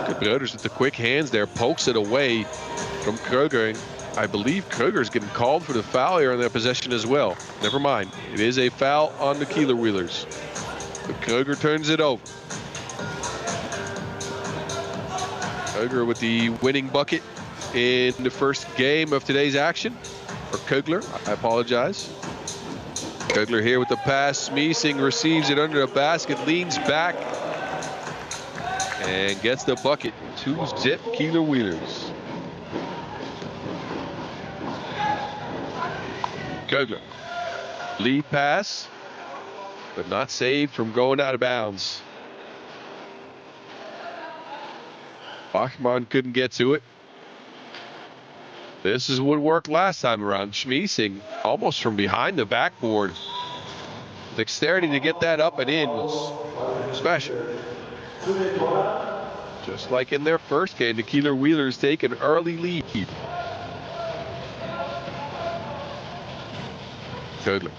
Good Brothers with the quick hands there. Pokes it away from Kröger. And I believe Kröger's getting called for the foul here on their possession as well. Never mind. It is a foul on the Kieler Wheelers. But Kröger turns it over. Kröger with the winning bucket in the first game of today's action. For Kugler, I apologize. Kugler here with the pass. Schmiesing receives it under the basket, leans back, and gets the bucket. 2-zip Kieler Wheelers. Kugler, lead pass, but not saved from going out of bounds. Bachmann couldn't get to it. This is what worked last time around. Schmiesing almost from behind the backboard. Dexterity to get that up and in was special. Just like in their first game, the Kieler Wheelers take an early lead. Kugler.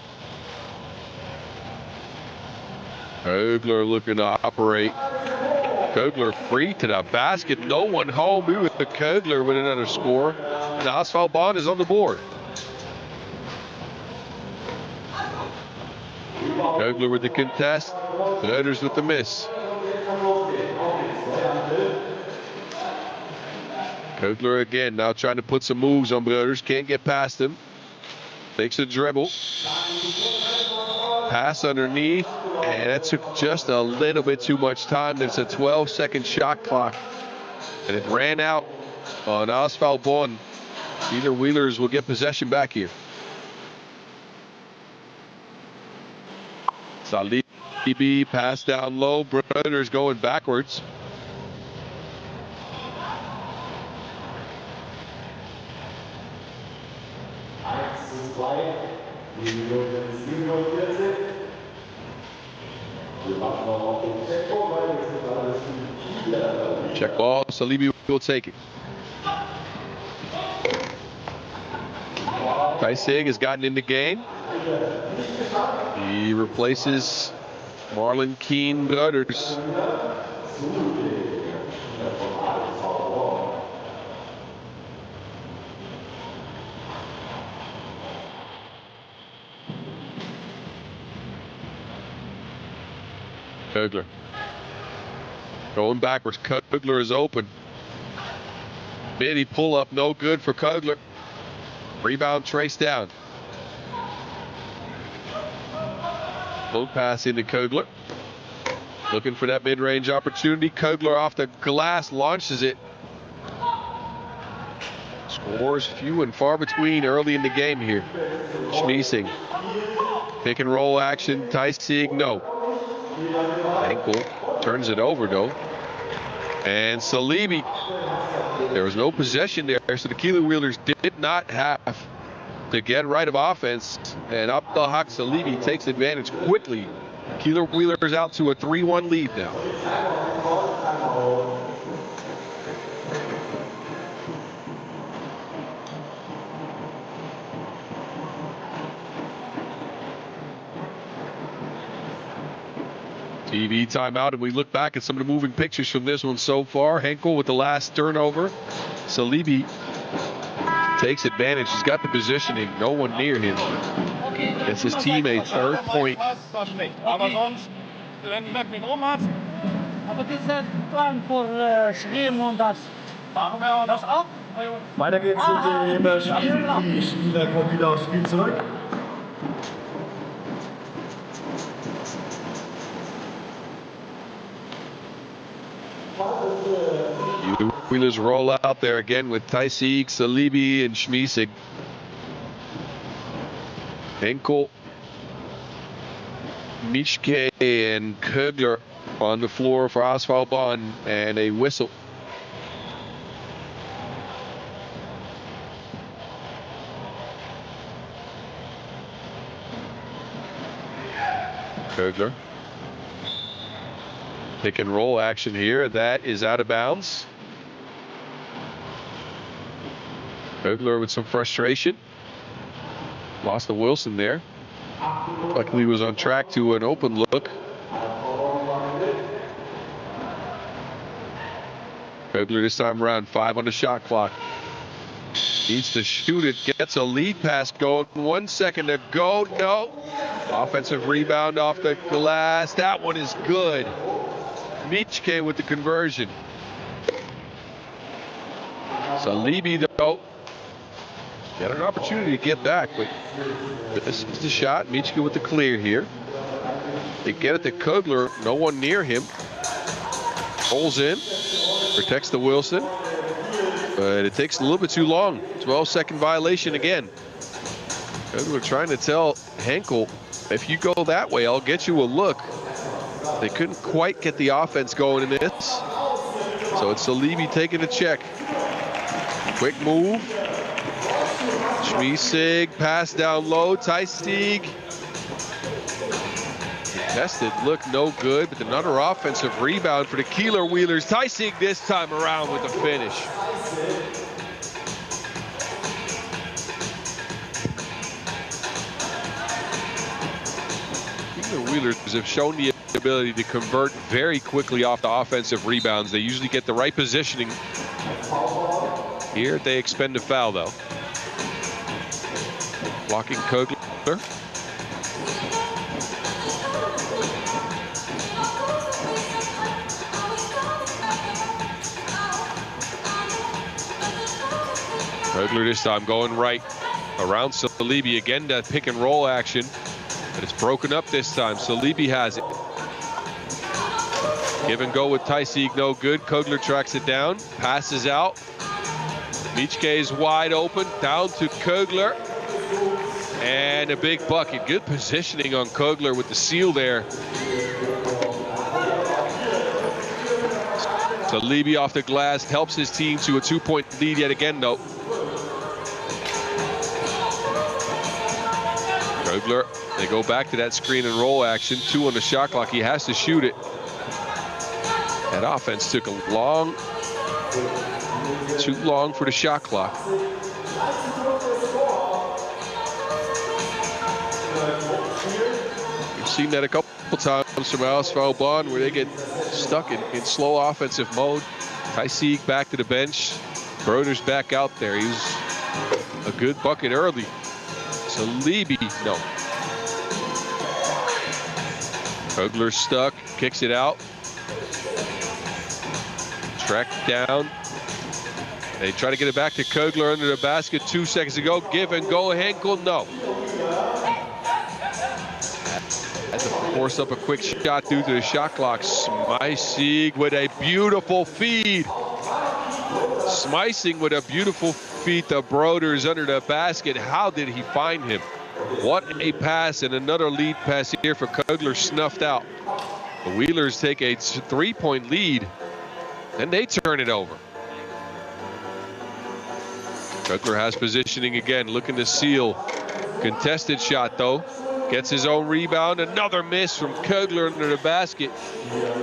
Kugler looking to operate. Kugler free to the basket. No one home. We with the Kugler with another score. And ASV Bonn is on the board. Kugler with the contest. Brothers with the miss. Kugler again now trying to put some moves on Brothers. Can't get past him. Takes a dribble. Pass underneath. And that took just a little bit too much time. There's a 12-second shot clock. And it ran out on ASV Bonn. Kieler Wheelers will get possession back here. Salibi pass down low. Brothers going backwards. Check ball. Salibi will take it. Kaisig has gotten in the game. He replaces Marlon Keane Brothers. Kugler. Going backwards. Kugler is open. Midi pull up, no good for Kugler. Rebound traced down. Low pass into Kugler. Looking for that mid-range opportunity. Kugler off the glass, launches it. Scores few and far between early in the game here. Schmiesing. Pick and roll action. Kaisig, no. Ankle. Turns it over though. And Salibi. There was no possession there, so the Kieler Wheelers did not have to get right of offense. And Abdel Haq Salibi takes advantage quickly Keeler Wheeler's out to a 3-1 lead now. TV timeout, and we look back at some of the moving pictures from this one so far. Henkel with the last turnover. Salibi takes advantage. He's got the positioning. No one near him. It's his team a third point. Weiter geht's mit dem Spiel. Die Spieler kommen wieder aufs Spiel zurück. Wheelers roll out there again with Taisik, Salibi, and Schmiesig. Henkel, Mischke, and Kögler on the floor for Asphalt Bonn, and a whistle. Kögler. Pick and roll action here. That is out of bounds. Kögler with some frustration. Lost to Wilson there. Luckily was on track to an open look. Kögler this time around, 5 on the shot clock. Needs to shoot it, gets a lead pass going. 1 second to go, no. Offensive rebound off the glass. That one is good. Mischke with the conversion. Salibi though, got an opportunity to get back, but this is the shot. Mischke with the clear here. They get it to Kögler, no one near him. Pulls in, protects the Wilson, but it takes a little bit too long. 12-second violation again. Kögler trying to tell Henkel, if you go that way, I'll get you a look. They couldn't quite get the offense going in this. So it's Salibi taking a check. Quick move. Schmiesig, pass down low. Taisik. Contested, look no good, but another offensive rebound for the Keeler Wheelers. Taisik this time around with the finish. Keeler Wheelers have shown the ability to convert very quickly off the offensive rebounds. They usually get the right positioning. Here they expend a foul though. Blocking Kögler. Kögler this time going right around Salibi. Again, that pick and roll action, but it's broken up this time. Salibi has it. Give and go with Taisik, no good. Kögler tracks it down, passes out. Mischke is wide open, down to Kögler. And a big bucket. Good positioning on Kögler with the seal there. Salibi off the glass, helps his team to a 2-point lead yet again though. Kögler, they go back to that screen and roll action. 2 on the shot clock, he has to shoot it. That offense took too long for the shot clock. We've seen that a couple times from Asphalt Bonn where they get stuck in slow offensive mode. Taisik back to the bench. Broder's back out there. He was a good bucket early. Salibi, no. Kögler stuck, kicks it out. Tracked down. They try to get it back to Kögler under the basket 2 seconds ago. Give and go, Henkel, no. Had to force up a quick shot due to the shot clock. Schmiesig with a beautiful feed. Schmiesig with a beautiful feed. The Broder's under the basket. How did he find him? What a pass, and another lead pass here for Kögler snuffed out. The Wheelers take a 3-point lead, and they turn it over. Kögler has positioning again, looking to seal. Contested shot though. Gets his own rebound. Another miss from Kogler under the basket.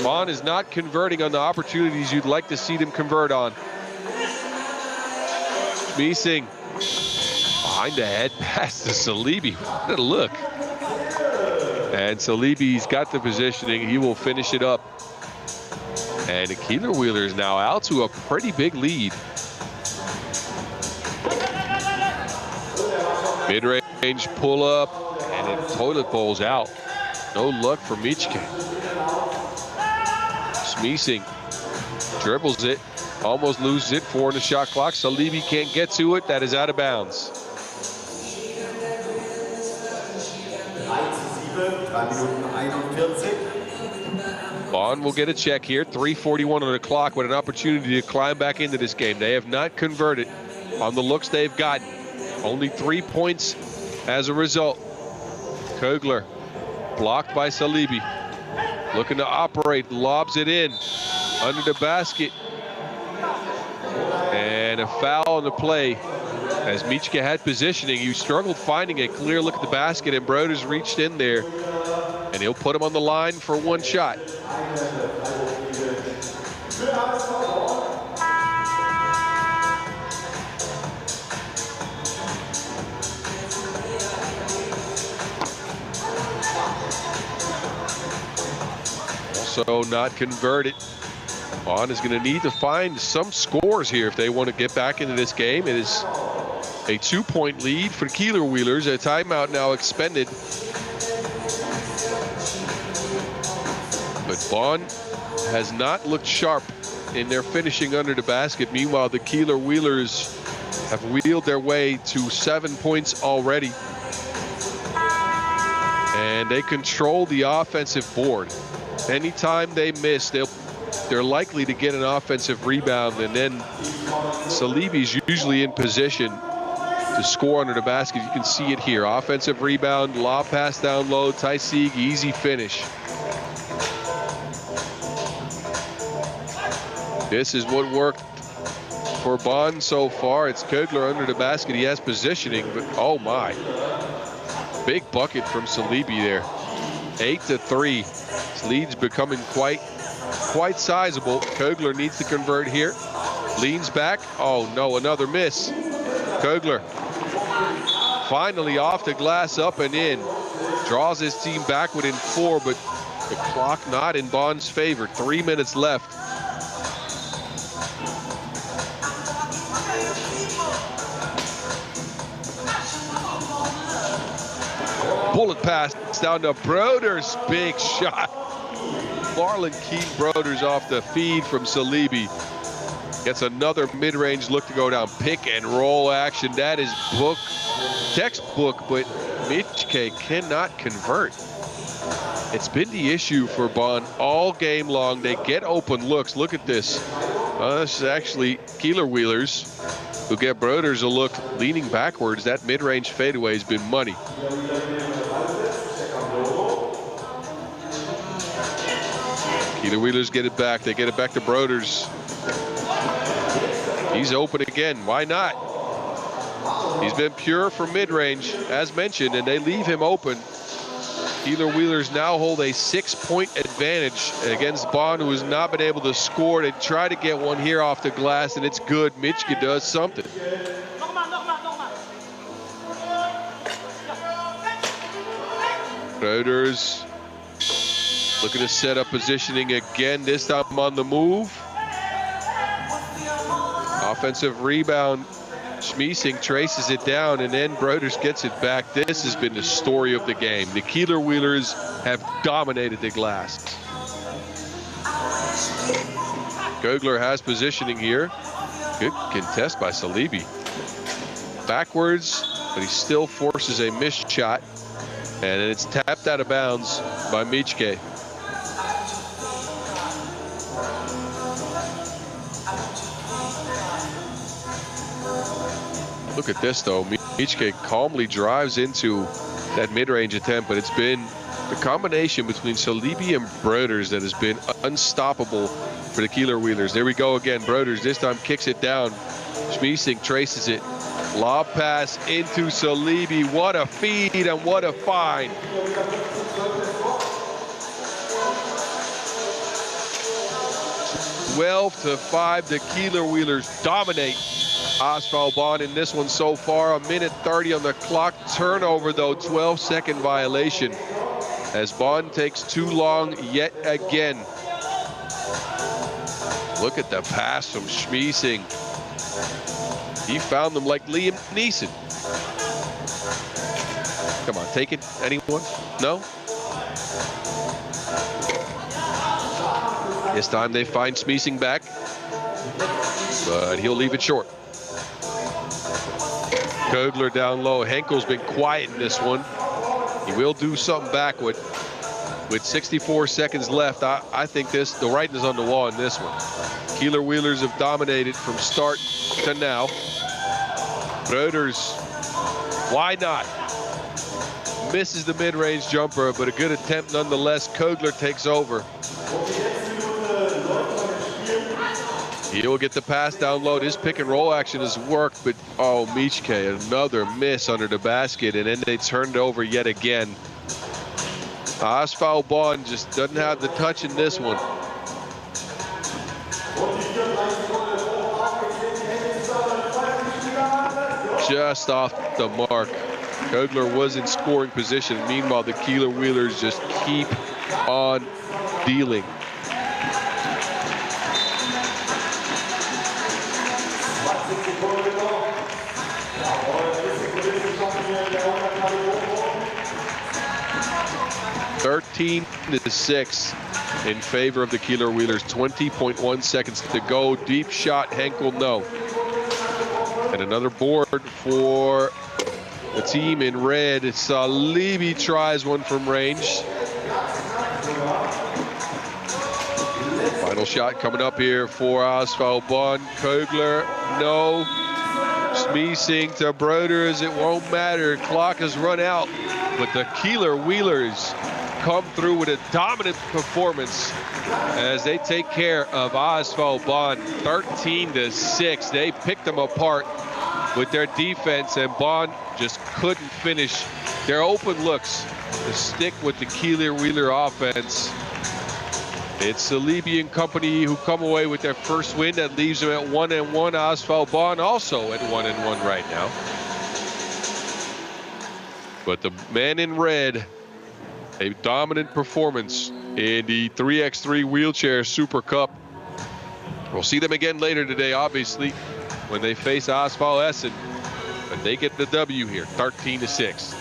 Bonn is not converting on the opportunities you'd like to see them convert on. Schmiesing behind the head pass to Salibi. What a look. And Salibi's got the positioning. He will finish it up. And the Keeler Wheelers now out to a pretty big lead. Mid-range pull up, and it toilet bowls out. No luck for Michke. Schmiesing dribbles it, almost loses it, 4 in the shot clock. Salibi can't get to it. That is out of bounds. 3:41. Bonn will get a check here. 3:41 on the clock with an opportunity to climb back into this game. They have not converted on the looks they've gotten. Only 3 points as a result. Kogler blocked by Salibi. Looking to operate, lobs it in under the basket. And a foul on the play. As Michke had positioning, he struggled finding a clear look at the basket, and Broders reached in there, and he'll put him on the line for one shot. Also not converted. Bonn is going to need to find some scores here if they want to get back into this game. It is a 2-point lead for Keeler Wheelers. A timeout now expended. But Bonn has not looked sharp in their finishing under the basket. Meanwhile, the Keeler Wheelers have wheeled their way to 7 points already. And they control the offensive board. Anytime they miss, they're likely to get an offensive rebound, and then Salibi's usually in position to score under the basket. You can see it here. Offensive rebound, lob pass down low, Taisig, easy finish. This is what worked for Bonn so far. It's Kogler under the basket. He has positioning, but oh my. Big bucket from Salibi there. 8-3. This lead's becoming quite sizable. Kogler needs to convert here. Leans back. Oh no, another miss. Kogler finally off the glass, up and in. Draws his team back within 4, but the clock not in Bonn's favor. 3 minutes left. Bullet pass down to Broders. Big shot. Marlon Keane Broders off the feed from Salibi. Gets another mid-range look to go down. Pick and roll action. That is textbook, but Michke cannot convert. It's been the issue for Bonn all game long. They get open looks. Look at this. This is actually Keeler Wheelers who get Broders a look leaning backwards. That mid-range fadeaway has been money. Keeler Wheelers get it back. They get it back to Broders. He's open again. Why not? He's been pure from mid-range, as mentioned, and they leave him open. Keeler Wheelers now hold a 6-point advantage against Bonn, who has not been able to score. They try to get one here off the glass, and it's good. Michke does something. Broders looking to set up positioning again, this time on the move. Offensive rebound. Schmiesing traces it down, and then Broders gets it back. This has been the story of the game. The Keeler Wheelers have dominated the glass. Kogler has positioning here. Good contest by Salibi. Backwards, but he still forces a missed shot, and it's tapped out of bounds by Michke. Look at this, though. Michke calmly drives into that mid-range attempt, but it's been the combination between Salibi and Broders that has been unstoppable for the Keeler Wheelers. There we go again. Broders this time kicks it down. Schmiesing traces it. Lob pass into Salibi. What a feed and what a find. Twelve to 5, the Kieler Wheelers dominate Asphalt Bonn in this one so far. 1:30 on the clock. Turnover though, 12-second violation. As Bonn takes too long yet again. Look at the pass from Schmiesing. He found them like Liam Neeson. Come on, take it. Anyone? No? This time they find Schmiesing back, but he'll leave it short. Kogler down low. Henkel's been quiet in this one. He will do something back with 64 seconds left. I think the writing is on the wall in this one. Kieler Wheelers have dominated from start to now. Broders, why not? Misses the mid-range jumper, but a good attempt nonetheless. Kogler takes over. He'll get the pass down low. His pick and roll action has worked, but oh, Michke, another miss under the basket, and then they turned over yet again. Asphalt Bonn just doesn't have the touch in this one. Just off the mark. Kogler was in scoring position. Meanwhile, the Kieler Wheelers just keep on dealing. (13-6) in favor of the Kieler Wheelers. 20.1 seconds to go. Deep shot, Henkel, no. And another board for the team in red. Salibi tries one from range. Final shot coming up here for Asphalt Bonn. Kogler, no. Schmiesing to Broders, it won't matter. Clock has run out. But the Kieler Wheelers come through with a dominant performance as they take care of Asphalt Bonn. 13-6. They picked them apart with their defense, and Bonn just couldn't finish their open looks to stick with the Kieler Wheeler offense. It's Salibi and company who come away with their first win. That leaves them at 1-1. Asphalt Bonn also at 1-1 right now. But the man in red, a dominant performance in the 3x3 Wheelchair Super Cup. We'll see them again later today, obviously, when they face Asphalt Essen. But they get the W here, 13-6.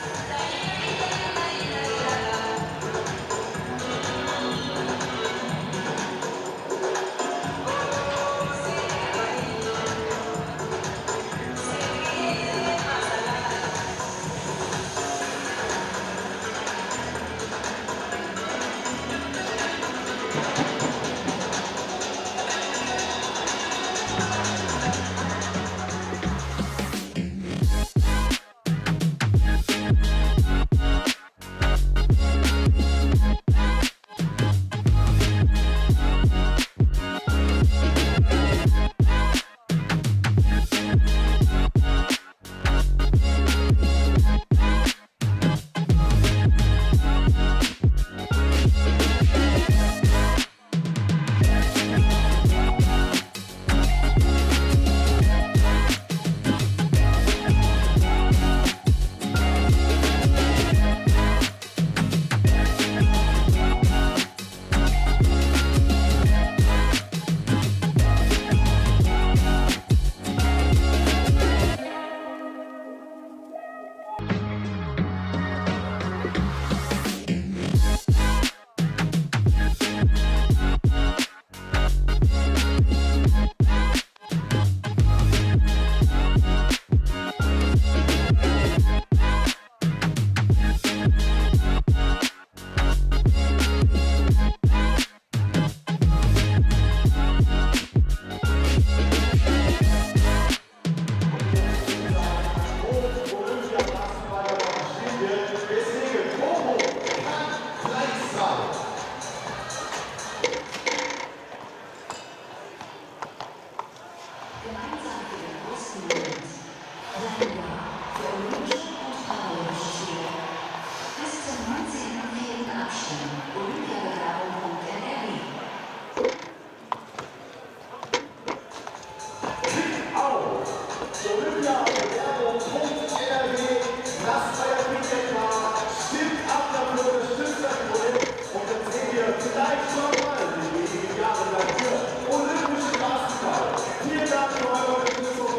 Vielleicht nochmal in den wenigen Jahren dafür. Olympische Basketball. Vielen Dank für eure Unterstützung.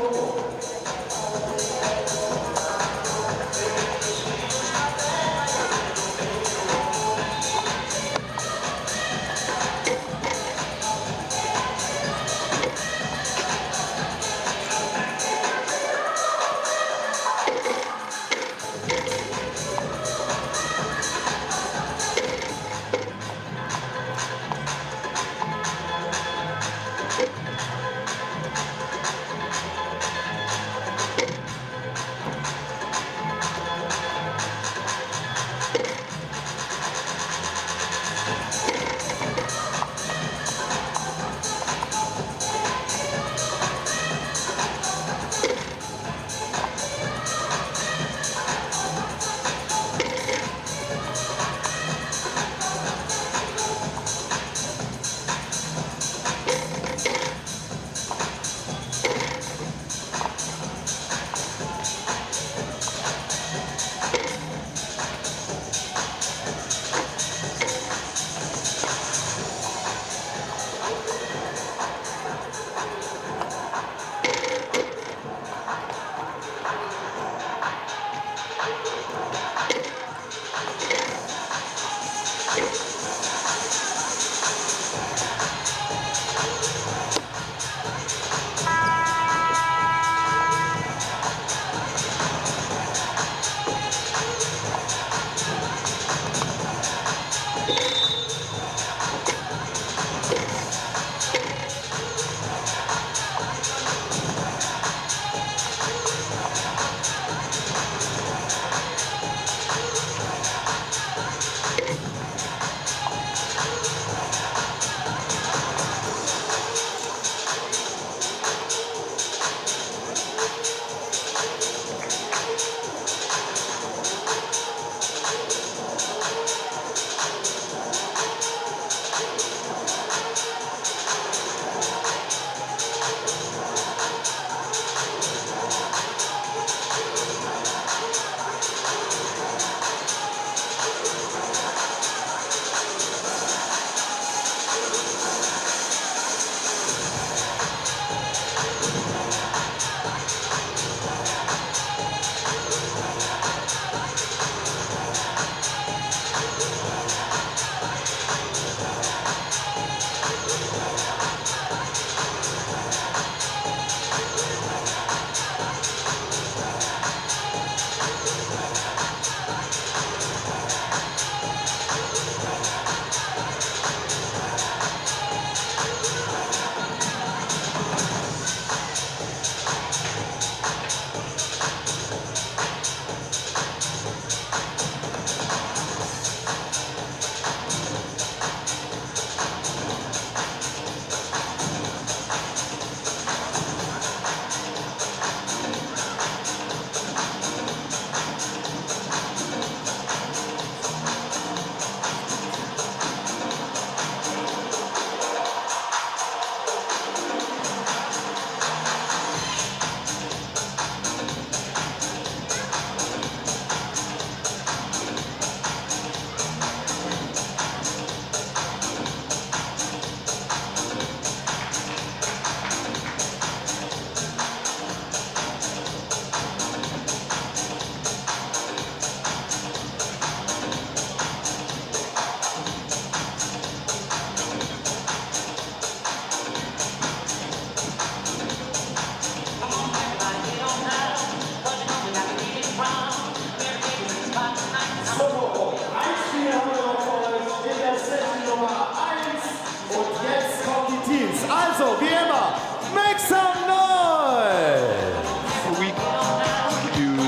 Also, wie immer, make some noise!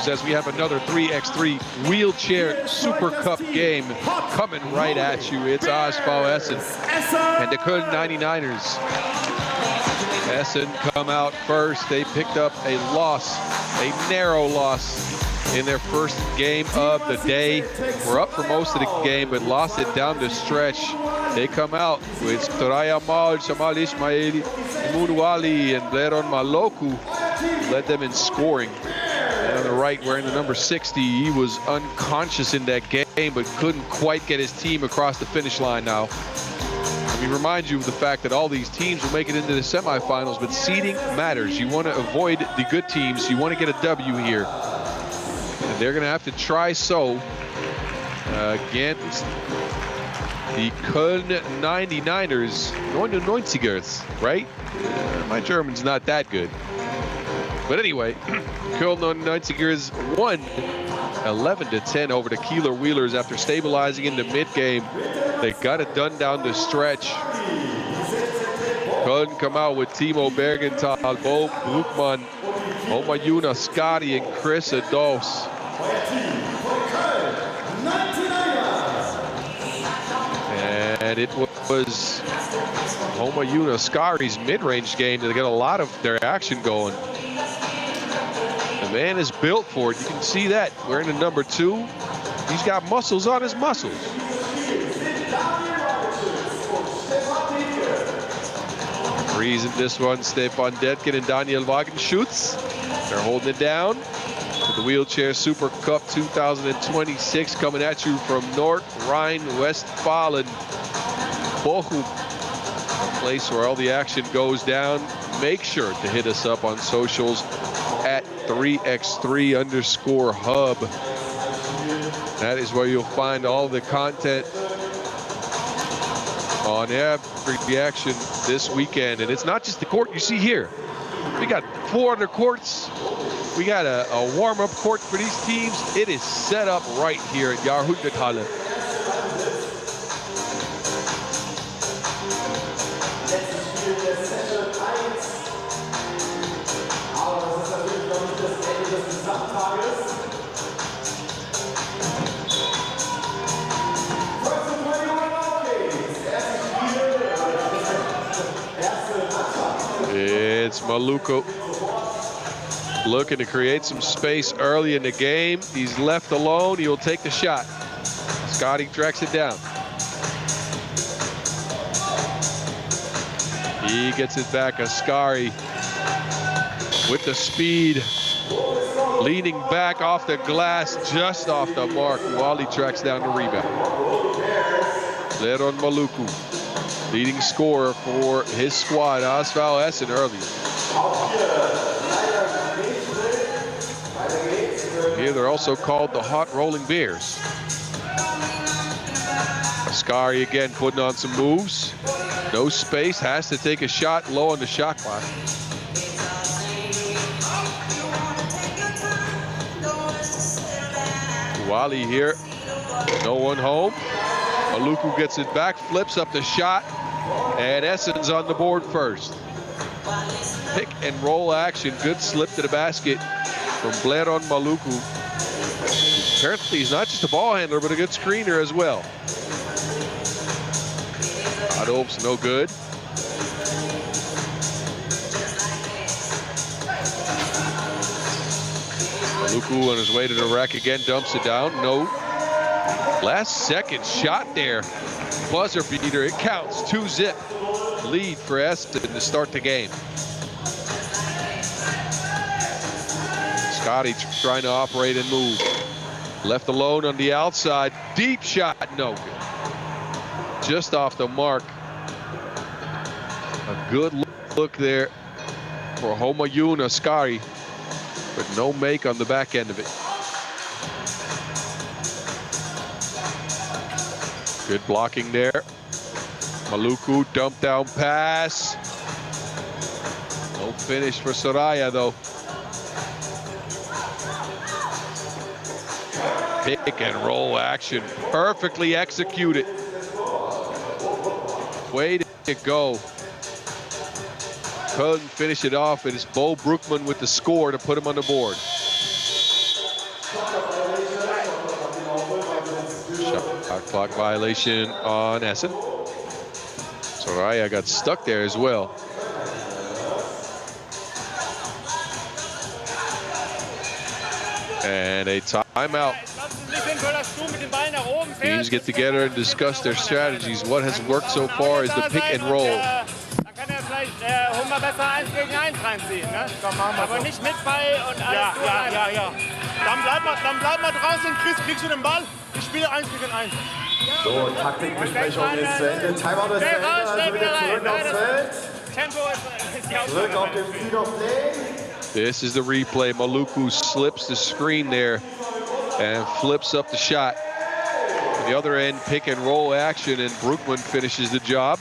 As we have another 3x3 wheelchair Super Cup game coming right at you. It's ASV Essen and the Köln 99ers. Essen come out first. They picked up a loss, a narrow loss in their first game of the day. Were up for most of the game, but lost it down the stretch. They come out with Soraya Mal, Jamal Ismaili, Mudu Ali, and Bleron Maloku. Led them in scoring. And on the right, wearing the number 60, he was unconscious in that game, but couldn't quite get his team across the finish line now. me remind you of the fact that all these teams will make it into the semifinals, but seeding matters. You want to avoid the good teams. You want to get a W here. And they're going to have to try so against the Köln 99ers. 99ers, right? My German's not that good. But anyway, Köln 99ers won 11-10 over the Kieler Wheelers after stabilizing in the mid-game. They got it done down the stretch. Köln come out with Timo Bergenthal, Bo Bruckmann, Omayuna Scotty, and Chris Ados. And it was Omayuna Scotty's mid-range game to get a lot of their action going. The man is built for it. You can see that. Wearing the number 2. He's got muscles on his muscles. Threes in this one. Stefan Detken and Daniel Wagenschutz. They're holding it down. The Wheelchair Super Cup 2026 coming at you from North Rhine-Westfalen. Bochum, a place where all the action goes down. Make sure to hit us up on socials at 3x3_hub. That is where you'll find all the content on every action this weekend. And it's not just the court you see here. We got 4 other courts. We got a warm-up court for these teams. It is set up right here at Jahrhunderthalle. It's Maluku looking to create some space early in the game. He's left alone. He'll take the shot. Scotty tracks it down. He gets it back. Ascari with the speed. Leaning back off the glass, just off the mark. Wally tracks down the rebound. Leron Maluku, leading scorer for his squad. Asfal Essen earlier. Here they're also called the Hot Rolling Bears. Ascari again putting on some moves. No space, has to take a shot low on the shot clock. Wally here, no one home. Maluku gets it back, flips up the shot, and Essen's on the board first. Pick and roll action, good slip to the basket from Bleron Maluku. Apparently he's not just a ball handler, but a good screener as well. Adolf's no good. Maluku on his way to the rack again, dumps it down, no. Last second shot there, buzzer beater, it counts, 2-zip. Lead for Essen to start the game. Scotty trying to operate and move. Left alone on the outside, deep shot, no good. Just off the mark. A good look there for Homayun Ascari, but no make on the back end of it. Good blocking there. Maluku, dump down pass. No finish for Soraya though. Pick and roll action, perfectly executed. Way to go. Couldn't finish it off. It is Bo Bruckmann with the score to put him on the board. Shot clock violation on Essen. Soraya got stuck there as well. And a timeout. Teams get together and discuss their strategies. What has worked so far is the pick and roll. Aber nicht mit Ball und alles. Ja. Dann bleib mal draußen, kriegst du den Ball. Ich spiele 1 gegen 1. So, Taktikbesprechung ist zu Ende. Timeout ist zu Ende. Also wieder zurück aufs Feld. Zurück auf dem Field of Play. This is the replay. Maluku slips the screen there and flips up the shot. On the other end, pick and roll action, and Broekman finishes the job.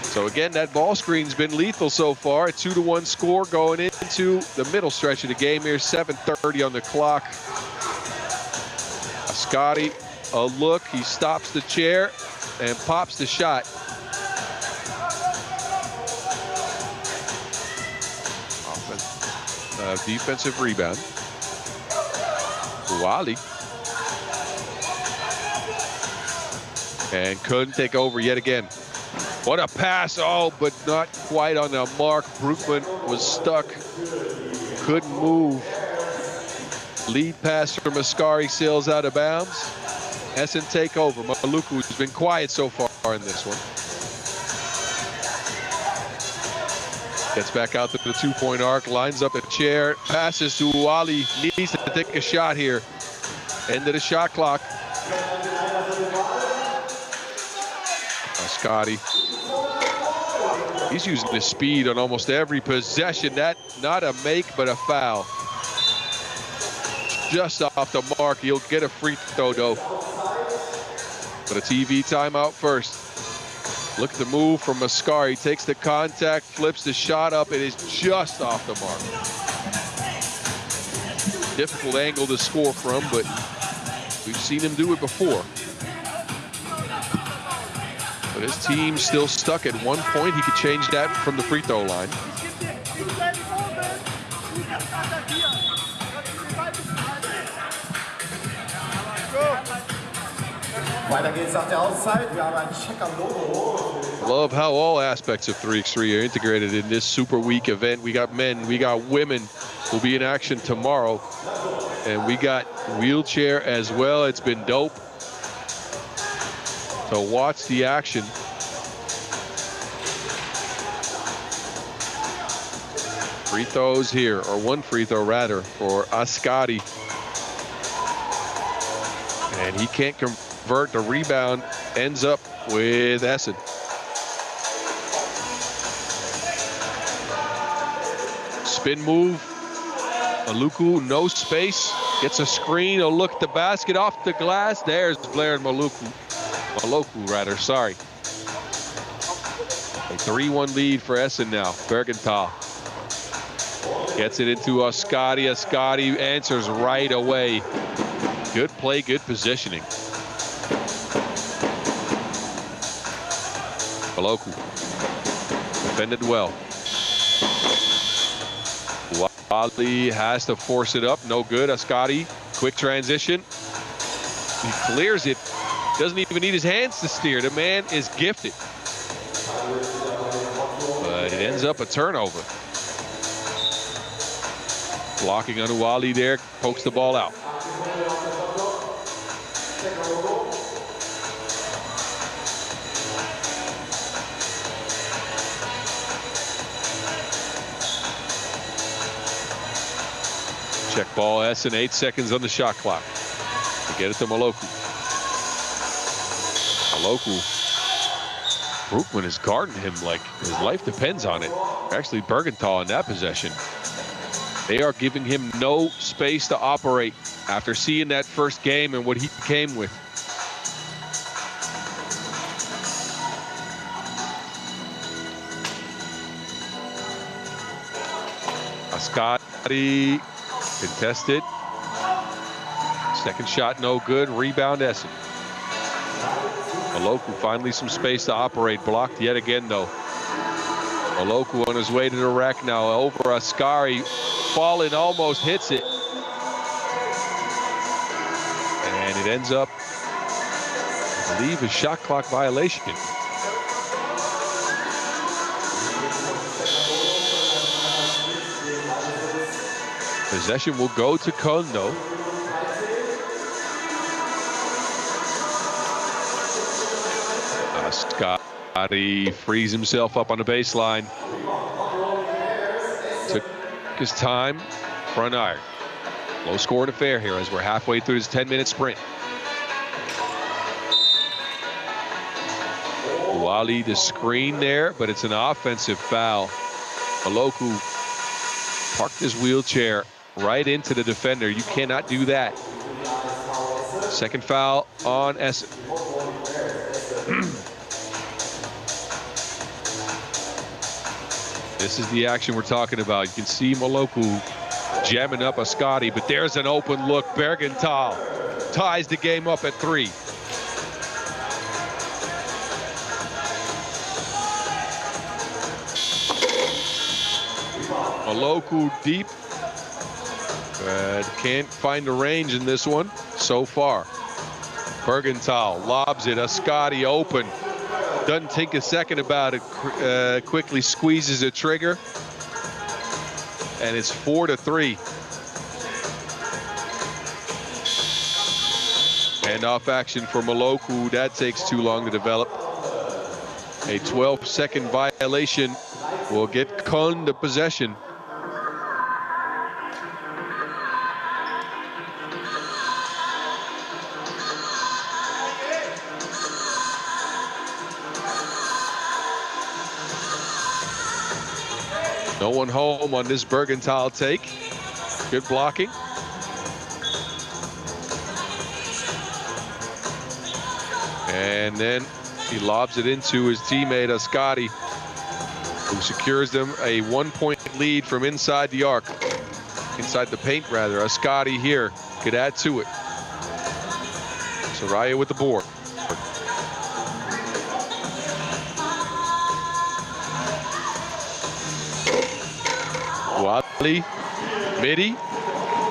So again, that ball screen's been lethal so far. A 2-1 score going into the middle stretch of the game here. 7:30 on the clock. Scotty, a look. He stops the chair and pops the shot. Defensive rebound. Wally. And couldn't take over yet again. What a pass, oh, but not quite on the mark. Broekman was stuck, couldn't move. Lead pass from Ascari sails out of bounds. Essen take over. Maluku has been quiet so far in this one. Gets back out to the two-point arc, lines up a chair, passes to Wally, needs to take a shot here. End of the shot clock. Scotty. He's using his speed on almost every possession. That not a make, but a foul. Just off the mark. He'll get a free throw, though. But a TV timeout first. Look at the move from Ascari. Takes the contact, flips the shot up. It is just off the mark. Difficult angle to score from, but we've seen him do it before. But his team's still stuck at 1 point. He could change that from the free throw line. Weiter geht's nach der Auszeit. Wir haben einen Check am Logo. Love how all aspects of 3x3 are integrated in this Super Week event. We got men, we got women who'll be in action tomorrow. And we got wheelchair as well. It's been dope to watch the action. Free throws here, or one free throw rather, for Ascari. And he can't convert. The rebound ends up with Essen. Spin move. Maluku, no space. Gets a screen. A look at the basket, off the glass. There's Blair and Maluku. Maloku, rather, sorry. A 3-1 lead for Essen now. Bergenthal gets it into Ascari. Ascari answers right away. Good play, good positioning. Maloku defended well. Wally has to force it up. No good. Ascari, quick transition. He clears it. Doesn't even need his hands to steer. The man is gifted. But it ends up a turnover. Blocking on Wally there, pokes the ball out. Check ball, Essen, 8 seconds on the shot clock. To get it to Maloku. Maloku. Broekman is guarding him like his life depends on it. Actually, Bergenthal in that possession. They are giving him no space to operate after seeing that first game and what he came with. Ascari contested. Second shot no good. Rebound Essen. Maloku finally some space to operate. Blocked yet again though. Maloku on his way to the rack now. Over Ascari. Fallen, almost hits it. And it ends up, I believe, a shot clock violation. Possession will go to Köln though. Ascari frees himself up on the baseline. Took his time, front iron. Low scoring affair here as we're halfway through this 10-minute sprint. Wally the screen there, but it's an offensive foul. Maloku parked his wheelchair right into the defender. You cannot do that. Second foul on Essen. This is the action we're talking about. You can see Maloku jamming up Ascati, but there's an open look. Bergenthal ties the game up at 3. Maloku deep, but can't find the range in this one so far. Bergenthal lobs it. Ascati open. Doesn't take a second about it. Quickly squeezes a trigger, and it's 4-3. Handoff action for Maloku. That takes too long to develop. A 12-second violation will get Köln the possession. No one home on this Bergenthal take. Good blocking. And then he lobs it into his teammate Ascati, who secures them a 1-point lead from inside the arc. Inside the paint, rather. Ascati here could add to it. Soraya with the board. Wally, midi,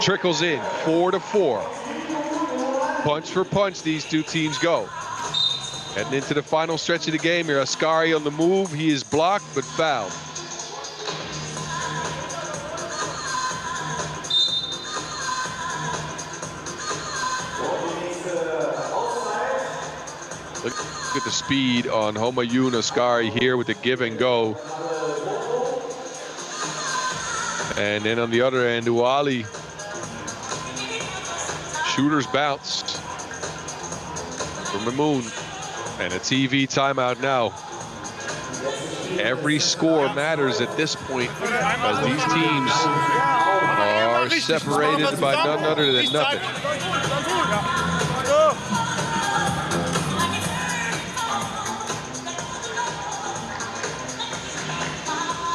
trickles in, 4-4. Punch for punch, these two teams go. Heading into the final stretch of the game here. Ascari on the move. He is blocked but fouled. Look at the speed on Homayun Ascari here with the give and go. And then on the other end, Uali. Shooter's bounce from Mamoun. And a TV timeout now. Every score matters at this point, as these teams are separated by none other than nothing.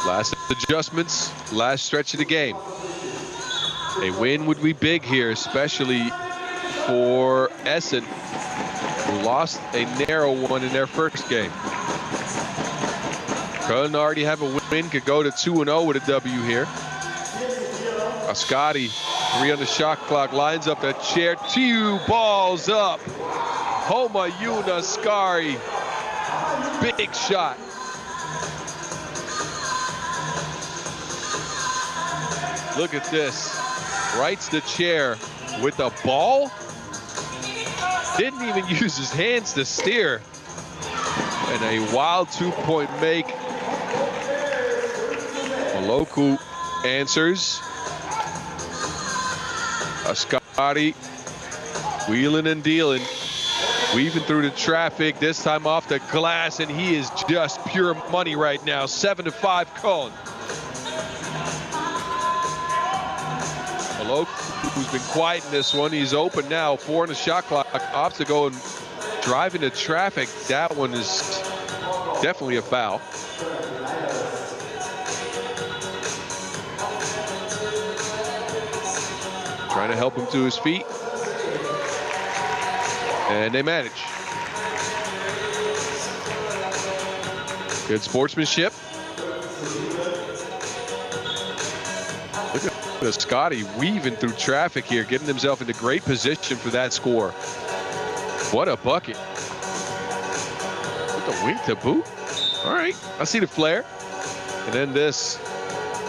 Last adjustments, last stretch of the game. A win would be big here, especially for Essen, who lost a narrow one in their first game. Köln already have a win, could go to 2-0 with a W here. Ascati, 3 on the shot clock, lines up that chair, 2 balls up. Homayun Ascari, big shot. Look at this, rights the chair with the ball. Didn't even use his hands to steer. And a wild 2-point make. Maloku answers. Ascari wheeling and dealing. Weaving through the traffic, this time off the glass, and he is just pure money right now. 7-5 Köln. Maloku, who's been quiet in this one, he's open now, 4 on the shot clock, opts to go and drive into traffic. That one is definitely a foul. Trying to help him to his feet. And they manage. Good sportsmanship. Look at Ascati weaving through traffic here, getting himself into great position for that score. What a bucket. With the wing to boot. All right, I see the flare. And then this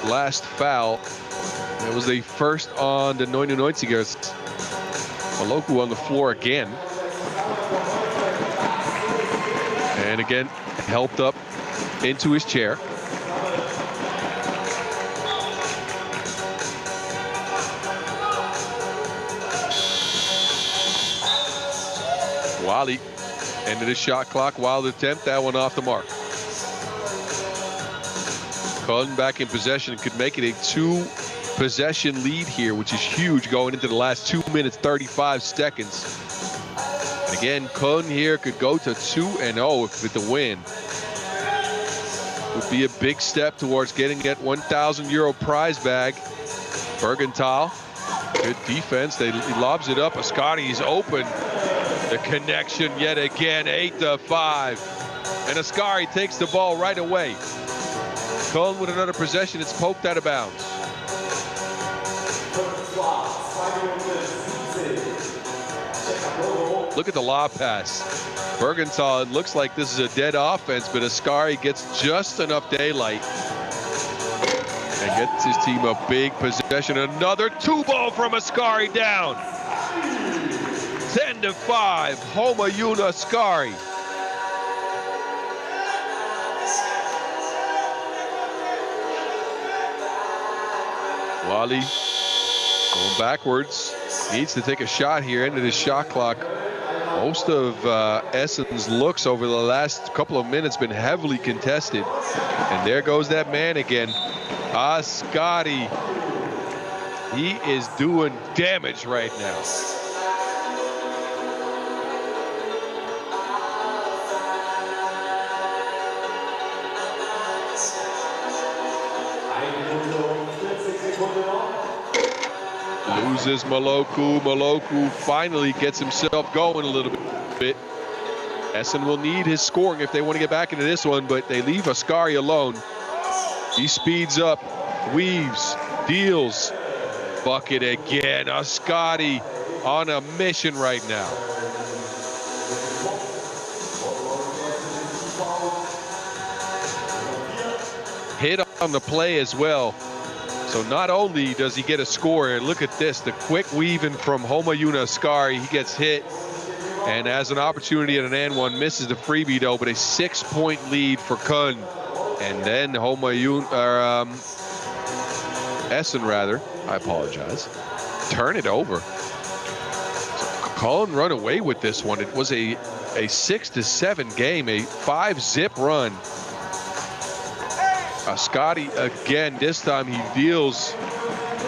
last foul. That was the first on the 99ers. Maloku on the floor again. And again, helped up into his chair. Wally End of the shot clock. Wild attempt. That one off the mark. Köln back in possession, could make it a 2-possession lead here, which is huge going into the last 2 minutes, 35 seconds. And again, Köln here could go to 2-0 with the win. Would be a big step towards getting that €1,000 prize bag. Bergenthal, good defense. He lobs it up. Ascari's open. The connection yet again, 8-5. And Ascari takes the ball right away. Köln with another possession. It's poked out of bounds. Look at the lob pass. Bergenthal, it looks like this is a dead offense, but Ascari gets just enough daylight and gets his team a big possession. Another 2-ball from Ascari down. 10-5, Homayuna Ascari. Wally going backwards, needs to take a shot here into the shot clock. Most of Essen's looks over the last couple of minutes been heavily contested. And there goes that man again, Ascari. He is doing damage right now. Loses Maloku. Maloku finally gets himself going a little bit. Essen will need his scoring if they want to get back into this one, but they leave Ascari alone. He speeds up, weaves, deals. Bucket again. Ascari on a mission right now. Hit on the play as well. So not only does he get a score, look at this, the quick weaving from Homayuna Ascari. He gets hit and has an opportunity at an and one, misses the freebie though, but a 6-point lead for Köln. And then Essen rather, I apologize, turn it over. So Köln run away with this one. It was a 6-7 game, a 5-zip run. Ascari again, this time he deals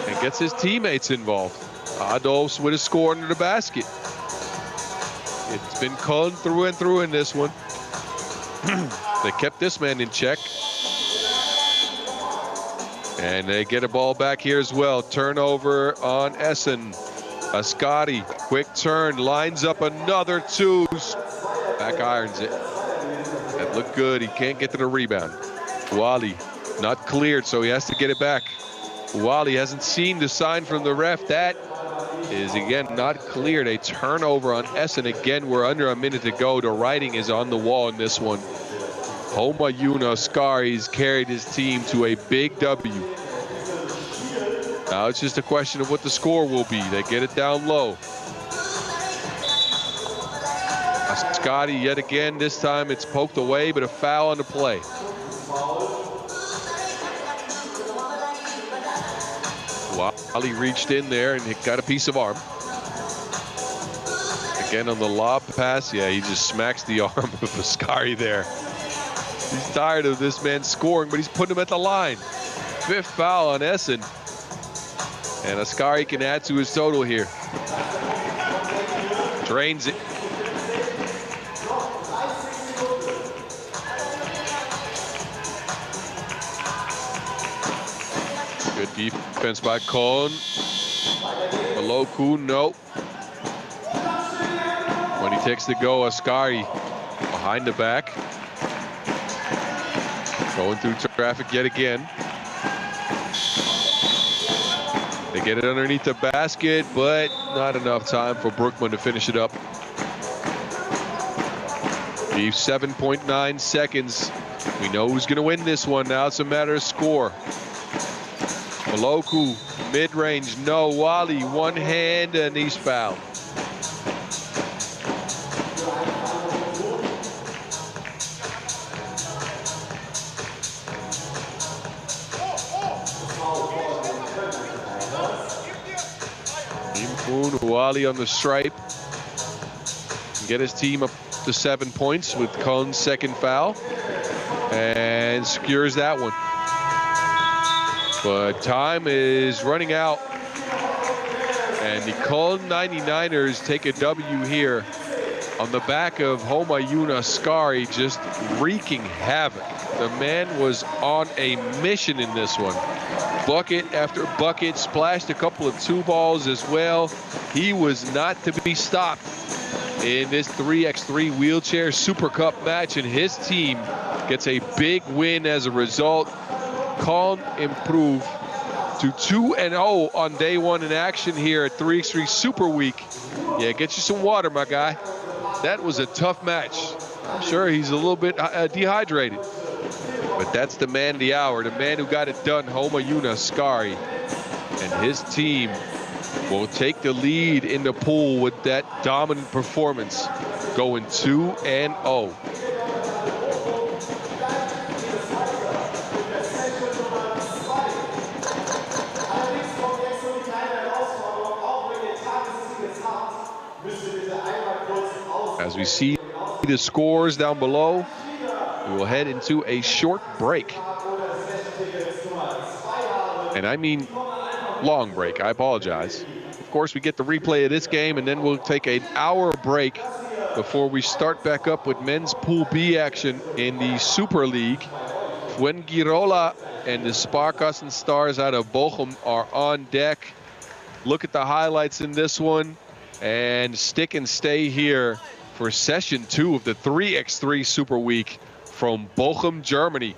and gets his teammates involved. Adolfs with a score under the basket. It's been Köln through and through in this one. They kept this man in check. And they get a ball back here as well. Turnover on Essen. Ascari, quick turn, lines up another 2. Back irons it. That looked good, he can't get to the rebound. Wally not cleared, so he has to get it back. Wally hasn't seen the sign from the ref. That is again not cleared. A turnover on Essen. Again, we're under a minute to go. The writing is on the wall in this one. Homayuna Ascari's carried his team to a big W. Now it's just a question of what the score will be. They get it down low. Ascari yet again, this time it's poked away, but a foul on the play. Wally reached in there and he got a piece of arm. Again on the lob pass, yeah, he just smacks the arm of Ascari there. He's tired of this man scoring, but he's putting him at the line. 5th foul on Essen. And Ascari can add to his total here. Drains it. Good defense by Köln. Maloku, no. When he takes the go, Ascari behind the back. Going through traffic yet again. They get it underneath the basket, but not enough time for Brookman to finish it up. Leave 7.9 seconds. We know who's going to win this one. Now it's a matter of score. Maloku, mid-range, no. Wally, one hand, and he's fouled. Wally on the stripe. Get his team up to 7 points with Kohn's second foul and secures that one. But time is running out, and the Köln 99ers take a W here on the back of Homayun Ascari, just wreaking havoc. The man was on a mission in this one. Bucket after bucket, splashed a couple of 2 balls as well. He was not to be stopped in this 3x3 wheelchair Super Cup match, and his team gets a big win as a result. Köln improved to 2-0 on day one in action here at 3x3 Super Week. Yeah, get you some water, my guy. That was a tough match. I'm sure he's a little bit dehydrated. But that's the man of the hour, the man who got it done, Homayun Ascari. And his team will take the lead in the pool with that dominant performance, going 2-0. As we see the scores down below, we will head into a short break. And I mean long break, I apologize. Of course, we get the replay of this game, and then we'll take an hour break before we start back up with men's Pool B action in the Super League. Fuengirola and the Sparkassen Stars out of Bochum are on deck. Look at the highlights in this one, and stick and stay here for session 2 of the 3x3 Super Week from Bochum, Germany.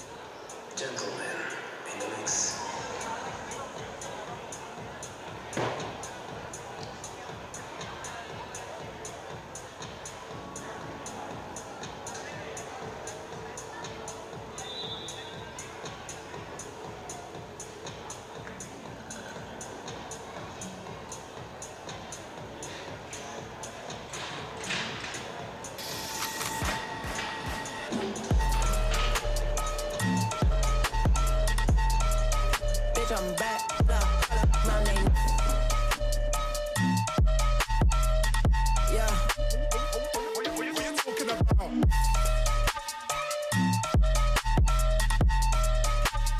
I'm back, my name. Yeah. What you talking about?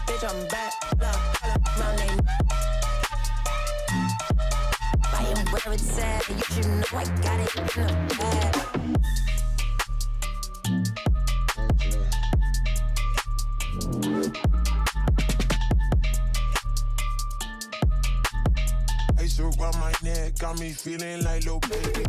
Bitch, I'm back, my name. I am where it's at, you should know I got it in the bag. Around my neck, got me feeling like little baby.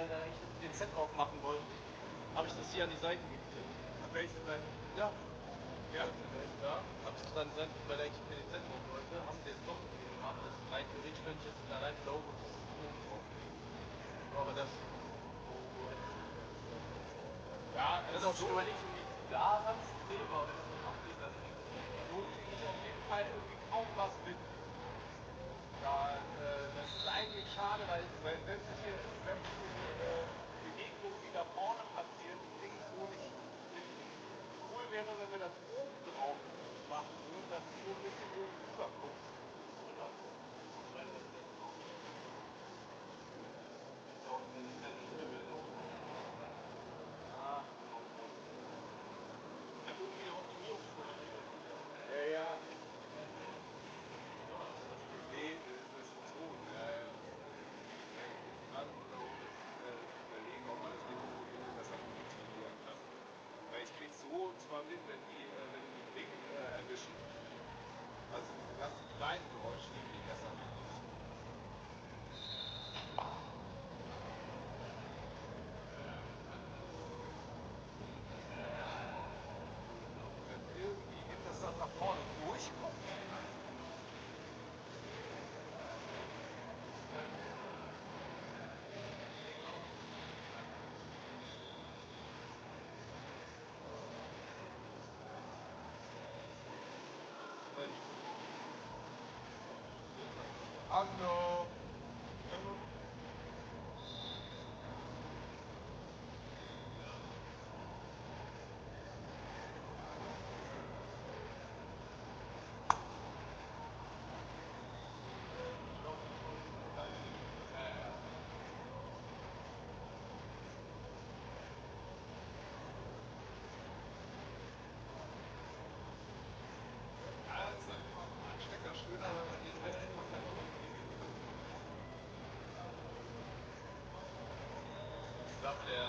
wir da eigentlich den Set aufmachen wollten, habe ich das hier an die Seite gekriegt. An welche Seite? Ja. Ja, da habe ich das an die Seite, weil ich eigentlich den Set machen wollte, haben sie jetzt doch gemacht. Das rein theoretisch könnte ich jetzt allein Logo drauflegen. Aber das. Ja, das ist auch so überlegt, wie da ganz drüber, wenn das so abgeht, dann so kriege ich auf jeden Fall irgendwie kaum was mit. Ja, das ist eigentlich schade, weil wenn sich hier Begegnungen wie da vorne passieren, kriege ich so nicht mit. Cool wäre, wenn wir das oben drauf machen würden, dass es so ein bisschen oben drüber guckt. Oder? Weil das dann auch, wenn ich dann nicht mehr will. Ah, irgendwie Optimierungsvorschläge. Ja. Nee, das ist so. Gerade da oben überlegen, ob man das Mikrofoto besser optimieren kann. Weil ich krieg so zwar mit, wenn die Ding erwischen. Also diese ganzen kleinen Geräusche, die krieg ich besser mit. Irgendwie gibt das dann nach vorne durchkommt. Hallo. Schöner, wenn man den Rest komplett ich glaube, der